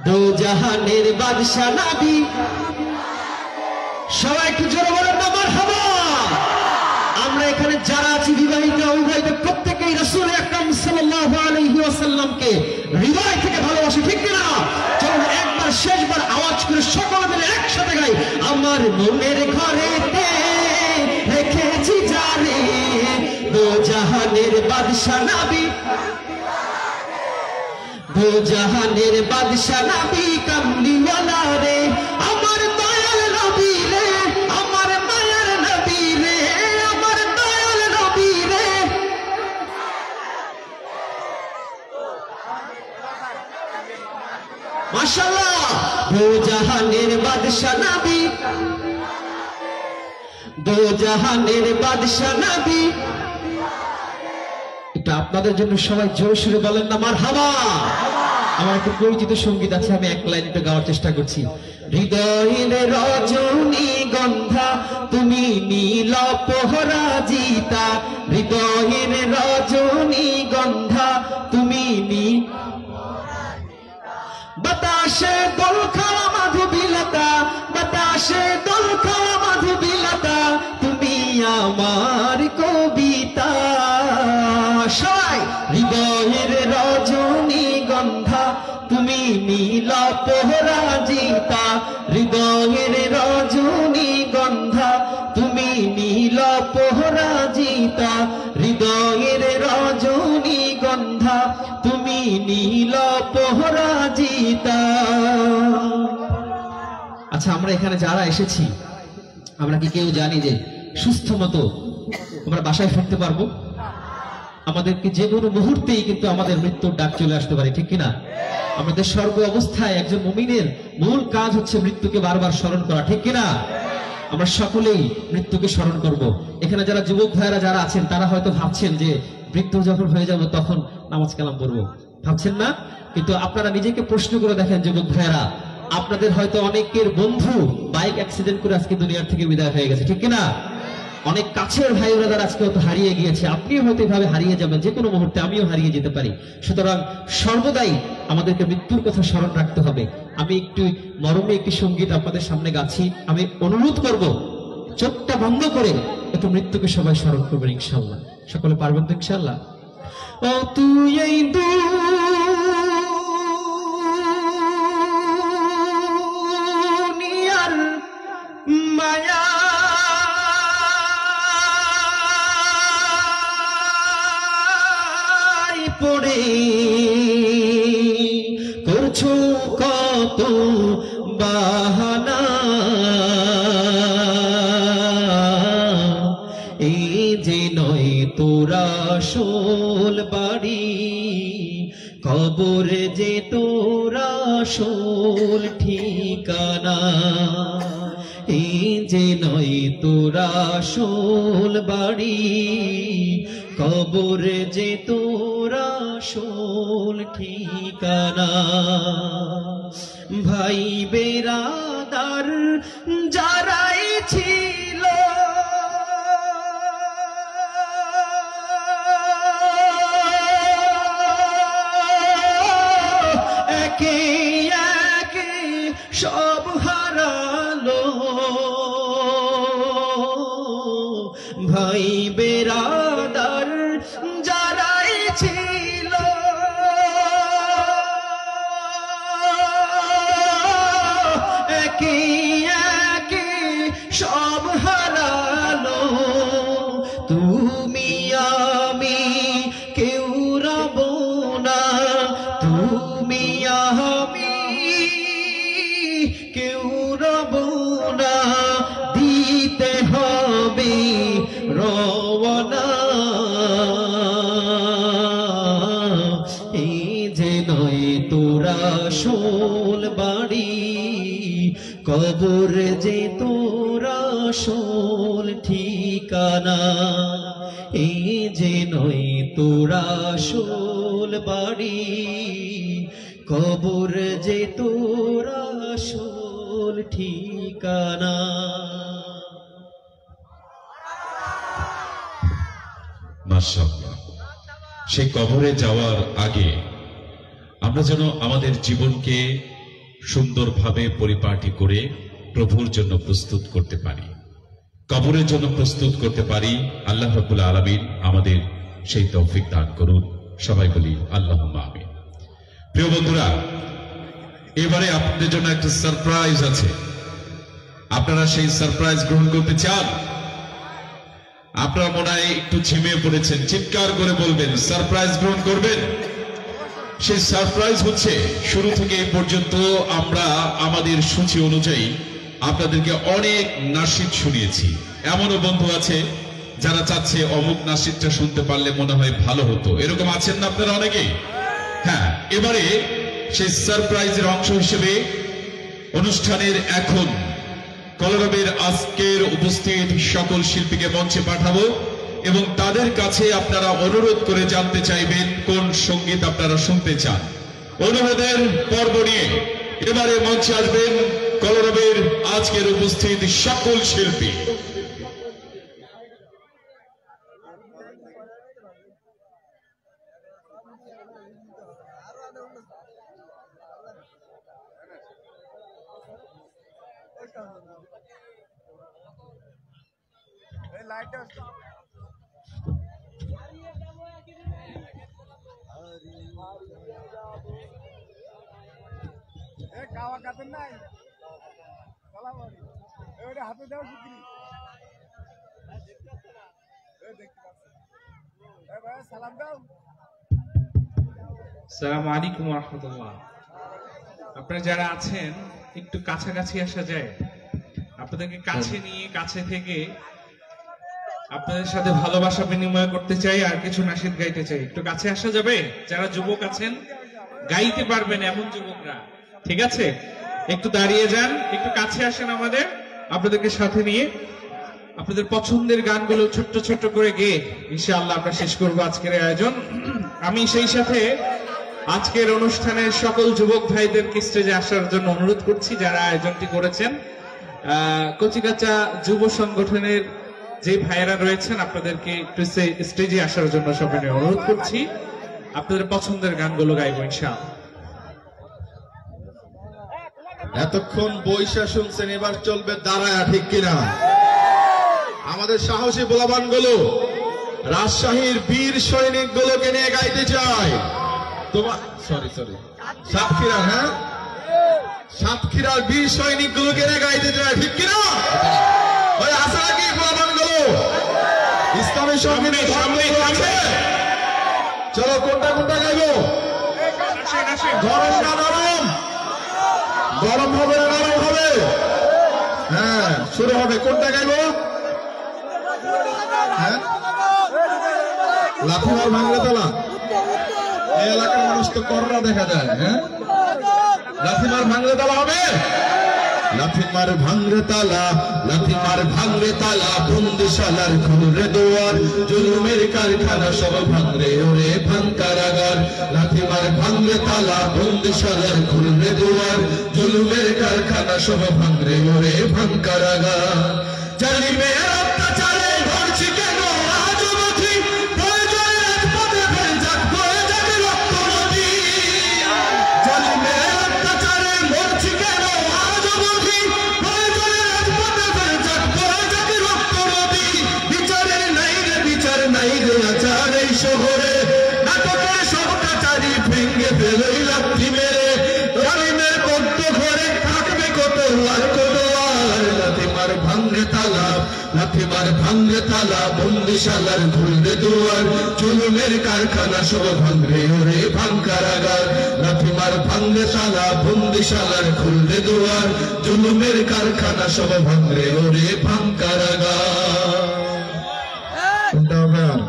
দো জাহানের বাদশা নবী। সবাই একটু জোরে বলেন না মারহাবা। আমরা এখানে যারা আছি বিবাহিত অবিবাহিত প্রত্যেকেই রাসূল আকরাম সাল্লাল্লাহু আলাইহি ওয়াসাল্লামকে হৃদয় থেকে ভালোবাসি, ঠিক কিনা? চলুন একবার শেষবার আওয়াজ করে সকলে মিলে একসাথে গাই। আমার মনের ঘরেতে রেখেছি যারে, দো জাহানের বাদশা নবী, দো জাহানের বাদশা নবী কামলিওয়ালা রে, আমার দয়াল নবী রে, আমার মায়ার নবী রে, আমার দয়াল নবী রে। মাশাআল্লাহ, দো জাহানের বাদশা নবী, দো জাহানের বাদশা নবী। এটা আপনাদের জন্য সবাই জোরে সুরে বলেন না মারহাবা। আমার একটা পরিচিত সঙ্গীত আছে, আমি এক লাইন একটু গাওয়ার চেষ্টা করছি। হৃদয়ের রজনী গন্ধা তুমি নীল পরাজিতা, হৃদয়ের রজনী গন্ধা তুমি বাতাসে দোল খাওয়া মাধুবিলতা, বাতাসে দোল খাওয়া মাধুবিলতা, তুমি আমার কবিতা। সবাই হৃদয়ের রজনী গন্ধা তুমি নীল পরাজিতা, হৃদয়ের রজনী গন্ধা তুমি নীল পরাজিতা, হৃদয়ের রজনী গন্ধা তুমি নীল পরাজিতা। আচ্ছা, আমরা এখানে যারা এসেছি আমরা কি কেউ জানি যে সুস্থ মতো আমরা বাসায় ফিরতে পারবো? আমাদেরকে যে কোনো মুহূর্তেই কিন্তু আমাদের মৃত্যুর ডাক চলে আসতে পারে, ঠিক কিনা? আমাদের সর্ব অবস্থায় একজন মুমিনের মূল কাজ হচ্ছে মৃত্যুকে বারবার স্মরণ করা, ঠিক কিনা? আমরা সকলেই মৃত্যুকে স্মরণ করব। এখানে যারা যুবক ভাইরা যারা আছেন তারা হয়তো ভাবছেন যে মৃত্যু যখন হয়ে যাবে তখন নামাজ কালাম পড়বো, ভাবছেন না? কিন্তু আপনারা নিজেকে প্রশ্ন করে দেখেন যুবক ভাইরা, আপনাদের হয়তো অনেকের বন্ধু বাইক অ্যাক্সিডেন্ট করে আজকে দুনিয়ার থেকে বিদায় হয়ে গেছে, ঠিক কিনা? অনেক কাছের ভাই ব্রাদার আজকে হয়তো হারিয়ে গিয়েছে, আপনিও হয়তো এভাবে হারিয়ে যাবেন, যে কোনো মুহূর্তে আমিও হারিয়ে যেতে পারি। সুতরাং সর্বদাই আমাদেরকে মৃত্যুর কথা স্মরণ রাখতে হবে। আমি একটু মরমে একটি সঙ্গীত আপনাদের সামনে গাচ্ছি, আমি অনুরোধ করব চোখটা বন্ধ করে একটু মৃত্যুকে সবাই স্মরণ করবেন ইনশাআল্লাহ। সকলে পারবেন তো ইনশাআল্লাহ? ও তুই এই দুনিয়ার মায়া পড়ে করছো কত বাহানা, এই যে নয় তোরা আসল বাড়ি, কবর যে তোরা আসল ঠিকানা, এই যে নয় তোরা আসল বাড়ি, কবর যে তোরা আসল ঠিকানা। ভাই বেরাদার যারাই ছিল একে একে সব হারালো, ভাই বেরাদার যারাই ছিল একে একে সব হারালো, তুমি আমি কেউ রব না, তুমি আমি কেউ রব না, দিতে হবে রওনা, এই যে নয় তোরা আসল বাড়ি, কবর যে তোরা আসল ঠিকানা, এই যে নয় তোরা আসল বাড়ি, কবর যে তোরা আসল ঠিকানা। মাশাআল্লাহ। সেই কবরে যাওয়ার আগে আমরা যেন আমাদের জীবনকে সুন্দরভাবে পরিপাটি করে প্রভুর জন্য প্রস্তুত করতে পারি, কবরের জন্য প্রস্তুত করতে পারি। আল্লাহ রাব্বুল আলামিন আমাদের সেই তৌফিক দান করুন। সবাই বলি আল্লাহুম্মা আমিন। প্রিয় বন্ধুরা, এবারে আপনাদের জন্য একটা সারপ্রাইজ আছে। আপনারা সেই সারপ্রাইজ গ্রহণ করতে চান? আপনারা মনে হয় একটু ঝিমিয়ে পড়েছেন, চিৎকার করে বলবেন সারপ্রাইজ গ্রহণ করবেন। সেই সারপ্রাইজ হচ্ছে শুরু থেকে এই পর্যন্ত আমরা আমাদের সূচি অনুযায়ী আপনাদেরকে অনেক নাশিদ শুনিয়েছি। এমনও বন্ধু আছে যারা চাচ্ছে অমুক নাশিদটা শুনতে পারলে মনে হয় ভালো হতো, এরকম আছেন না আপনারা অনেকেই? হ্যাঁ, এবারে সেই সারপ্রাইজের অংশ হিসেবে অনুষ্ঠানের এখন কলরবের আজকের উপস্থিত সকল শিল্পীকে মঞ্চে পাঠাবো এবং তাদের কাছে আপনারা অনুরোধ করে জানতে চাইবেন কোন সঙ্গীত আপনারা শুনতে চান। অনুরোধের পর্ব নিয়ে এবারে মঞ্চে আসবেন কলরবের আজকের উপস্থিত সকল শিল্পী। আসসালামু আলাইকুম ওয়া রাহমাতুল্লাহ। আপনারা যারা আছেন একটু কাছাকাছি আসা যায়? আপনাদেরকে কাছে নিয়ে কাছে থেকে আপনাদের সাথে ভালোবাসা বিনিময় করতে চাই আর কিছু নাশিদ গাইতে চাই। একটু কাছে আসা যাবে? যারা যুবক আছেন গাইতে পারবেন এমন যুবকরা, ঠিক আছে? একটু দাঁড়িয়ে যান, একটু কাছে আসেন আমাদের, আপনাদেরকে সাথে নিয়ে আপনাদের পছন্দের গানগুলো ছোট্ট ছোট্ট করে গেয়ে ইনশাআল্লাহ আমরা শেষ করবো আজকের আয়োজন। আমি সেই সাথে আজকের অনুষ্ঠানের সকল যুবক ভাইদেরকে স্টেজে আসার জন্য অনুরোধ করছি, যারা আয়োজনটি করেছেন। কচিকাঁচা যুব সংগঠনের যে ভাইয়েরা রয়েছেন, আপনাদেরকে একটু স্টেজে আসার জন্য সবাই অনুরোধ করছি। আপনাদের পছন্দের গানগুলো গাইব ইনশাআল্লাহ। এতক্ষণ বৈশা শুনছেন, এবার চলবে দাঁড়ায়া, ঠিক কিনা? আমাদের সাহসী বোলাবান গুলো, রাজশাহীর বীর সৈনিক গুলোকে নিয়ে গাইতে চায়। তোমার সরি সাতক্ষীরা, হ্যাঁ, সাতক্ষীরার বীর সৈনিক গুলোকে নিয়ে গাইতে চায়, ঠিক কিনা? ওই আসা নাকি বোলাবান গুলো ইসলামী সঙ্গীত আছে? চলো, কোনটা কোনটা গাইবো? গরম না নরম? গরম হবে না নরম হবে? হ্যাঁ, শুরু হবে। কোনটা গাইবো? হ্যাঁ, লাঠিমার ভাঙলে তোলা। এই এলাকার মানুষ তো করোনা দেখা যায়। হ্যাঁ, লাঠিমার ভাঙলে তোলা হবে। লাঠিমার ভাঙরে তালা, লাঠিমার ভাঙরে তালা, বন্দিশালার খুলরে দুয়ার, জুলুমের কারখানা সব ভাঙরে ওরে ভাঙ কারাগার। লাঠিমার ভাঙরে তালা, বন্দিশালার খুলরে দুয়ার, জুলুমের কারখানা সব ভাঙরে ওরে ভাঙ কারাগার। জালিমের অত্যাচারে ভরছি কেন আজ অবধি, প্রয়োজনে রাজপথে ফেল যাক বয়ে যাবে রক্ত নদী। জালিমের অত্যাচারে মরছি কেন আজ অবধি, প্রয়োজনে রাজপথে ফেল যাক বয়ে যাবে রক্ত নদী। বিচারের নাই রে, বিচার নাই রে আচার এই শহরে, নাটকের সব কাচারি ভেঙ্গে ফেলোই লাথি মেরে। জালিমের বদ্ধ ঘরে থাকবে কত আর কত আর। লাঠিমার ভাঙরে তালা, লাঠিমার ভাঙরে তালা, বন্দিশালার খুলরে দুয়ার, জুলুমের কারখানা সব ভাঙরে ওরে ভাঙ কারাগার। লাঠিমার ভাঙরে তালা, বন্দিশালার খুলরে দুয়ার, জুলুমের কারখানা সব ভাঙরে ওরে ভাঙ কারাগার। কোনটা হবে আর?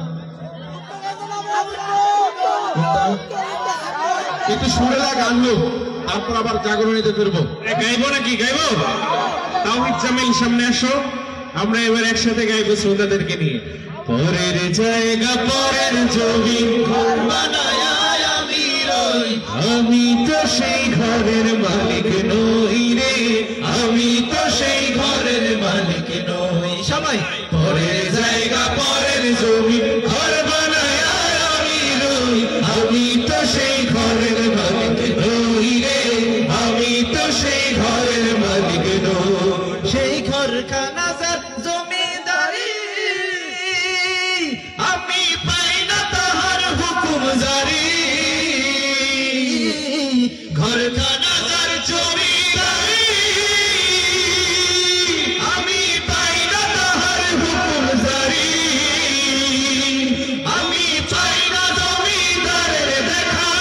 একটু সুরেলা গান হোক, তারপর আবার জাগরণীতে ফিরবো। গাইবো নাকি? গাইবো? তাওহীদ জামিল সামনে আসো, আমরা এবার একসাথে গাইবো শ্রোতাদেরকে নিয়ে। পরের জায়গা পরের জমিন ঘর বানায় আমি রই, আমি তো সেই ঘরের মালিক নই রে, আমি তো সেই ঘরের মালিক নই। সবাই পরের জায়গা পরের জমিন ঘর বানায় আমি রই, আমি তো সেই ঘরের মালিক নই রে, আমি তো সেই ঘরের মালিক নই। সেই ঘরখানা যার জমিদারি, আমি পাই না তাহার হুকুম জারি। ঘরখানা যার জমিদারি, আমি পাই না তাহার হুকুম জারি। আমি পাই না জমিদারের দেখা,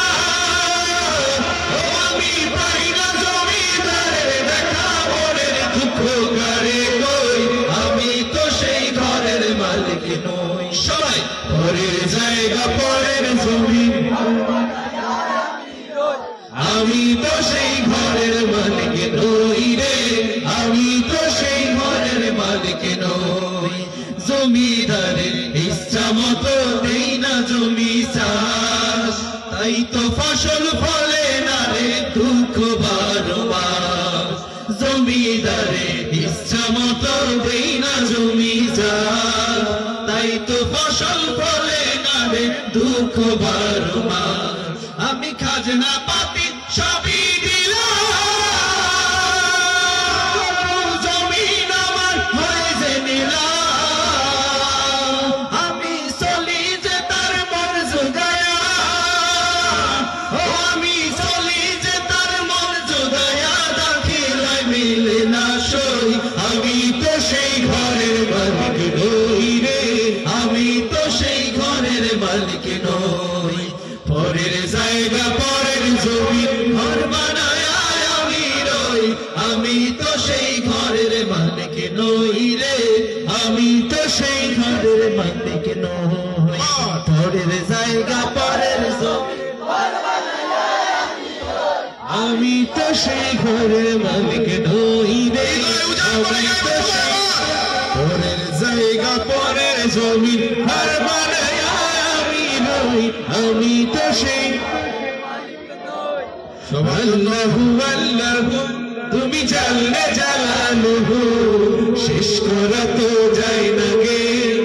ও আমি পাই না জমিদারের দেখা। মনের দুঃখ কারে কই, আমি তো সেই ঘরের মালিক নই। সবাই পরের জায়গা পরের জমিন, আমি তো সেই ঘরের মালিক নই রে, আমি তো সেই ঘরের মালিক নই। জমিদারের ইচ্ছা মতো দেই না জমি চাষ, তাই তো ফসল ফলে না রে দুঃখ বারো মাস। জমিদারের ইচ্ছা মতো দেই না জমি চাষ, তাই তো ফসল ফলে না রে দুঃখ বারো মাস। আমি খাজনা পাতি সবই দিলাম, জমিন আমার হয়ে যে নিলাম। আমি চলি যে তার মর্যাদায়া, ও আমি চলি যে তার মর্যাদায়া। দাখিলায় মিলে না সই, আমি তো সেই ঘরের মালিক নই রে, আমি তো সেই ঘরের মালিক নই। পরের জায়গা পরের জমিন ঘর বানায় আমি রই, আমি তো সেই ঘরের মালিক নই রে, আমি তো সেই ঘরের মালিক নই। পরের জায়গা পরের জমিন ঘর বানায় আমি তো সেই ঘরের মালিক নই রে, আমি তো সেই পরের জায়গা পরের জমিন ঘর বানায় আমি রই, আমি তো সেই আল্লাহু আল্লাহু তুমি জানলে জালালুহু শেষ করা তো যায় না গে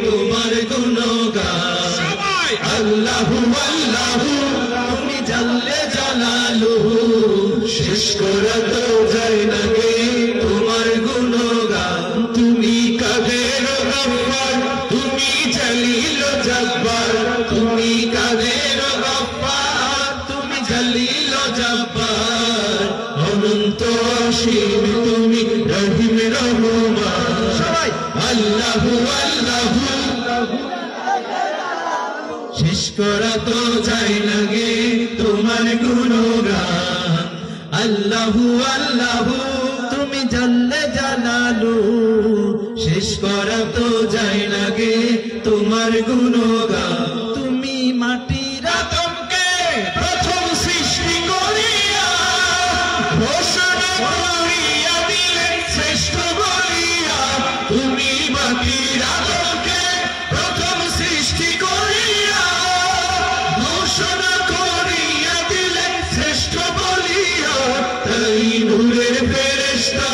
তোমার গুণগান আল্লাহু আল্লাহু তুমি জানলে জালালুহু শেষ করা তো যায় না গে তোমার গুণগান তুমি কাদের গফফার তুমি জলিল জব্বার তুমি কাদের গফফার তুমি জলিল জব্বার অনন্ত অসীম তুমি রহিম রহমান সবাই আল্লাহু আল্লাহু শেষ করা তো যায় না গে তোমার গুণগান আল্লাহু আল্লাহু তুমি জানলে জানালু শেষ করা তো যায় না গে তোমার গুণগান তুমি মাটির আদমকে প্রথম সৃষ্টি করিয়া ঘোষণা করিয়া দিলেন শ্রেষ্ঠ বলিয়া তুমি মাটির আদমকে প্রথম সৃষ্টি করিয়া ঘোষণা করিয়া দিলেন শ্রেষ্ঠ বলিয়া তাই নূরের ফেরেশতা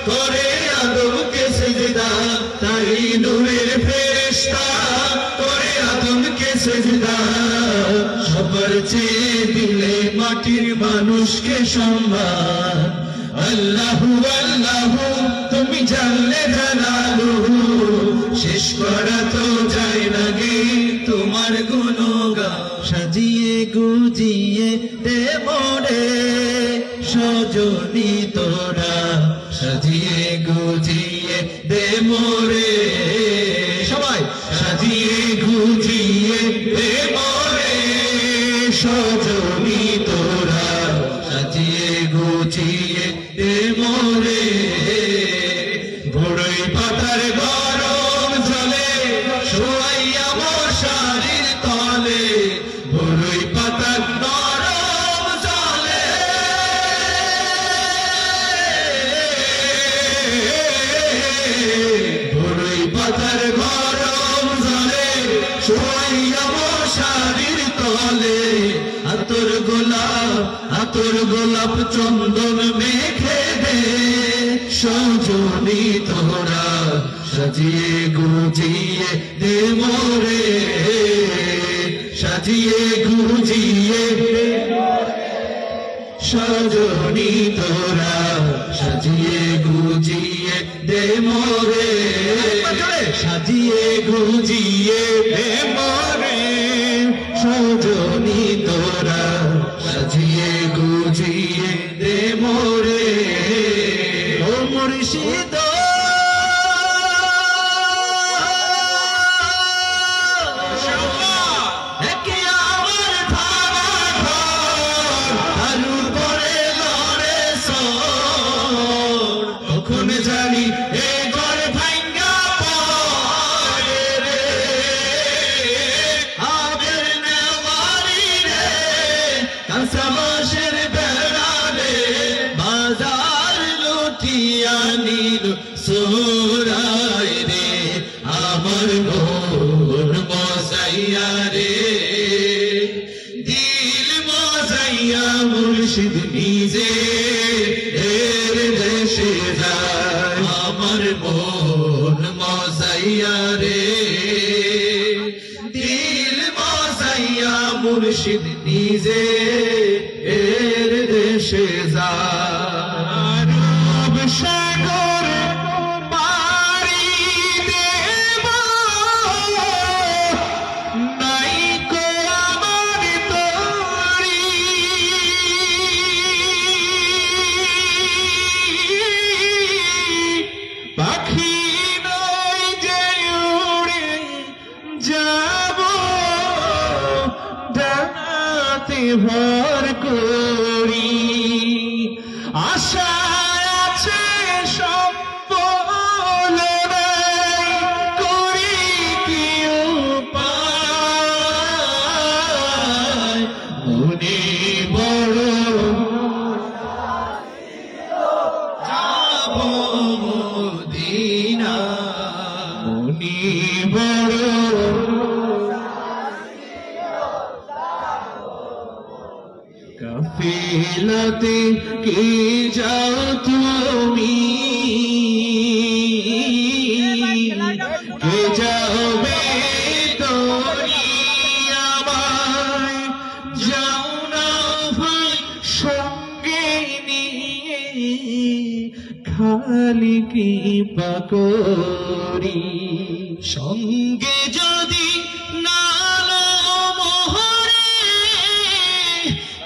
করে আদমকে সিজদা তাই নূরের ফেরেশতা করে আদমকে সিজদা সবার চেয়ে দিলে মাটির মানুষকে সম্মান আল্লাহু আল্লাহু তুমি জানলে জানালুহু শেষ করা তো যায় না গে তোমার গুণগান সাজিয়ে গুজিয়ে দে মোরে সজনী তোরা সাজিয়ে গুজিয়ে দে মোরে সবাই সাজিয়ে গুজিয়ে দে মোরে সজনী তোরা সাজিয়ে গুজিয়ে দে মোরে বড়ই পাতার গরম জলে শোয়াইয়া মশারির তলে বড়ই পাতার নরম জলে বড়ই পাতার গরম জলে শোয়াইয়া মশারির তলে আতর গোলাপ চন্দন মেখে দে সজনী তোরা সাজিয়ে গুজিয়ে দে মোরে সাজিয়ে গুজিয়ে সজনী তোরা সাজিয়ে গুজিয়ে দে মোরে সাজিয়ে গুজিয়ে দে মোরে সজনী তোরা সাজিয়ে গুজিয়ে দে মোরে ও মুর্শিদ একে আমার ভাড়া ঘর তার উপরে লড়ে সর কখন জানি এ ঘর ভাঙ্গা পড়ে রে আগের নেওয়ারি রে কাঁচাবাসের বেড়া রে বাজার লুটিয়া নিল সোরাই রে আমার মন মজাইয়া রে দিল মজাইয়া মুর্শিদ নিজে এর দেশে যায় আমার মন মজাইয়া রে দিল মজাইয়া মুর্শিদ নিজে এর দেশে যায় রূপ সাগর পাড়ি দেব নাই কো আমার তরি পাখি নয় যে উড়ে যাব ডানাতে ভর করি আশা আছে সম্বল নাই করি কি উপায় মনে বড় যাব মদিনা মনে বড় কাফেলা রাতে কে যাও তুমি, কে যাবে তোরি আমায়, যাও না ভাই সঙ্গে নিয়ে, খালি কি পাকরি সঙ্গে যদি নালো মোহরে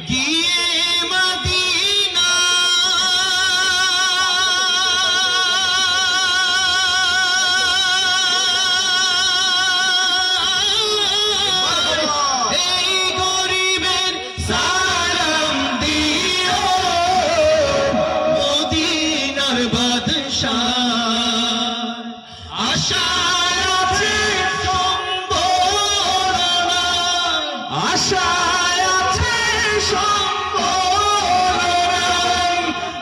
গিয়ে মদিনা, এই গরিবের সালাম দিও মদিনার বাদশাহ, আশায় আছে সম্বলনা, আশায় আছে সম্বলনা,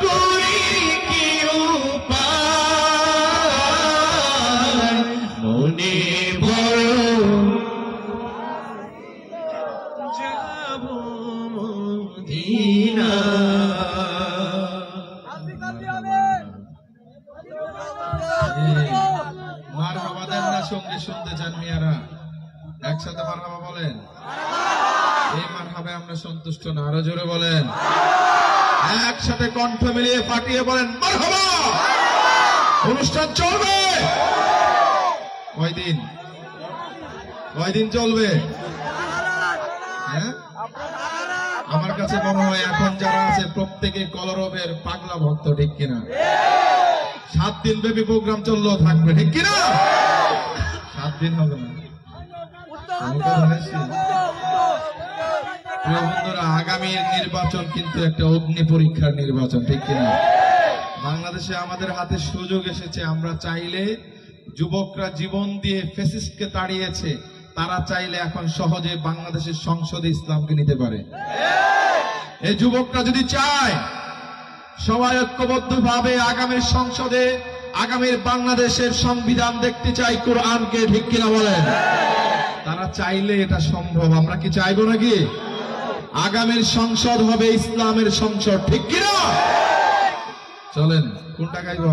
করি কি উপায়, মনে বড় যাব মদিনা। মারহাবা দেন না সঙ্গে শুনতে চান মিয়ারা? একসাথে মারহাবা বলেন। এই মারহাবায় আমরা সন্তুষ্ট না, আরো জোরে বলেন। একসাথে কণ্ঠ মিলিয়ে ফাটিয়ে বলেন মারহাবা। অনুষ্ঠান চলবে কয়দিন? কয়দিন চলবে? হ্যাঁ, আমার কাছে মনে হয় এখন যারা আছে প্রত্যেকে কলরবের পাগলা ভক্ত, ঠিক কিনা? 7 দিন ব্যাপী প্রোগ্রাম চললেও থাকবে, ঠিক কিনা? 7 দিন হবে না। প্রিয় বন্ধুরা, আগামী নির্বাচন কিন্তু একটা অগ্নি পরীক্ষার নির্বাচন, ঠিক কিনা? বাংলাদেশে আমাদের হাতে সুযোগ এসেছে। আমরা চাইলে, যুবকরা জীবন দিয়ে ফ্যাসিস্টকে তাড়িয়েছে, তারা চাইলে এখন সহজে বাংলাদেশের সংসদে ইসলামকে নিতে পারে। এই যুবকরা যদি চায়, সবাই ঐক্যবদ্ধ ভাবে আগামীর সংসদে, আগামীর বাংলাদেশের সংবিধান দেখতে চাই কোরআনকে, ঠিক কিনা বলেন? তারা চাইলে এটা সম্ভব। আমরা কি চাইবো নাকি? আগামীর সংসদ হবে ইসলামের সংসদ, ঠিক কিনা? চলেন, কোনটা গাইব?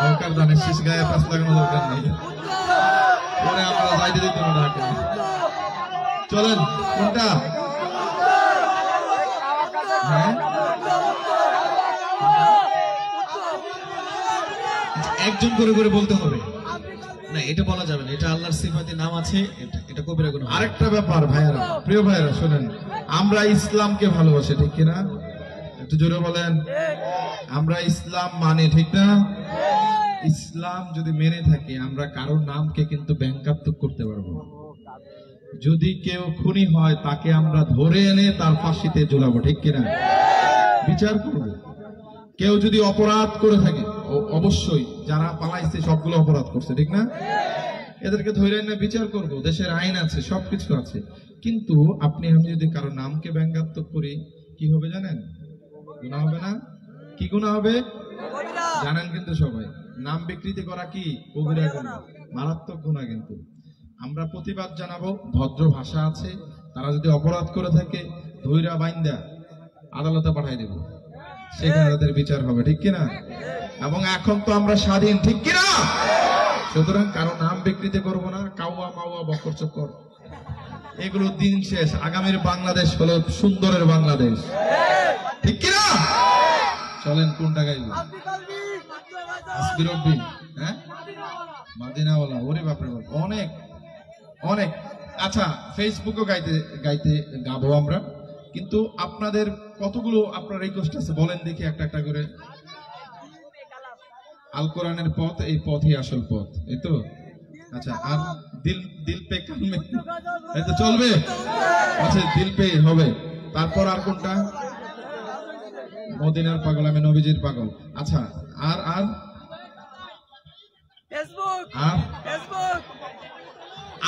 দরকার জানে শীষ গায়ে পাঁচ লাগানো দরকার নেই, পরে আমরা যাইতে দিত না ঢাকা। চলেন, কোনটা? হ্যাঁ, একজন করে করে বলতে হবে না, এটা বলা যাবে না, এটা আল্লাহর সিফাতে নাম আছে, এটা কবিরা গুনাহ। আরেকটা ব্যাপার ভাইয়েরা, প্রিয় ভাইয়েরা শোনেন, আমরা ইসলামকে ভালোবাসি, ঠিক কিনা? একটু জোরে বলেন। আমরা ইসলাম মানে, ঠিক না? ইসলাম যদি মেনে থাকি, আমরা কারোর নামকে কিন্তু ব্যাংকাত্মক করতে পারবো। যদি কেউ খুনি হয়, তাকে আমরা ধরে এনে তার ফাঁসিতে ঝুলাবো, ঠিক কিনা? বিচার করব। কেউ যদি অপরাধ করে থাকে, অবশ্যই যারা পালাইছে সবগুলো অপরাধ করছে, ঠিক না? এদেরকে ধরে এনে বিচার করব। দেশের আইন আছে, সবকিছু আছে। কিন্তু আপনি আমি যদি কারো নামকে ব্যঙ্গাত্মক করি, কি হবে জানেন? গুনাহ হবে না? কি গুনাহ হবে জানেন? কিন্তু সবাই নাম বিকৃতি করা কি কবিরা গুনাহ, মারাত্মক গুনাহ। কিন্তু আমরা প্রতিবাদ জানাবো, ভদ্র ভাষা আছে। তারা যদি অপরাধ করে থাকে, ধৈরা বাইন্দা আদালতে পাঠাই দেব, সেখানে তাদের বিচার হবে, ঠিক কিনা? এবং এখন তো আমরা স্বাধীন, ঠিক কিনা? সুতরাং কারো নাম বিকৃতি করবো না, কাউয়া মাওয়া বকর চক্কর, এগুলো দিন শেষ। আগামীর বাংলাদেশ হলো সুন্দরের বাংলাদেশ, ঠিক কিনা? চলেন, কোনটা গাইব? আসবিরব্বি, হ্যাঁ, মাদিনাওয়ালা। ওরে বাপরে বাপ, অনেক অনেক। আচ্ছা, ফেসবুকও গাইতে গাইতে গাবো আমরা, কিন্তু আপনাদের কতগুলো আপনার রিকোয়েস্ট আছে বলেন দেখি একটা একটা করে। আল কোরআনের পথ, এই পথই আসল পথ, এই তো? আচ্ছা, আর দিল পে কালমে, এই তো চলবে? আচ্ছা, দিল পে হবে। তারপর আর কোনটা? মদিনার পাগল, আমি নবীজির পাগল। আচ্ছা, আর আর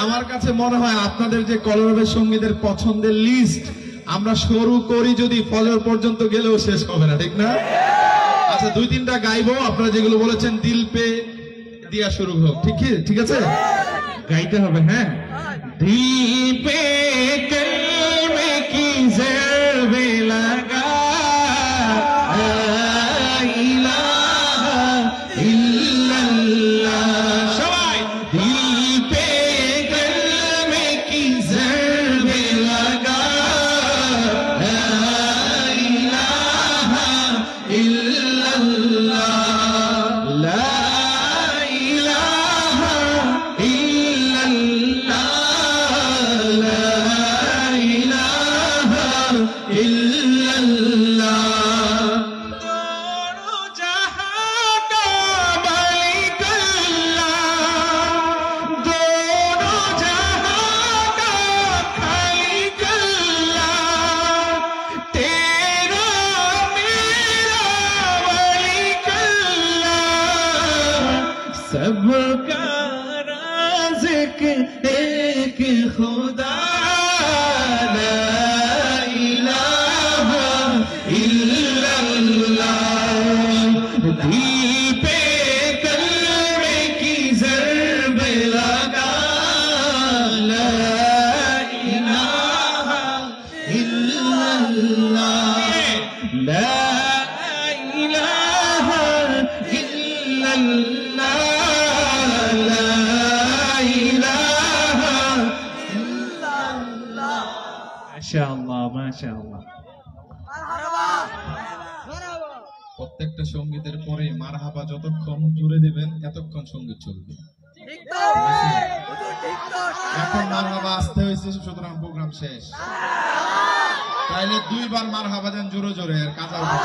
আমার কাছে মনে হয় আপনাদের যে কলরবের সঙ্গীদের পছন্দের লিস্ট আমরা শুরু করি, যদি ফজর পর্যন্ত গেলেও শেষ হবে না, ঠিক না? আচ্ছা, 2-3টা গাইবো। আপনারা যেগুলো বলেছেন দিল পে দিয়া শুরু হোক, ঠিক আছে? গাইতে হবে, হ্যাঁ। দিল পে কালমে কি জরবে লাগা, दिल पे कलमे की ज़रब लगा ला इलाहा इल्लल्लाह ला इलाहा इल्लल्लाह ला इलाहा इल्लल्लाह माशाअल्लाह माशाअल्लाह প্রত্যেকটা সঙ্গীতের পরে মারহাবা যতক্ষণ জুড়ে দিবেন এতক্ষণ সঙ্গীত চলবে। এখন মারহাবা আসতে হয়েছে, সুতরাং প্রোগ্রাম শেষ। তাইলে দুইবার মারহাবা দেন জোরে জোরে, আর কাজা উঠে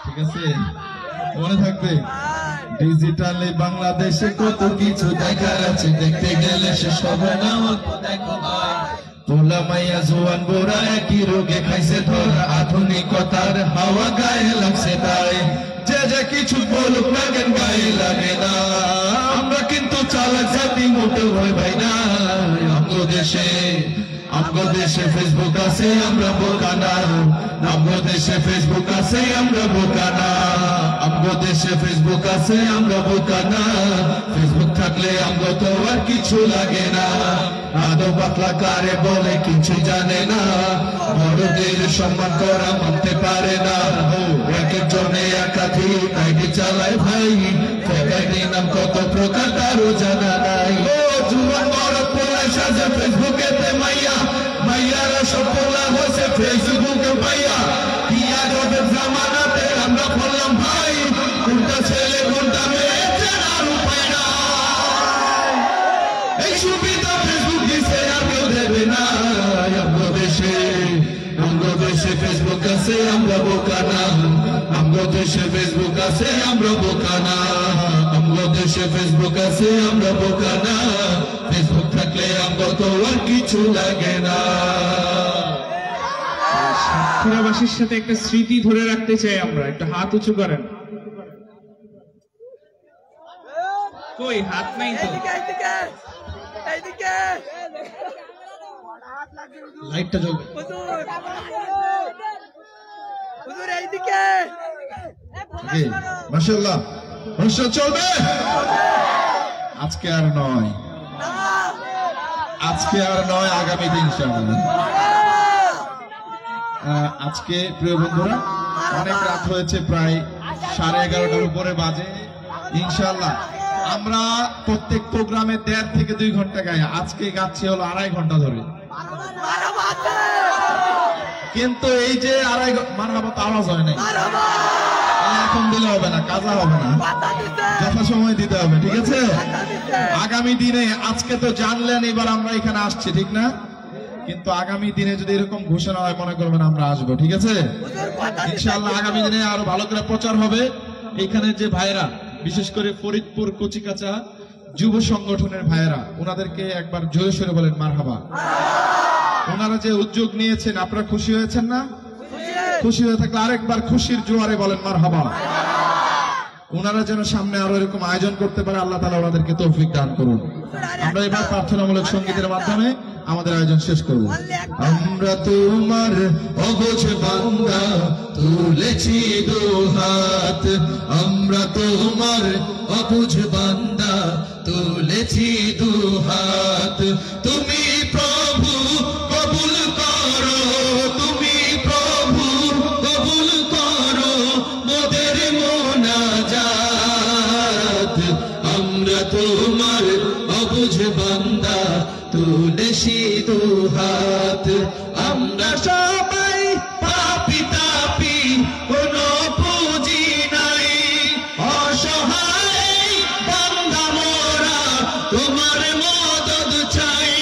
ঠিক আছে, মনে থাকবে। ডিজিটালে বাংলাদেশে কত কিছু দেখার আছে, দেখতে গেলে শেষ হবে না অল্প দেখো ভাই। তোলা মাইয়া জোয়ান বোরা একই রোগে খাইছে ধরা, আধুনিকতার হাওয়া গায়ে লাগছে তাই। যে যে কিছু বলুক না কেন গায়ে লাগে না, আমরা কিন্তু চালাক জাতি মোটে ভয় ভাই না। আমগো দেশে ফেসবুক আছে আমরা বোকা না, আমগো দেশে ফেসবুক আছে আমরা বোকা না, আমগো দেশে ফেসবুক আছে আমরা বোকা না। ফেসবুক থাকলে আমগো তো আর কিছু লাগে না, আদো পাতলা কারে বলে কিছু জানে না, বড়দের সম্মান করা মানতে পারে না। এক একজনে একাধিক আইডি চালায় ভাই, আইডি নাম কত প্রকার তারও জানা নাই। ও জুয়ান বড় পোলায় সাজে ফেসবুকেতে মাইয়া, মাইয়ারা সব পোলা হয়েছে ফেসবুকে মাইয়া। কিয়া রবের জামানাতে আমরা বললাম ভাই, কোনটা ছেলে কোনটা মেয়ে চেনার উপায় নাই। এই সুবিধা ফেসবুক দিছে আর কেউ দেবে না। আমগো দেশে ফেসবুক আছে আমরা বোকা না, আমগো দেশে ফেসবুক আছে আমরা বোকা না, আমগো দেশে ফেসবুক আছে আমরা বোকা না। ফেসবুক থাকলে আমগো তো আর কিছু লাগে না। সাতক্ষীরাবাসীর সাথে একটা স্মৃতি ধরে রাখতে চাই আমরা, একটা হাত উঁচু করেন। কই হাত নাই তো, লাইটটা জ্বলবে। মাশাআল্লাহ, অনুষ্ঠান চলবে। আজকে আর নয়, আজকে আর নয়, আগামী দিন ইনশাআল্লাহ। আজকে প্রিয় বন্ধুরা অনেক রাত হয়েছে, প্রায় 11:30টার উপরে বাজে। ইনশাআল্লাহ আমরা প্রত্যেক প্রোগ্রামে 1.5 থেকে 2 ঘন্টা গাই, আজকে গাচ্ছি হলো 2.5 ঘন্টা ধরে। কিন্তু এই যে 2.5 মারহাবা তো আওয়াজ হয় নাই, এখন দিলে হবে না, কাজা হবে না, যথাসময় দিতে হবে, ঠিক আছে। আগামী দিনে, আজকে তো জানলেন এবার আমরা এখানে আসছি, ঠিক না? কিন্তু আগামী দিনে যদি এরকম ঘোষণা হয় মনে করবেন আমরা আসবো, ঠিক আছে। ইনশাআল্লাহ আগামী দিনে আরো ভালো করে প্রচার হবে। এখানে যে ভাইরা, বিশেষ করে ফরিদপুর কচিকাঁচা যুব সংগঠনের ভাইয়েরা, ওনাদেরকে একবার জোরে সোরে বলেন মারহাবা। ওনারা যে উদ্যোগ নিয়েছেন, আপনারা খুশি হয়েছেন না? খুশি হয়ে থাকলে আরেকবার খুশির জোয়ারে বলেন মারহাবা। ওনারা যেন সামনে আরো এরকম আয়োজন করতে পারে, আল্লাহ তাআলা ওনাদেরকে তৌফিক দান করুন। আমরা এবার প্রার্থনামূলক সঙ্গীতের মাধ্যমে আমাদের আয়োজন শেষ করব। আমরা তোমার অবুঝ বান্দা, তুলেছি দুহাত, আমরা তোমার অবুঝ বান্দা, তুলেছি দুহাত। তুমি প্রভু কবুল করো, তুমি প্রভু কবুল করো মোদের মোনাজাত। আমরা তোমার অবুঝ বান্দা, তুলেছি দুহাত। আমরা সবাই পাপী তাপী, কোনো পুঁজি নাই, অসহায় বান্দা মোরা, তোমার মদদ চাই।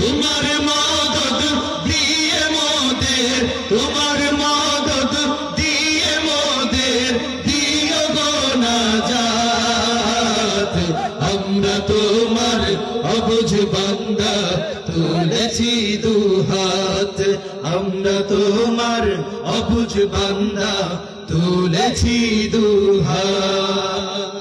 তোমার মদদ দিয়ে মোদের, তোমার মদদ দিয়ে মোদের দিও গো নাজাত। আমরা তোমার অবুঝ বান্দা, তুলেছি দুহাত। আমরা তোমার অবুঝ বান্দা, তুলেছি দুহাত।